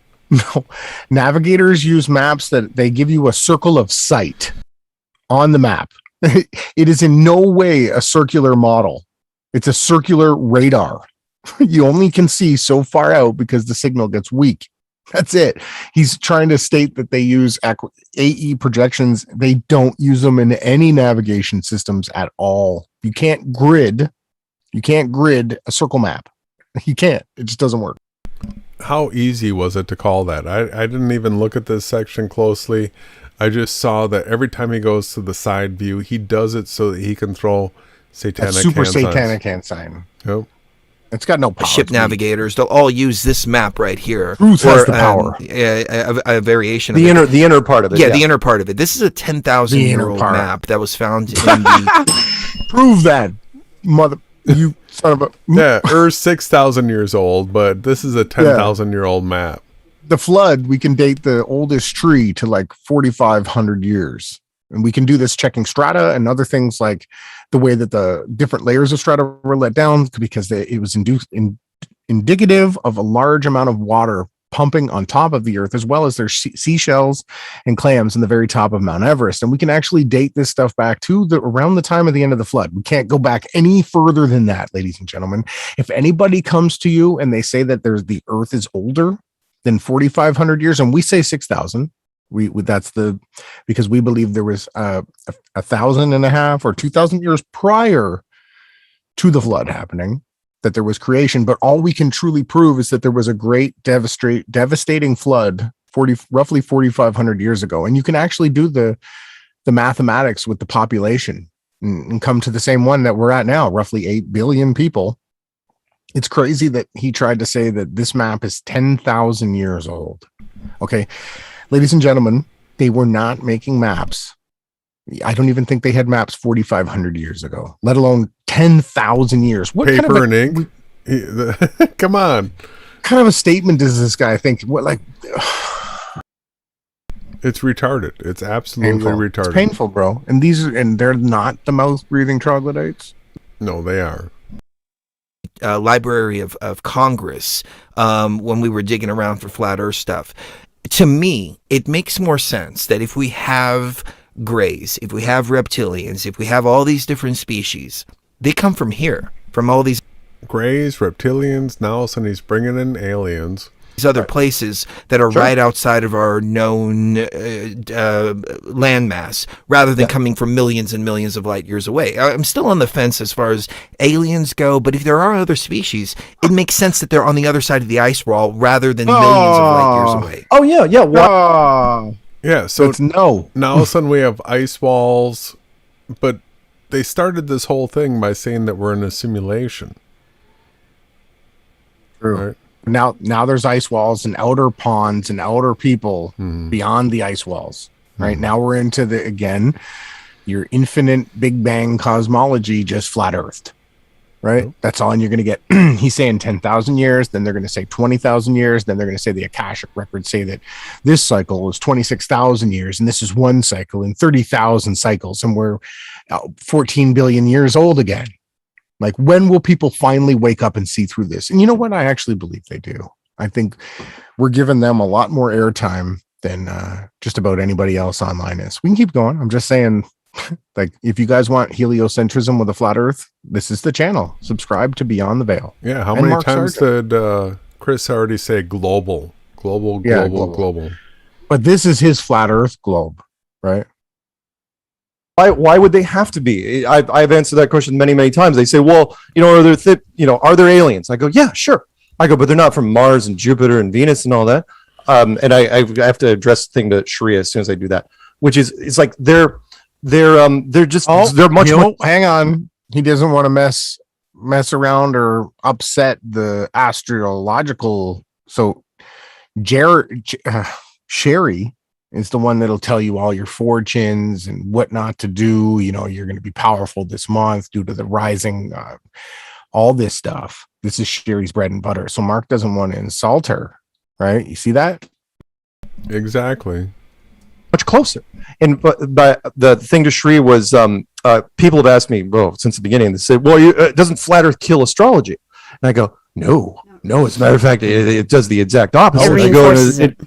Navigators use maps that they give you a circle of sight on the map. It is in no way a circular model. It's a circular radar. You only can see so far out because the signal gets weak. That's it. He's trying to state that they use AE projections. They don't use them in any navigation systems at all. You can't grid a circle map. You can't. It just doesn't work. How easy was it to call that? I didn't even look at this section closely. I just saw that every time he goes to the side view, he does it so that he can throw satanic super hand signs. satanic hand sign. Yep. It's got no power. Ship navigators, they'll all use this map right here. Truth has the power. A variation the of it. The inner part of it. Yeah, the inner part of it. This is a 10,000-year-old map that was found in the... Prove that, mother... You son of a... Yeah, Earth's 6,000 years old, but this is a 10,000-year-old map. The flood, we can date the oldest tree to like 4,500 years. And we can do this checking strata and other things like the way that the different layers of strata were let down because it was indicative of a large amount of water pumping on top of the earth, as well as there's seashells and clams in the very top of Mount Everest. And we can actually date this stuff back to around the time of the end of the flood. We can't go back any further than that, ladies and gentlemen. If anybody comes to you and they say that the earth is older than 4,500 years, and we say 6,000, because we believe there was 1,500 or 2,000 years prior to the flood happening, that there was creation. But all we can truly prove is that there was a great devastating flood roughly 4,500 years ago. And you can actually do the mathematics with the population and come to the same one that we're at now, roughly 8 billion people. It's crazy that he tried to say that this map is 10,000 years old. Okay, ladies and gentlemen, they were not making maps. I don't even think they had maps 4,500 years ago, let alone 10,000 years. What Paper kind of and ink? Come on. What kind of a statement does this guy think? What, like... It's retarded. It's absolutely retarded. It's painful, bro. And they're not the mouth-breathing troglodytes? No, they are. Library of Congress, when we were digging around for flat earth stuff. To me, it makes more sense that if we have greys, if we have reptilians, if we have all these different species, they come from here, from all these greys, reptilians. Now all of a sudden he's bringing in aliens. These other places that are right outside of our known landmass, rather than coming from millions and millions of light years away. I'm still on the fence as far as aliens go, but if there are other species, it makes sense that they're on the other side of the ice wall rather than millions of light years away. Oh yeah, yeah. Yeah, so it's no. Now all of a sudden we have ice walls, but they started this whole thing by saying that we're in a simulation. True. Right? Now there's ice walls and outer ponds and outer people beyond the ice walls. Right now we're into your infinite Big Bang cosmology, just flat earthed. Right. That's all you're going to get. He's saying 10,000 years. Then they're going to say 20,000 years. Then they're going to say the Akashic records say that this cycle is 26,000 years. And this is one cycle in 30,000 cycles. And we're 14 billion years old again. Like, when will people finally wake up and see through this? And you know what? I actually believe they do. I think we're giving them a lot more airtime than just about anybody else online is. We can keep going. I'm just saying, like, if you guys want heliocentrism with a flat earth, this is the channel. Subscribe to Beyond the Veil. Yeah. How many times did Chris already say global? Global. But this is his flat earth globe, right? Why would they have to be? I've answered that question many, many times. They say, well, are there aliens? I go, yeah, sure. I go, but they're not from Mars and Jupiter and Venus and all that. And I have to address the thing to Sharia as soon as I do that, which is, it's like they're just, they're much more. Hang on. He doesn't want to mess around or upset the astrological. So Sherry is the one that'll tell you all your fortunes and what not to do. You're going to be powerful this month due to the rising, all this stuff. This is Sherry's bread and butter. So Mark doesn't want to insult her, right? You see that? Exactly. Much closer. And but the thing to Sherry was, people have asked me, since the beginning, they say, well, doesn't flat earth kill astrology? And I go, no. As a matter of fact, it does the exact opposite. It reinforces it.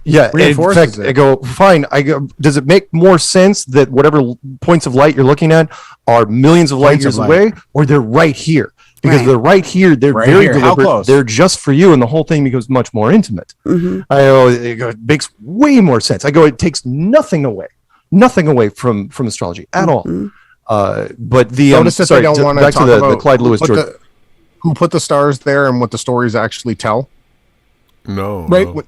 Yeah, in fact, I go, fine. I go, does it make more sense that whatever points of light you're looking at are millions of light years away, or they're right here? Because they're right here, they're very deliberate. They're just for you, and the whole thing becomes much more intimate. I go, it makes way more sense. I go, it takes nothing away from astrology at all. But the notice that they don't want to talk about the Clyde Lewis George. Who put the stars there and what the stories actually tell. No, right. No.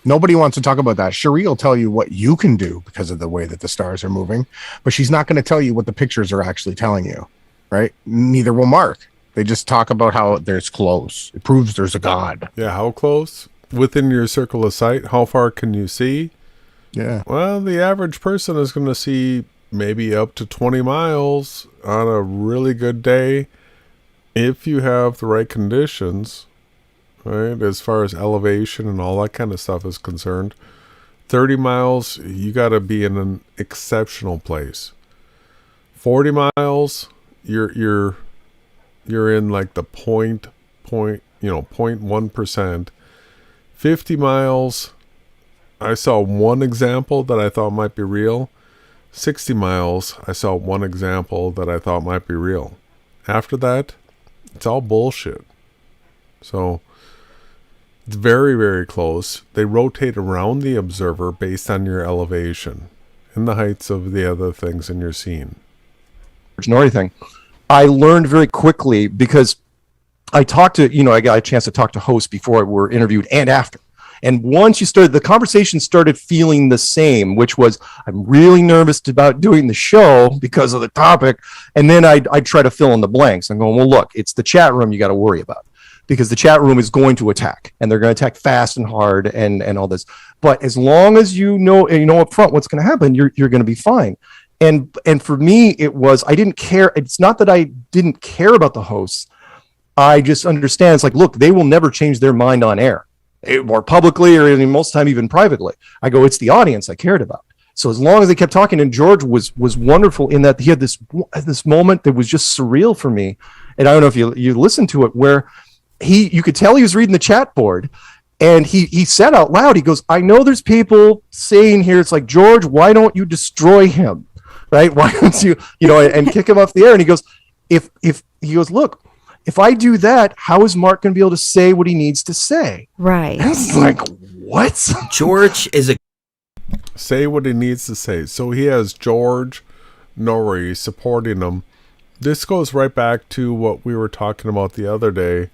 Nobody wants to talk about that. Cherie will tell you what you can do because of the way that the stars are moving, but she's not going to tell you what the pictures are actually telling you, right? Neither will Mark. They just talk about how there's close. It proves there's a God. Yeah, how close? Within your circle of sight, how far can you see? Yeah. Well, the average person is going to see maybe up to 20 miles on a really good day if you have the right conditions. Right, as far as elevation and all that kind of stuff is concerned, 30 miles, you got to be in an exceptional place. 40 miles, you're in like the 0.1%. 50 miles, I saw one example that I thought might be real. 60 miles, I saw one example that I thought might be real. After that, it's all bullshit. So it's very, very close. They rotate around the observer based on your elevation and the heights of the other things in your scene. Norrie thing. I learned very quickly because I talked to, I got a chance to talk to hosts before we were interviewed and after. And once you started, the conversation started feeling the same, which was, I'm really nervous about doing the show because of the topic. And then I'd try to fill in the blanks. I'm going, well, look, it's the chat room you got to worry about, because the chat room is going to attack, and they're going to attack fast and hard and all this. But as long as you know up front what's going to happen, you're going to be fine. And for me, it was, I didn't care. It's not that I didn't care about the hosts. I just understand. It's like, look, they will never change their mind on air, or publicly, or most of the time even privately. I go, it's the audience I cared about. So as long as they kept talking, and George was wonderful in that he had this moment that was just surreal for me. And I don't know if you listened to it, where you could tell he was reading the chat board, and he said out loud, he goes, I know there's people saying here, it's like, George, why don't you destroy him? Right? Why don't you, and kick him off the air? And he goes, if he goes, look, if I do that, how is Mark going to be able to say what he needs to say? Right. And it's like, what? George is a say what he needs to say. So he has George Norrie supporting him. This goes right back to what we were talking about the other day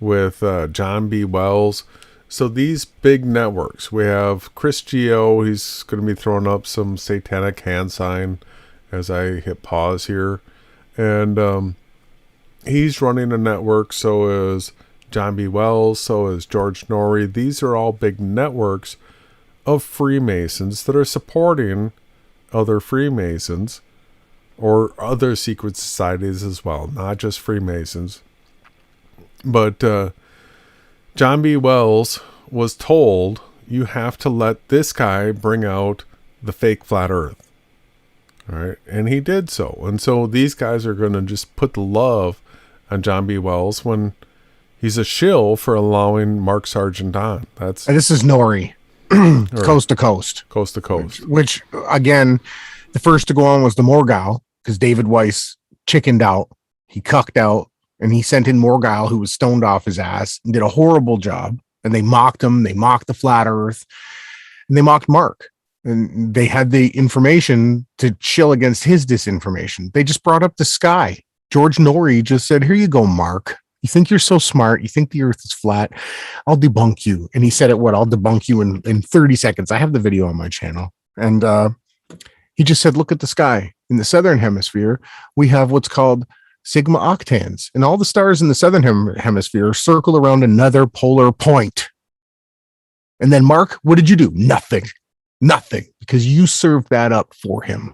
with John B. Wells. So these big networks, we have Chris Geo. He's going to be throwing up some satanic hand sign as I hit pause here. And he's running a network. So is John B. Wells. So is George Norrie. These are all big networks of Freemasons that are supporting other Freemasons or other secret societies as well, not just Freemasons. But John B. Wells was told, you have to let this guy bring out the fake flat earth. All right. And he did so. And so these guys are going to just put the love on John B. Wells when he's a shill for allowing Mark Sargent on. And this is Norrie. Coast to coast. Coast to coast. Which, again, the first to go on was the Morgau, because David Weiss chickened out. He cucked out, and he sent in Morgau, who was stoned off his ass, and did a horrible job. And they mocked him. They mocked the flat earth. And they mocked Mark. And they had the information to chill against his disinformation. They just brought up the sky. George Norrie just said, here you go, Mark. You think you're so smart. You think the earth is flat. I'll debunk you. And he said it, I'll debunk you in 30 seconds. I have the video on my channel. And he just said, look at the sky. In the southern hemisphere, we have what's called sigma octans. And all the stars in the southern hemisphere circle around another polar point. And then, Mark, what did you do? Nothing. Because you served that up for him.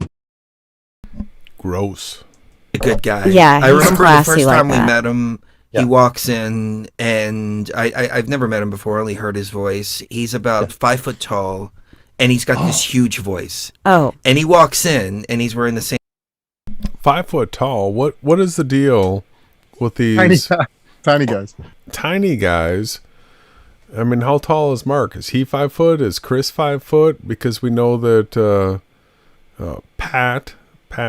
Gross. A good guy. Yeah, I remember the first time like we met him. He walks in, and I've never met him before. I only heard his voice. He's about 5 foot tall, and he's got this huge voice. Oh. And he walks in, and he's wearing the same. 5 foot tall. What is the deal with these tiny guys? Tiny guys. I mean, how tall is Mark? Is he 5 foot? Is Chris 5 foot? Because we know that Pat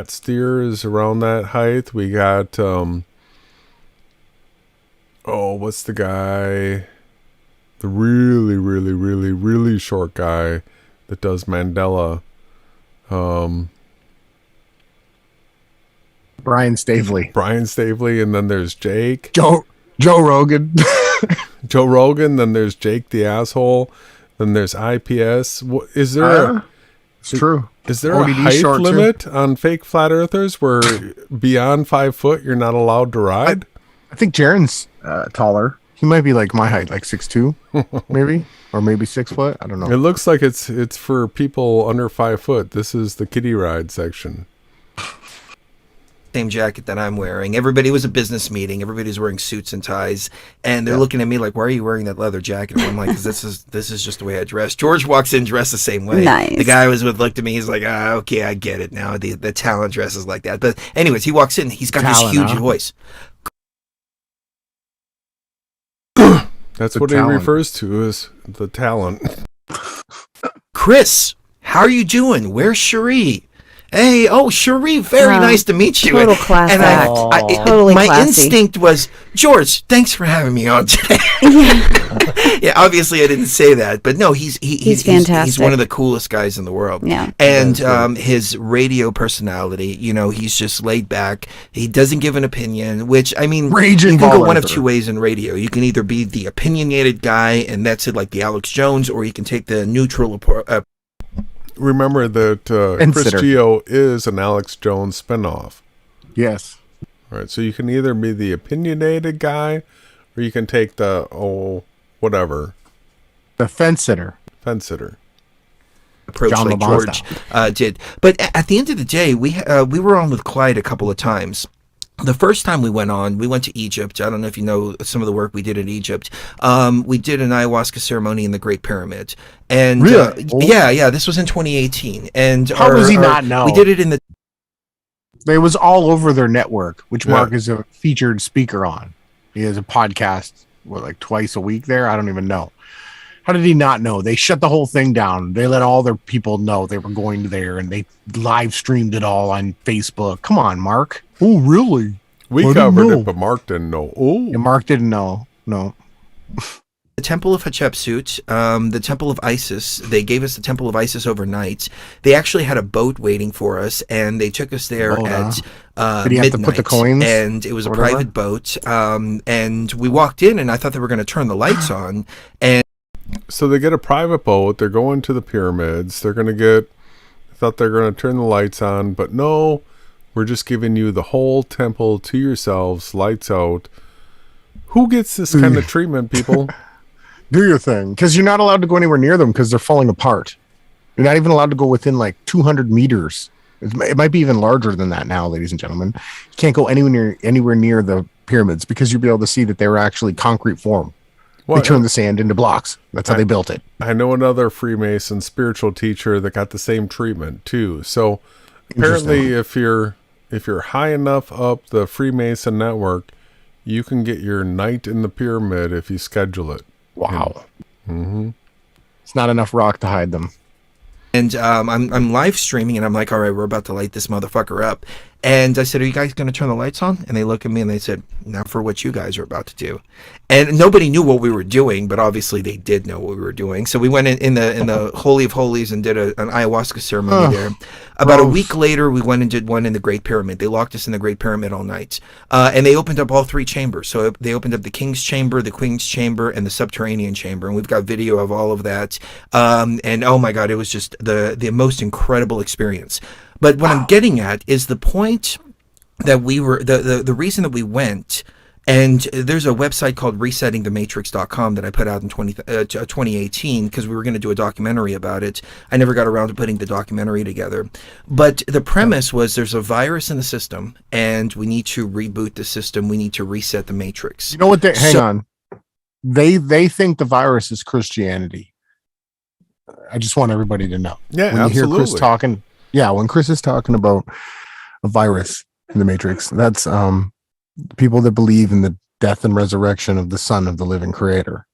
Steer is around that height. We got what's the guy? The really, really, really, really short guy that does Mandela. Brian Stavely. And then there's Jake. Joe Rogan. Joe Rogan. Then there's Jake the asshole. Then there's IPS. Is there it's true. Is there a height limit on fake flat earthers where beyond 5 foot you're not allowed to ride? I think Jaren's taller. He might be like my height, like 6'2", maybe, or maybe 6 foot. I don't know. It looks like it's for people under 5 foot. This is the kiddie ride section. Same jacket that I'm wearing. Everybody was a business meeting. Everybody's wearing suits and ties, and they're looking at me like, "Why are you wearing that leather jacket?" And I'm like, "Cause this is just the way I dress." George walks in dressed the same way. Nice. The guy I was with looked at me. He's like, "Okay, I get it now. The talent dresses like that." But anyways, he walks in. He's got this huge voice. That's The what talent. he refers to as the talent. Chris, how are you doing? Where's Cherie? Hey, oh, Cherie, very Oh, nice to meet you. total class And act. Totally my classy. instinct was, George, thanks for having me on today. Yeah, obviously I didn't say that, but no, he's fantastic. He's one of the coolest guys in the world. Yeah. And his radio personality, he's just laid back. He doesn't give an opinion, which, I mean, Raging you can go ball one of Arthur. two ways in radio. You can either be the opinionated guy, and that's it, like the Alex Jones, or you can take the neutral Remember that Chris Consider. Geo is an Alex Jones spinoff. Yes. All right, so you can either be the opinionated guy, or you can take the whatever The fence sitter. fence sitter. approach John like LeBron George did. But at the end of the day, we were on with Clyde a couple of times. The first time we went on, we went to Egypt. I don't know if you know some of the work we did in Egypt. We did an ayahuasca ceremony in the Great Pyramid. And Really? yeah, this was in 2018. And How does he not know? We did it in the It was all over their network, which Yeah. Mark is a featured speaker on. He has a podcast, like twice a week there? I don't even know. How did he not know? They shut the whole thing down. They let all their people know they were going there, and they live streamed it all on Facebook. Come on, Mark. Oh, really? We I didn't covered know. it, but Mark didn't know. Oh, Yeah, Mark didn't know. No. the Temple of Hatshepsut, the Temple of Isis. They gave us the Temple of Isis overnight. They actually had a boat waiting for us, and they took us there Boat, at Did he have to midnight. put the coins And it was a or whatever? private boat. And we walked in, and I thought they were going to turn the lights on. And so they get a private boat. They're going to the pyramids. They're going to get. I thought they're going to turn the lights on, but no. We're just giving you the whole temple to yourselves, lights out. Who gets this kind of treatment, people? Do your thing. Because you're not allowed to go anywhere near them because they're falling apart. You're not even allowed to go within like 200 meters. It might be even larger than that now, ladies and gentlemen. You can't go anywhere near the pyramids because you'll be able to see that they were actually concrete form. Well, They turned the sand into blocks. That's how they built it. I know another Freemason spiritual teacher that got the same treatment too. So apparently, if you're high enough up the Freemason network, you can get your night in the pyramid if you schedule it. Wow. Mm-hmm. It's not enough rock to hide them. I'm live streaming, and I'm like, all right, we're about to light this motherfucker up. And I said, are you guys going to turn the lights on? And they look at me and they said, not for what you guys are about to do. And nobody knew what we were doing, but obviously they did know what we were doing. So we went in the Holy of Holies and did an ayahuasca ceremony there. About a week later, we went and did one in the Great Pyramid. They locked us in the Great Pyramid all night. And they opened up all three chambers. So they opened up the King's Chamber, the Queen's Chamber, and the Subterranean Chamber. And we've got video of all of that. And oh my God, it was just the most incredible experience. But what I'm getting at is the point that we were, the reason that we went, and there's a website called resettingthematrix.com that I put out in 2018 because we were going to do a documentary about it. I never got around to putting the documentary together. But the premise was there's a virus in the system, and we need to reboot the system. We need to reset the matrix. You know what? Hang on. They think the virus is Christianity. I just want everybody to know. Yeah, when you hear Chris absolutely. talking, when Chris is talking about a virus in the Matrix, that's people that believe in the death and resurrection of the Son of the living Creator,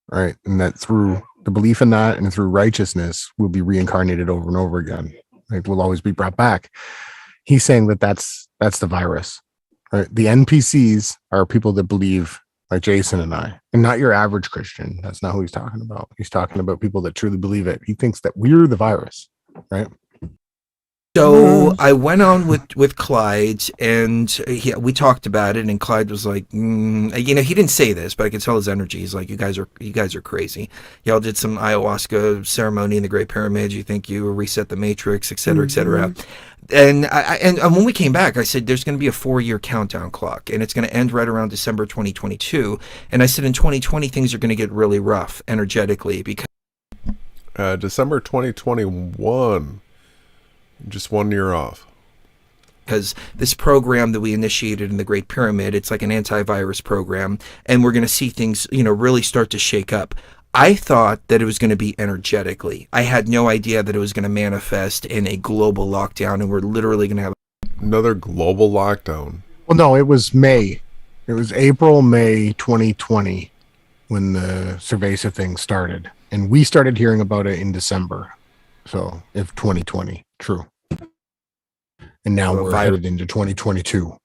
right? And that through the belief in that and through righteousness, we'll be reincarnated over and over again. Right? We'll always be brought back. He's saying that that's the virus. Right? The NPCs are people that believe like Jason and I, and not your average Christian. That's not who he's talking about. He's talking about people that truly believe it. He thinks that we're the virus, right? So I went on with Clyde, and we talked about it, and Clyde was like, he didn't say this, but I could tell his energy. He's like, you guys are crazy. Y'all did some ayahuasca ceremony in the Great Pyramid. You think you reset the matrix, et cetera, et cetera. And and when we came back, I said, there's going to be a 4-year countdown clock, and it's going to end right around December 2022. And I said, in 2020, things are going to get really rough energetically because December 2021. Just 1 year off. Because this program that we initiated in the Great Pyramid, it's like an antivirus program, and we're going to see things, really start to shake up. I thought that it was going to be energetically. I had no idea that it was going to manifest in a global lockdown, and we're literally going to have Another global lockdown. Well, no, it was May. It was April, May 2020 when the Cerveza thing started, and we started hearing about it in December. So if 2020, true. And now we're headed into 2022.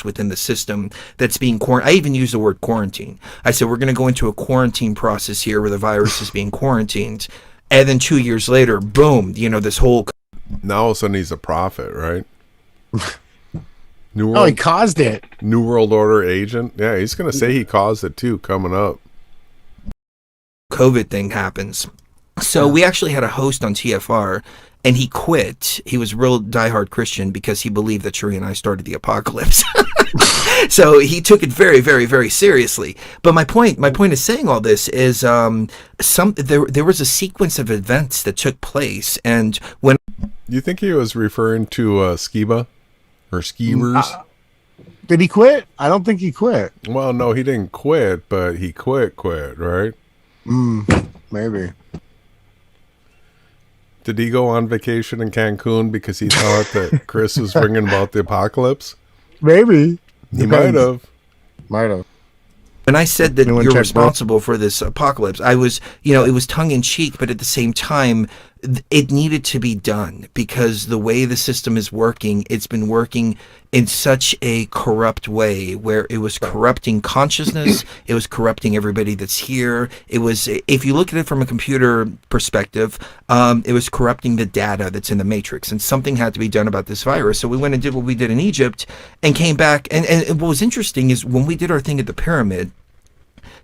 Within the system that's being quarantined. I even use the word quarantine. I said we're going to go into a quarantine process here where the virus is being quarantined, and then 2 years later, boom, this whole. Now all of a sudden he's a prophet, right? New World, Oh, he caused it. New World Order agent. Yeah, he's going to say he caused it too coming up. COVID thing happens. So we actually had a host on TFR, and he quit. He was a real diehard Christian because he believed that Sheree and I started the apocalypse. So he took it very, very, very seriously. But my point of saying all this is there was a sequence of events that took place, and when you think he was referring to Skiba or Skeevers? Did he quit? I don't think he quit. Well, no, he didn't quit, but he quit, right? Maybe. Did he go on vacation in Cancun because he thought that Chris was bringing about the apocalypse? Maybe. He might have. Might have. When I said that you're responsible for this apocalypse, I was, it was tongue in cheek, but at the same time, it needed to be done because the way the system is working, it's been working in such a corrupt way where it was corrupting consciousness. It was corrupting everybody that's here. It was, if you look at it from a computer perspective, it was corrupting the data that's in the matrix, and something had to be done about this virus. So we went and did what we did in Egypt and came back. And what was interesting is when we did our thing at the pyramid,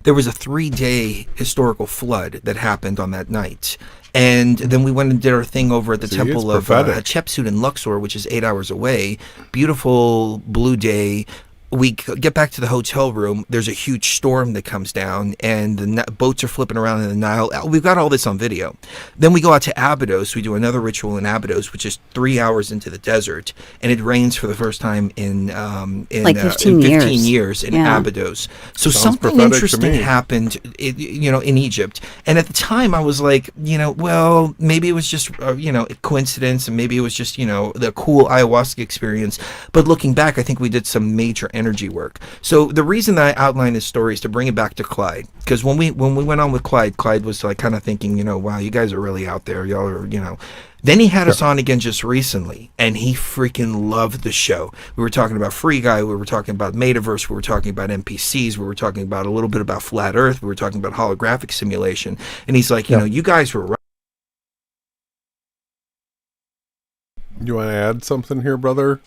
there was a 3-day historical flood that happened on that night. And then we went and did our thing over at the temple of Hatshepsut in Luxor, which is 8 hours away. Beautiful blue day. We get back to the hotel room. There's a huge storm that comes down, and the boats are flipping around in the Nile. We've got all this on video. Then we go out to Abydos. We do another ritual in Abydos, which is 3 hours into the desert, and it rains for the first time in 15 years in Abydos. So something interesting happened, in Egypt. And at the time, I was like, well, maybe it was just a coincidence, and maybe it was just the cool ayahuasca experience. But looking back, I think we did some major energy work. So the reason that I outline this story is to bring it back to Clyde, because when we went on with Clyde was like kind of thinking, wow, you guys are really out there, y'all are, Then he had us on again just recently, and he freaking loved the show. We were talking about Free Guy, we were talking about Metaverse, we were talking about NPCs, we were talking about a little bit about Flat Earth, we were talking about holographic simulation, and he's like, you guys were right. You want to add something here, brother?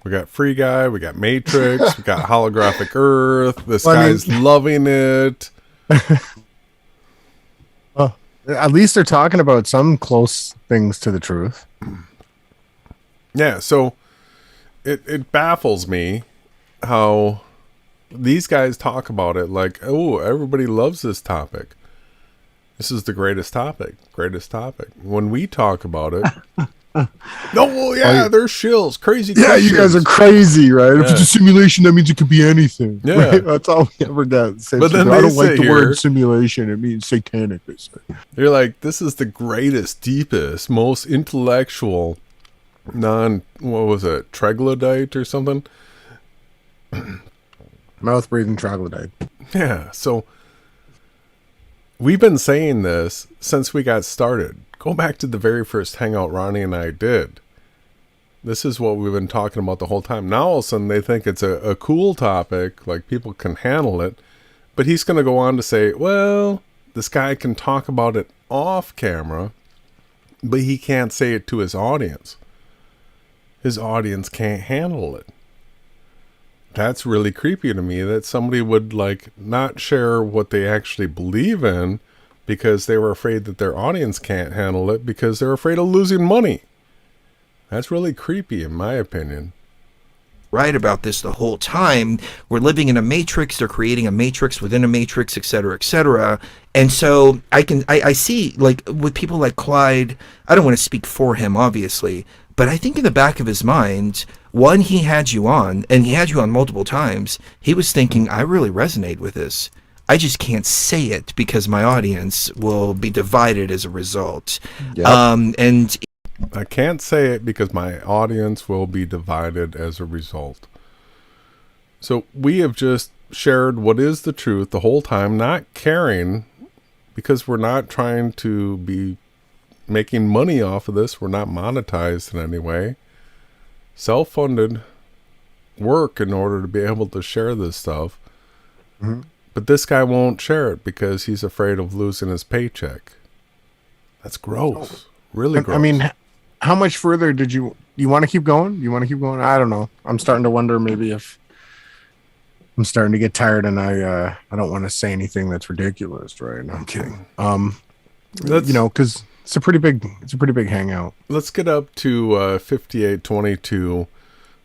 We got Free Guy, we got Matrix, we got Holographic Earth. This guy's loving it. At least they're talking about some close things to the truth. Yeah, so it baffles me how these guys talk about it like, oh, everybody loves this topic. This is the greatest topic. When we talk about it, there's shills, crazy. Yeah, you guys are crazy, right? Yeah. If it's a simulation, that means it could be anything. Yeah, right? That's all we ever done. But then I don't like the word simulation. It means satanic. You're like, this is the greatest, deepest, most intellectual, troglodyte or something? Mouth breathing troglodyte. Yeah, so we've been saying this since we got started. Go back to the very first hangout Ronnie and I did. This is what we've been talking about the whole time. Now all of a sudden they think it's a cool topic, like people can handle it. But he's going to go on to say, well, this guy can talk about it off camera, but he can't say it to his audience. His audience can't handle it. That's really creepy to me, that somebody would not share what they actually believe in because they were afraid that their audience can't handle it because they're afraid of losing money. That's really creepy, in my opinion. Right about this the whole time. We're living in a matrix. They're creating a matrix within a matrix, et cetera, et cetera. And so I see, with people like Clyde, I don't want to speak for him, obviously, but I think in the back of his mind, one, he had you on, and he had you on multiple times. He was thinking, I really resonate with this. I just can't say it because my audience will be divided as a result. Yep. And I can't say it because my audience will be divided as a result. So we have just shared what is the truth the whole time, not caring, because we're not trying to be making money off of this. We're not monetized in any way. Self-funded work in order to be able to share this stuff. Mhm. But this guy won't share it because he's afraid of losing his paycheck. That's gross. Really gross. I mean, how much further did you want to keep going? You want to keep going? I don't know. I'm starting to wonder maybe if I'm starting to get tired, and I don't want to say anything that's ridiculous, right? No, I'm kidding. Because it's a pretty big hangout. Let's get up to 5822.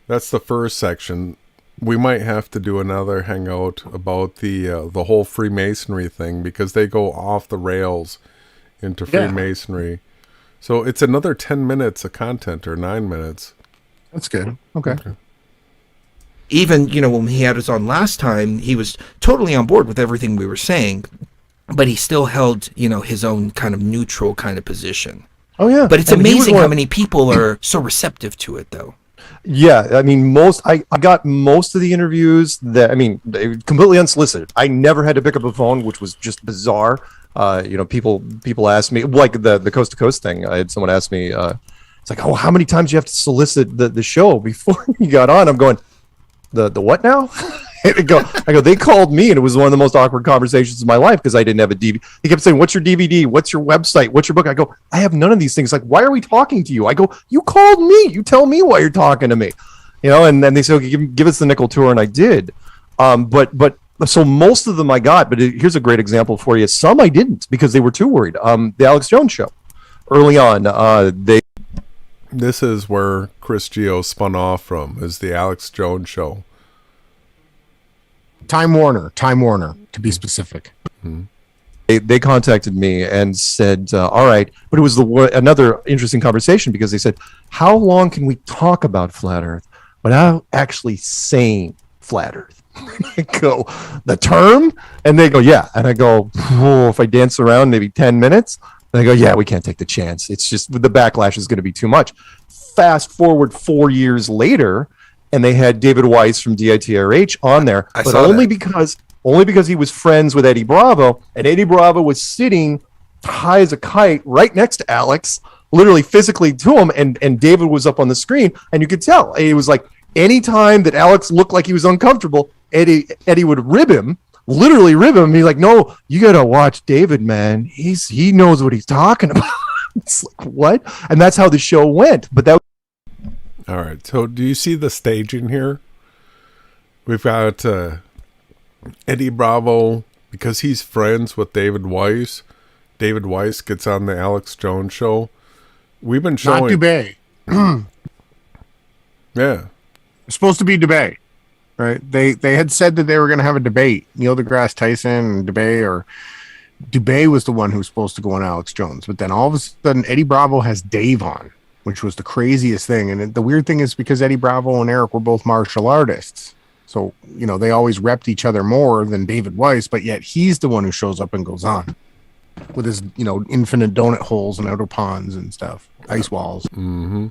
That's the first section. We might have to do another hangout about the whole Freemasonry thing, because they go off the rails into Freemasonry. So it's another 10 minutes of content, or 9 minutes. That's good. Okay. Even, when he had us on last time, he was totally on board with everything we were saying, but he still held, his own kind of neutral kind of position. Oh, yeah. But it's amazing how many people are so receptive to it, though. Yeah, I mean, I got most of the interviews they were completely unsolicited. I never had to pick up a phone, which was just bizarre. People asked me, like the Coast to Coast thing. I had someone ask me, it's like, oh, how many times do you have to solicit the show before you got on? I'm going, the what now? I go, they called me, and it was one of the most awkward conversations of my life, because I didn't have a DVD. They kept saying, what's your DVD? What's your website? What's your book? I go, I have none of these things. Like, why are we talking to you? I go, you called me. You tell me why you're talking to me. And then they said, okay, give us the nickel tour, and I did. But so most of them I got, but here's a great example for you. Some I didn't, because they were too worried. The Alex Jones show, early on, This is where Chris Geo spun off from, is the Alex Jones show. Time Warner, to be specific. Mm-hmm. They contacted me and said, all right, but it was another interesting conversation, because they said, how long can we talk about flat Earth without actually saying flat Earth? I go, the term? And they go, yeah. And I go, if I dance around maybe 10 minutes, and I go, yeah, we can't take the chance. It's just, the backlash is going to be too much. Fast forward 4 years later, and they had David Weiss from DITRH on there, but only because he was friends with Eddie Bravo, and Eddie Bravo was sitting high as a kite right next to Alex, literally physically to him, and David was up on the screen, and you could tell. It was like, anytime that Alex looked like he was uncomfortable, Eddie would rib him, literally rib him. He's like, no, you gotta watch David, man. He knows what he's talking about. It's like, what? And that's how the show went. But that. All right. So do you see the staging here? We've got Eddie Bravo, because he's friends with David Weiss. David Weiss gets on the Alex Jones show. We've been showing. Not Dubay. Yeah. It's supposed to be Dubay, right? They had said that they were going to have a debate. Neil deGrasse Tyson and Dubay was the one who was supposed to go on Alex Jones. But then all of a sudden, Eddie Bravo has Dave on, which was the craziest thing. And the weird thing is, because Eddie Bravo and Eric were both martial artists, so, they always repped each other more than David Weiss, but yet he's the one who shows up and goes on with his, infinite donut holes and outer ponds and stuff, ice walls. Mm-hmm.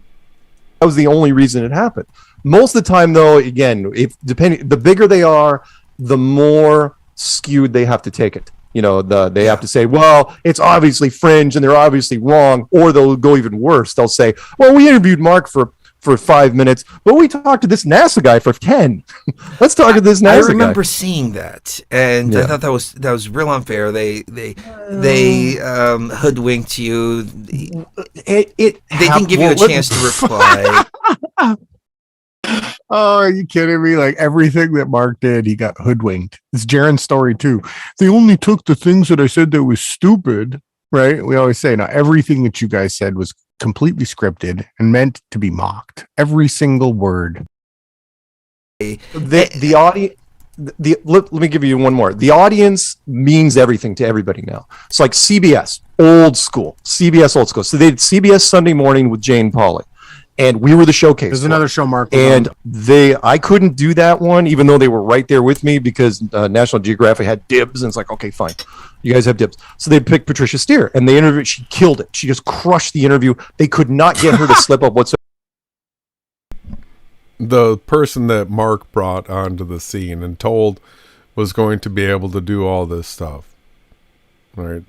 That was the only reason it happened. Most of the time, though, again, the bigger they are, the more skewed they have to take it. They have to say, well, it's obviously fringe and they're obviously wrong, or they'll go even worse. They'll say, well, we interviewed Mark for 5 minutes, but we talked to this NASA guy for 10. Let's talk to this NASA guy. I remember seeing that, and I thought that was real unfair. They hoodwinked you. They didn't give you a chance to reply. Oh, are you kidding me? Like, everything that Mark did, he got hoodwinked. It's Jaren's story too. They only took the things that I said that was stupid, right? We always say, now everything that you guys said was completely scripted and meant to be mocked. Every single word. The audience. Let me give you one more. The audience means everything to everybody now. It's like CBS, old school. CBS, old school. So they did CBS Sunday Morning with Jane Pauley, and we were the showcase. There's another show, Mark. And I couldn't do that one, even though they were right there with me, because National Geographic had dibs, and it's like, okay, fine, you guys have dibs. So they picked Patricia Steer, and they interviewed. She killed it. She just crushed the interview. They could not get her to slip up whatsoever. The person that Mark brought onto the scene and told was going to be able to do all this stuff. Right?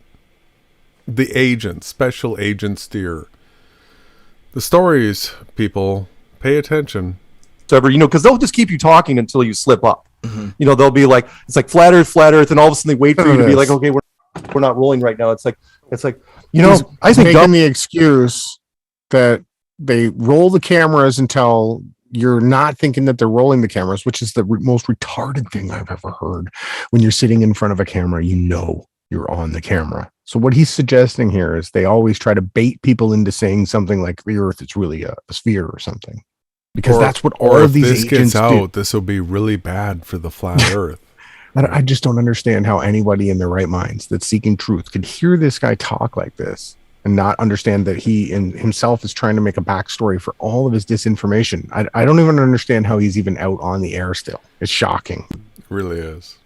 The agent, special agent Steer. The stories, people, pay attention. Whatever, because they'll just keep you talking until you slip up. They'll be like, it's like flat Earth, and all of a sudden they wait for you to be like, okay, we're not rolling right now. It's like, I think making the excuse that they roll the cameras until you're not thinking that they're rolling the cameras, which is the most retarded thing I've ever heard. When you're sitting in front of a camera, you're on the camera. So what he's suggesting here is they always try to bait people into saying something like the Earth is really a sphere or something, because that's what all of these agents do. This will be really bad for the flat Earth. I just don't understand how anybody in their right minds that's seeking truth could hear this guy talk like this and not understand that he himself is trying to make a backstory for all of his disinformation. I don't even understand how he's even out on the air still. It's shocking. It really is.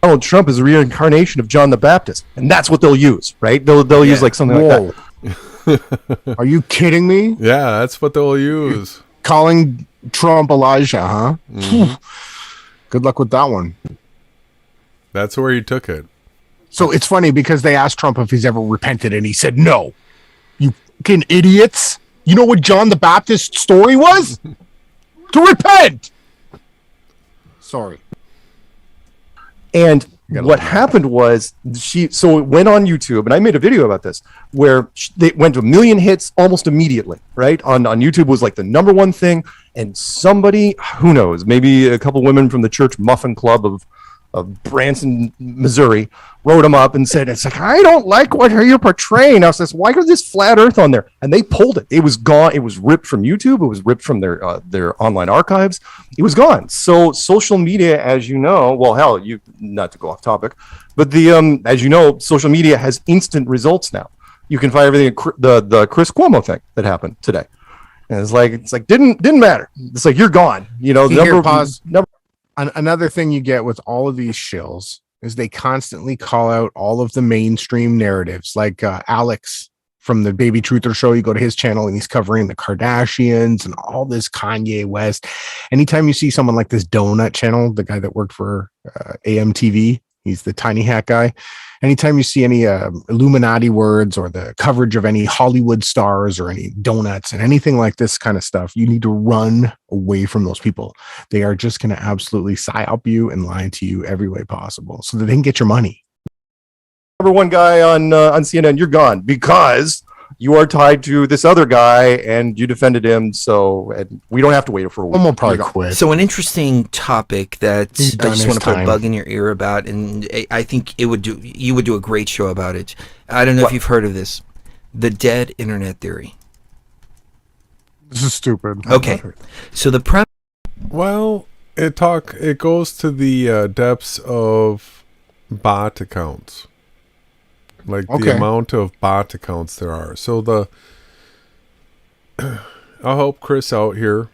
Donald Trump is a reincarnation of John the Baptist, and that's what they'll use, right? They'll use like something like that. Are you kidding me? Yeah, that's what they'll use. Calling Trump Elijah, huh? Good luck with that one. That's where he took it. So it's funny because they asked Trump if he's ever repented, and he said no. You fucking idiots! You know what John the Baptist's story was? To repent. Sorry. And what happened was so it went on YouTube, and I made a video about this where they went to 1 million hits almost immediately, right? On YouTube was like the number one thing, and somebody, who knows, maybe a couple women from the Church Muffin Club of Branson, Missouri, wrote him up and said, it's like, I don't like what you're portraying. I says, why is this flat Earth on there? And they pulled it. It was gone. It was ripped from YouTube. It was ripped from their online archives. It was gone. So social media, as you know, well, hell, you not to go off topic, but as you know, social media has instant results now. You can find everything. The Chris Cuomo thing that happened today, and it's like didn't matter. It's like you're gone. Another thing you get with all of these shills is they constantly call out all of the mainstream narratives, like Alex from the Baby Truther show. You go to his channel and he's covering the Kardashians and all this Kanye West. Anytime you see someone like this Donut channel, the guy that worked for AMTV, he's the tiny hat guy. Anytime you see any Illuminati words or the coverage of any Hollywood stars or any donuts and anything like this kind of stuff, you need to run away from those people. They are just going to absolutely psyop you and lie to you every way possible so that they can get your money. Number one guy on CNN, you're gone because you are tied to this other guy and you defended him. So we don't have to wait for a week. We'll probably quit. So an interesting topic that I just want to put a bug in your ear about, and I think you would do a great show about it. I don't know if you've heard of this, the dead internet theory. This is stupid. Okay, so well, it goes to the depths of bot accounts. Like the amount of bot accounts there are. So I'll help Chris out here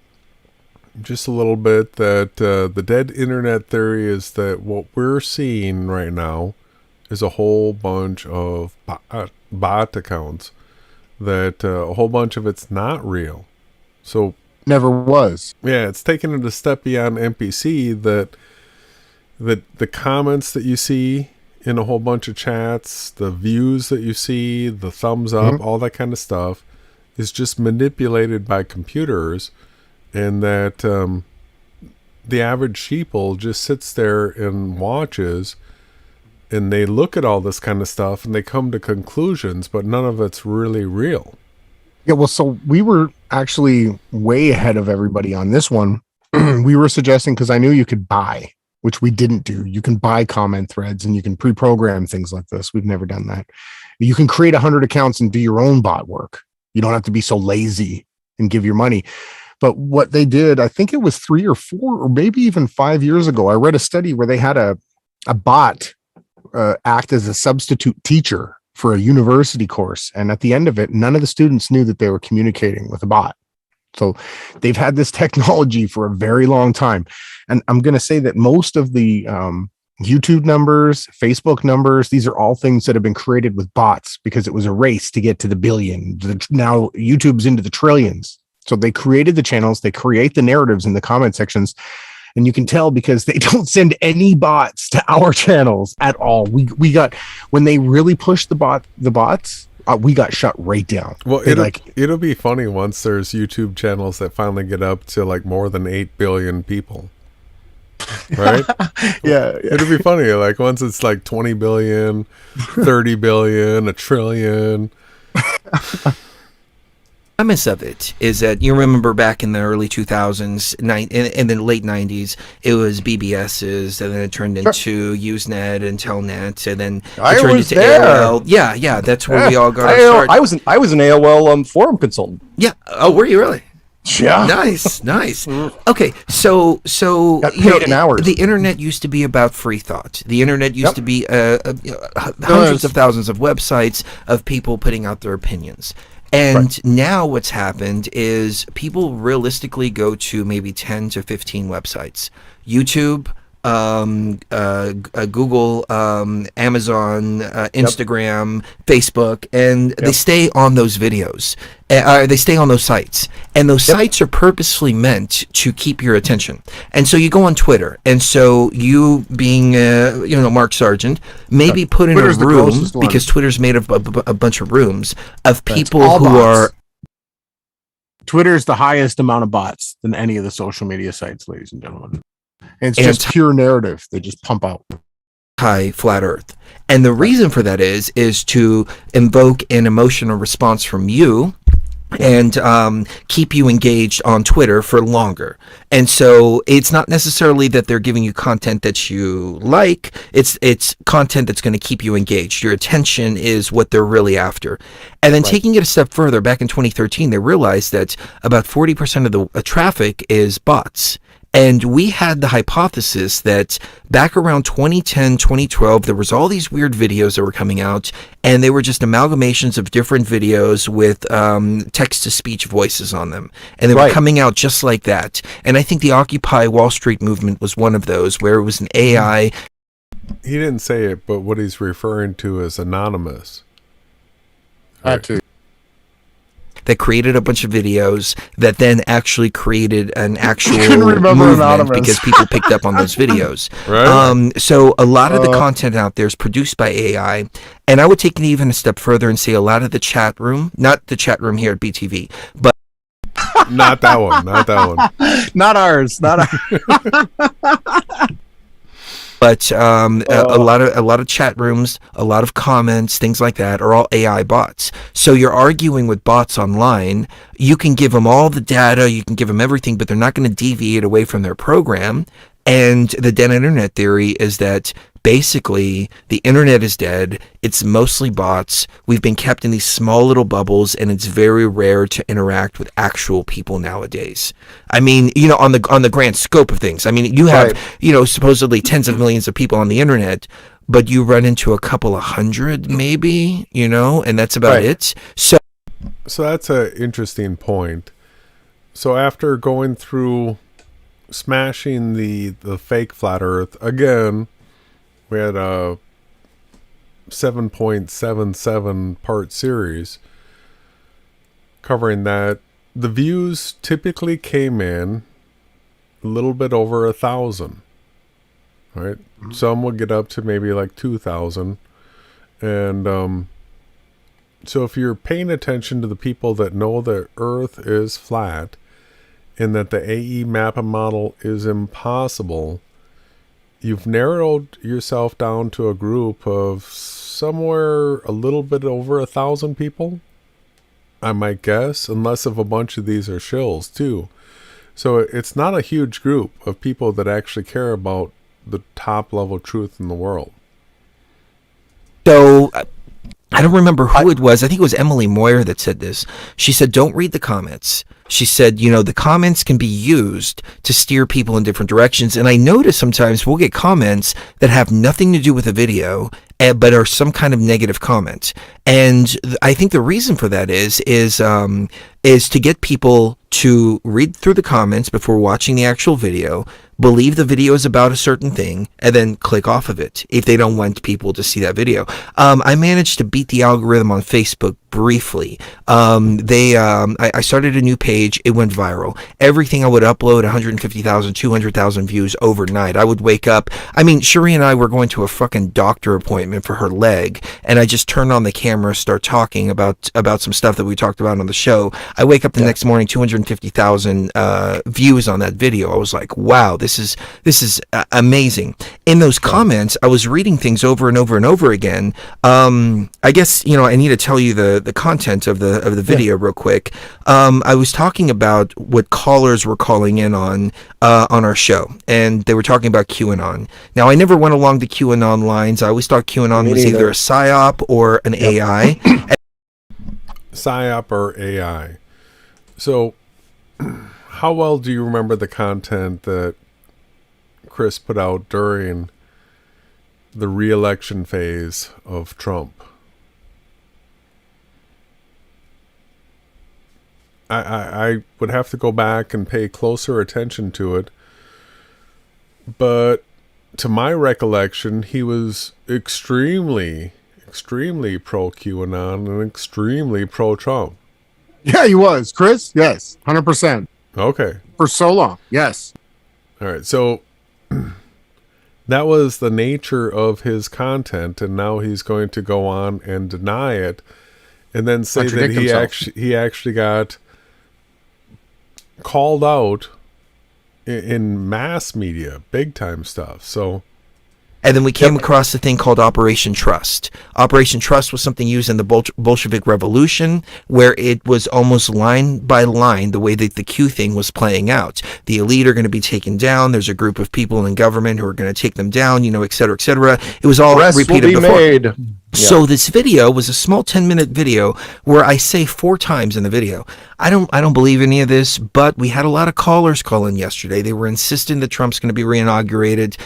just a little bit that the dead internet theory is that what we're seeing right now is a whole bunch of bot accounts, that a whole bunch of it's not real. So never was. Yeah, it's taken it a step beyond NPC that the comments that you see in a whole bunch of chats, the views that you see, the thumbs up, all that kind of stuff is just manipulated by computers, and that the average sheeple just sits there and watches, and they look at all this kind of stuff and they come to conclusions, but none of it's really real. Yeah, well, so we were actually way ahead of everybody on this one. We were suggesting, because I knew you could buy, which we didn't do. You can buy comment threads and you can pre-program things like this. We've never done that. You can create 100 accounts and do your own bot work. You don't have to be so lazy and give your money. But what they did, I think it was 3 or 4 or maybe even 5 years ago, I read a study where they had a bot act as a substitute teacher for a university course. And at the end of it, none of the students knew that they were communicating with a bot. So they've had this technology for a very long time. And I'm going to say that most of the YouTube numbers, Facebook numbers, these are all things that have been created with bots because it was a race to get to the billion. Now YouTube's into the trillions. So they created the channels, they create the narratives in the comment sections, And you can tell because they don't send any bots to our channels at all. We got, when they really pushed the bots, we got shut right down. Well, it'll be funny once there's YouTube channels that finally get up to like more than 8 billion people. Right? Yeah. It'll be funny. Like once it's like 20 billion, 30 billion, a trillion. Premise of it is that you remember back in the early 2000s and the late 90s, it was BBSs, and then it turned into Usenet and Telnet, and then it turned into AOL. Yeah, that's where we all got our start. I was an AOL forum consultant. Yeah. Oh, were you really? Yeah. Nice. Okay, so got paid in hours. The internet used to be about free thought. The internet used to be hundreds of thousands of websites of people putting out their opinions. And now what's happened is people realistically go to maybe 10 to 15 websites. YouTube, Google, Amazon, Instagram, Facebook, and they stay on those videos. They stay on those sites, and those sites are purposely meant to keep your attention. And so you go on Twitter, and so you, being Mark Sargent, maybe put in Twitter's a room, because Twitter's made of a bunch of rooms of people who are. Twitter's the highest amount of bots than any of the social media sites, ladies and gentlemen. And it's just pure narrative they just pump out. High flat earth. And the reason for that is to invoke an emotional response from you and keep you engaged on Twitter for longer. And so it's not necessarily that they're giving you content that you like, it's content that's going to keep you engaged. Your attention is what they're really after. And then taking it a step further, back in 2013, they realized that about 40% of the traffic is bots. And we had the hypothesis that back around 2010, 2012, there was all these weird videos that were coming out, and they were just amalgamations of different videos with text-to-speech voices on them. And they were coming out just like that. And I think the Occupy Wall Street movement was one of those, where it was an AI. He didn't say it, but what he's referring to is anonymous. That created a bunch of videos that then actually created an actual movement because people picked up on those videos. So a lot of the content out there is produced by AI, and I would take it even a step further and say a lot of the chat room, not the chat room here at BTV, but not that one, not ours. But a lot of chat rooms, a lot of comments, things like that are all AI bots. So you're arguing with bots online. You can give them all the data, you can give them everything, but they're not going to deviate away from their program. And the dead internet theory is that basically the internet is dead. It's mostly bots. We've been kept in these small little bubbles, and it's very rare to interact with actual people nowadays. I mean, on the grand scope of things. I mean, you have, supposedly tens of millions of people on the internet, but you run into a couple of hundred maybe, and that's about it. So that's an interesting point. So after going through smashing the fake flat earth again, we had a 7.77 part series covering that. The views typically came in a little bit over 1,000, right? Some would get up to maybe like 2,000. And so if you're paying attention to the people that know the earth is flat and that the AE mappa model is impossible, you've narrowed yourself down to a group of somewhere a little bit over 1,000 people, I might guess, unless if a bunch of these are shills too. So it's not a huge group of people that actually care about the top level truth in the world. So I don't remember who it was. I think it was Emily Moyer that said this. She said, don't read the comments. She said, the comments can be used to steer people in different directions. And I notice sometimes we'll get comments that have nothing to do with the video, but are some kind of negative comment. And I think the reason for that is is to get people to read through the comments before watching the actual video, believe the video is about a certain thing, and then click off of it if they don't want people to see that video. I managed to beat the algorithm on Facebook briefly. I started a new page. It went viral. Everything I would upload, 150,000, 200,000 views overnight. I would wake up. I mean, Cherie and I were going to a fucking doctor appointment for her leg, and I just turned on the camera, start talking about some stuff that we talked about on the show. I wake up the next morning, 250,000 views on that video. I was like, wow, this is amazing. In those comments, I was reading things over and over and over again. I guess, I need to tell you the content of the video real quick. I was talking about what callers were calling in on our show, and they were talking about QAnon. Now, I never went along the QAnon lines. I always thought QAnon was either a psyop or an AI. PSYOP or AI. So, how well do you remember the content that Chris put out during the re-election phase of Trump? I would have to go back and pay closer attention to it, but to my recollection, he was extremely pro QAnon and extremely pro Trump. Yeah, he was, Chris. Yes, 100%. Okay. For so long. Yes. All right. So that was the nature of his content, and now he's going to go on and deny it, and then say that he actually got called out in mass media, big time stuff. So. And then we came across the thing called Operation Trust. Operation Trust was something used in the Bolshevik Revolution, where it was almost line by line the way that the Q thing was playing out. The elite are going to be taken down. There's a group of people in government who are going to take them down, et cetera, et cetera. It was all repeated before. So this video was a small 10-minute video where I say 4 times in the video, I don't believe any of this, but we had a lot of callers call in yesterday. They were insisting that Trump's going to be reinaugurated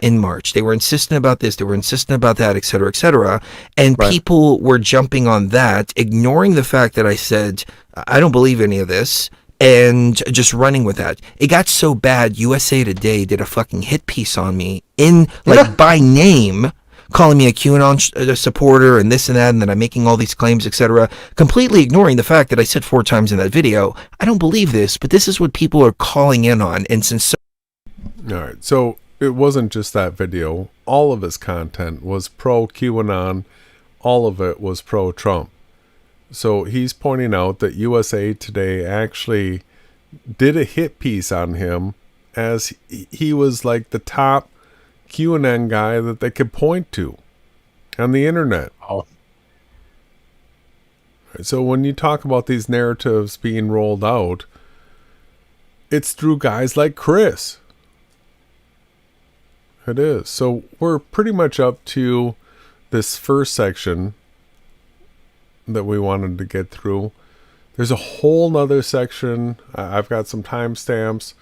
in March. They were insisting about this. They were insisting about that, et cetera, et cetera. And people were jumping on that, ignoring the fact that I said, I don't believe any of this, and just running with that. It got so bad, USA Today did a fucking hit piece on me by name, calling me a QAnon supporter and this and that, and that I'm making all these claims, etc., completely ignoring the fact that I said 4 times in that video, I don't believe this, but this is what people are calling in on. And since all right, so it wasn't just that video. All of his content was pro QAnon. All of it was pro Trump. So he's pointing out that USA Today actually did a hit piece on him, as he was like the top QAnon guy that they could point to on the internet. So when you talk about these narratives being rolled out, it's through guys like Chris. It is. So we're pretty much up to this first section that we wanted to get through. There's a whole nother section. I've got some timestamps.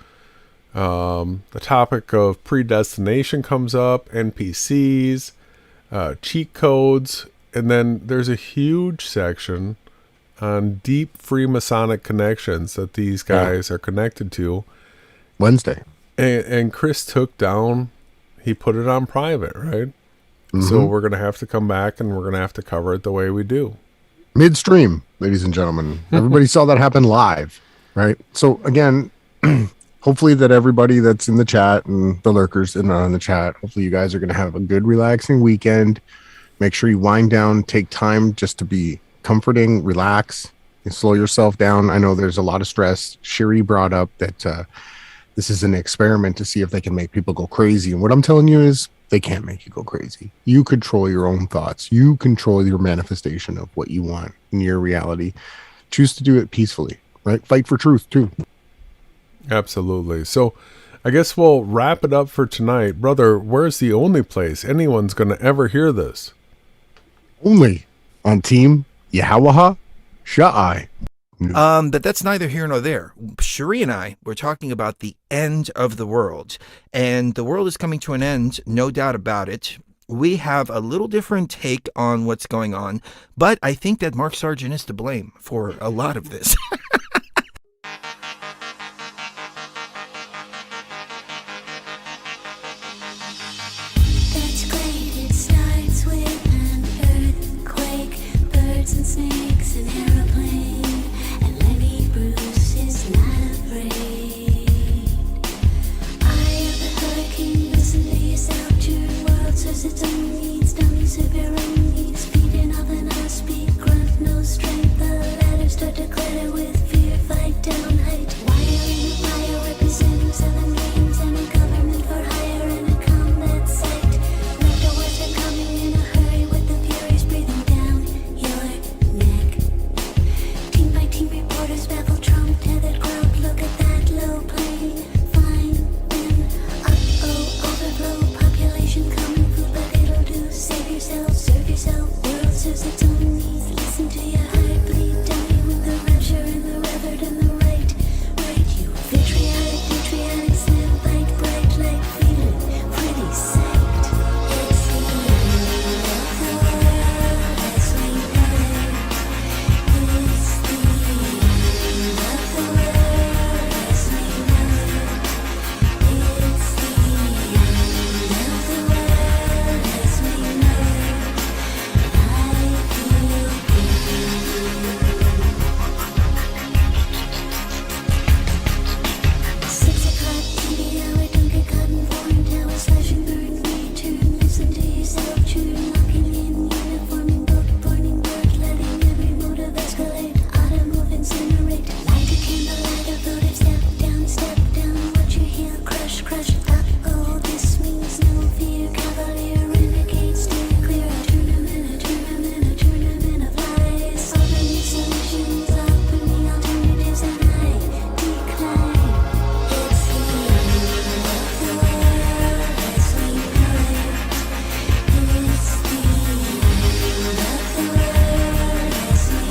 The topic of predestination comes up, NPCs, cheat codes, and then there's a huge section on deep Freemasonic connections that these guys are connected to. Wednesday. And Chris took down, he put it on private, right? So we're going to have to come back and we're going to have to cover it the way we do. Midstream, ladies and gentlemen. Everybody saw that happen live, right? So again, hopefully that everybody that's in the chat and the lurkers and not in the chat, hopefully you guys are going to have a good, relaxing weekend. Make sure you wind down, take time just to be comforting, relax, and slow yourself down. I know there's a lot of stress. Cherie brought up that this is an experiment to see if they can make people go crazy. And what I'm telling you is they can't make you go crazy. You control your own thoughts. You control your manifestation of what you want in your reality. Choose to do it peacefully, right? Fight for truth too. Absolutely. So I guess we'll wrap it up for tonight. Brother, where's the only place anyone's going to ever hear this? Only on Team Yahawahashai. But that's neither here nor there. Cherie and I were talking about the end of the world, and the world is coming to an end, no doubt about it. we have a little different take on what's going on, but I think that Mark Sargent is to blame for a lot of this. That's great, it starts with an earthquake, birds and snakes, an aeroplane, and Lenny Bruce is not afraid. Eye of the hurricane, listen to yourself, your world serves its own needs, dummies of your own needs, feeding off an us speak, grunt, no strength, the ladders start to clatter with fear, fight down height, wiring, wire represents 7 games and a government for hire and a combat site. Leftovers are coming in a hurry with the furies breathing down your neck. Team by team reporters baffle Trump, tethered crowd, look at that low plane, flying in, uh-oh, overflow, population coming, food but it'll do, save yourself, serve yourself, world serves its own needs, listen to your heart bleed, dummy with the rapture and the revered and the right, you patriotic, slam, bite, bright, like feeling, pretty sight. It's the end of the world as we know it. It's the end of the world as we know it. It's the end of the world as we know it. I feel 6 o'clock TV hour, don't get caught in foreign towers, flashing burn, return, listen to yourself, churn, locking in, uniforming, book, burning, bird, letting every motive escalate, auto move, incinerate, light a candle, light a votive, step down, watch your heel, crush, uh-oh, this means no fear, cavalier, renegade, steer clear, turn 'em in of lies, all the new solutions, up in the alternatives, and I decline. It's the end of the world as we know it. It's the end of the world as we know it. It's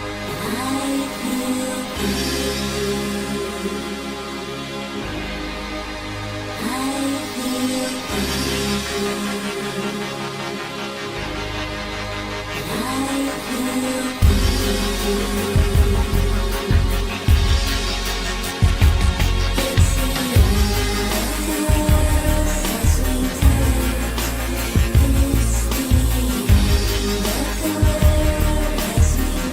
the end of the world as we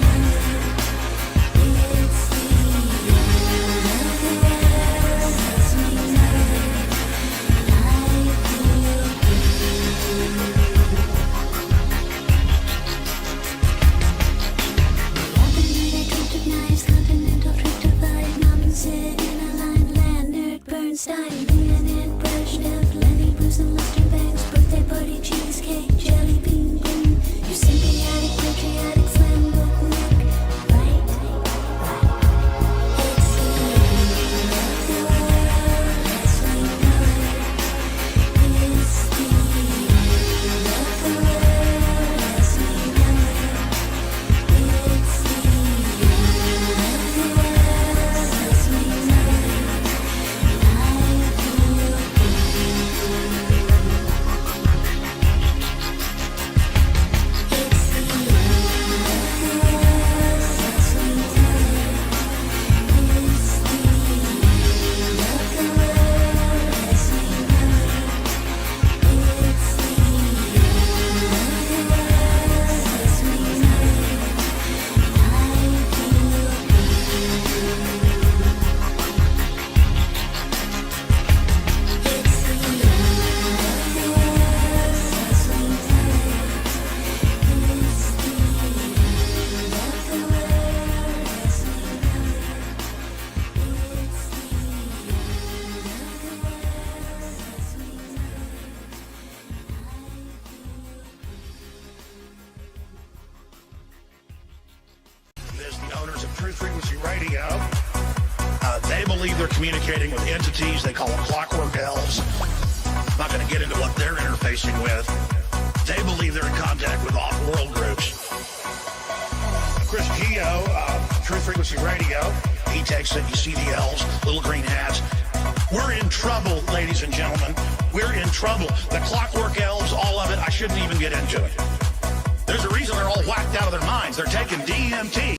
know it. Bernstein, Leonid Brezhnev, Lenny Bruce and Laufenberg's birthday party, cheesecake, jelly bean, boom. You're symbiotic, patriotic, slam book, neck, right? It's the end of the world as we know it. It's the end of the world as we know it. It's the end of the world as we know it. Radio. They believe they're communicating with entities they call clockwork elves. I'm not going to get into what they're interfacing with. They believe they're in contact with off-world groups. Chris Geo, True Frequency Radio, he takes it. You see the elves, little green hats. We're in trouble, ladies and gentlemen. We're in trouble. The clockwork elves, all of it, I shouldn't even get into it. There's a reason they're all whacked out of their minds. They're taking DMT.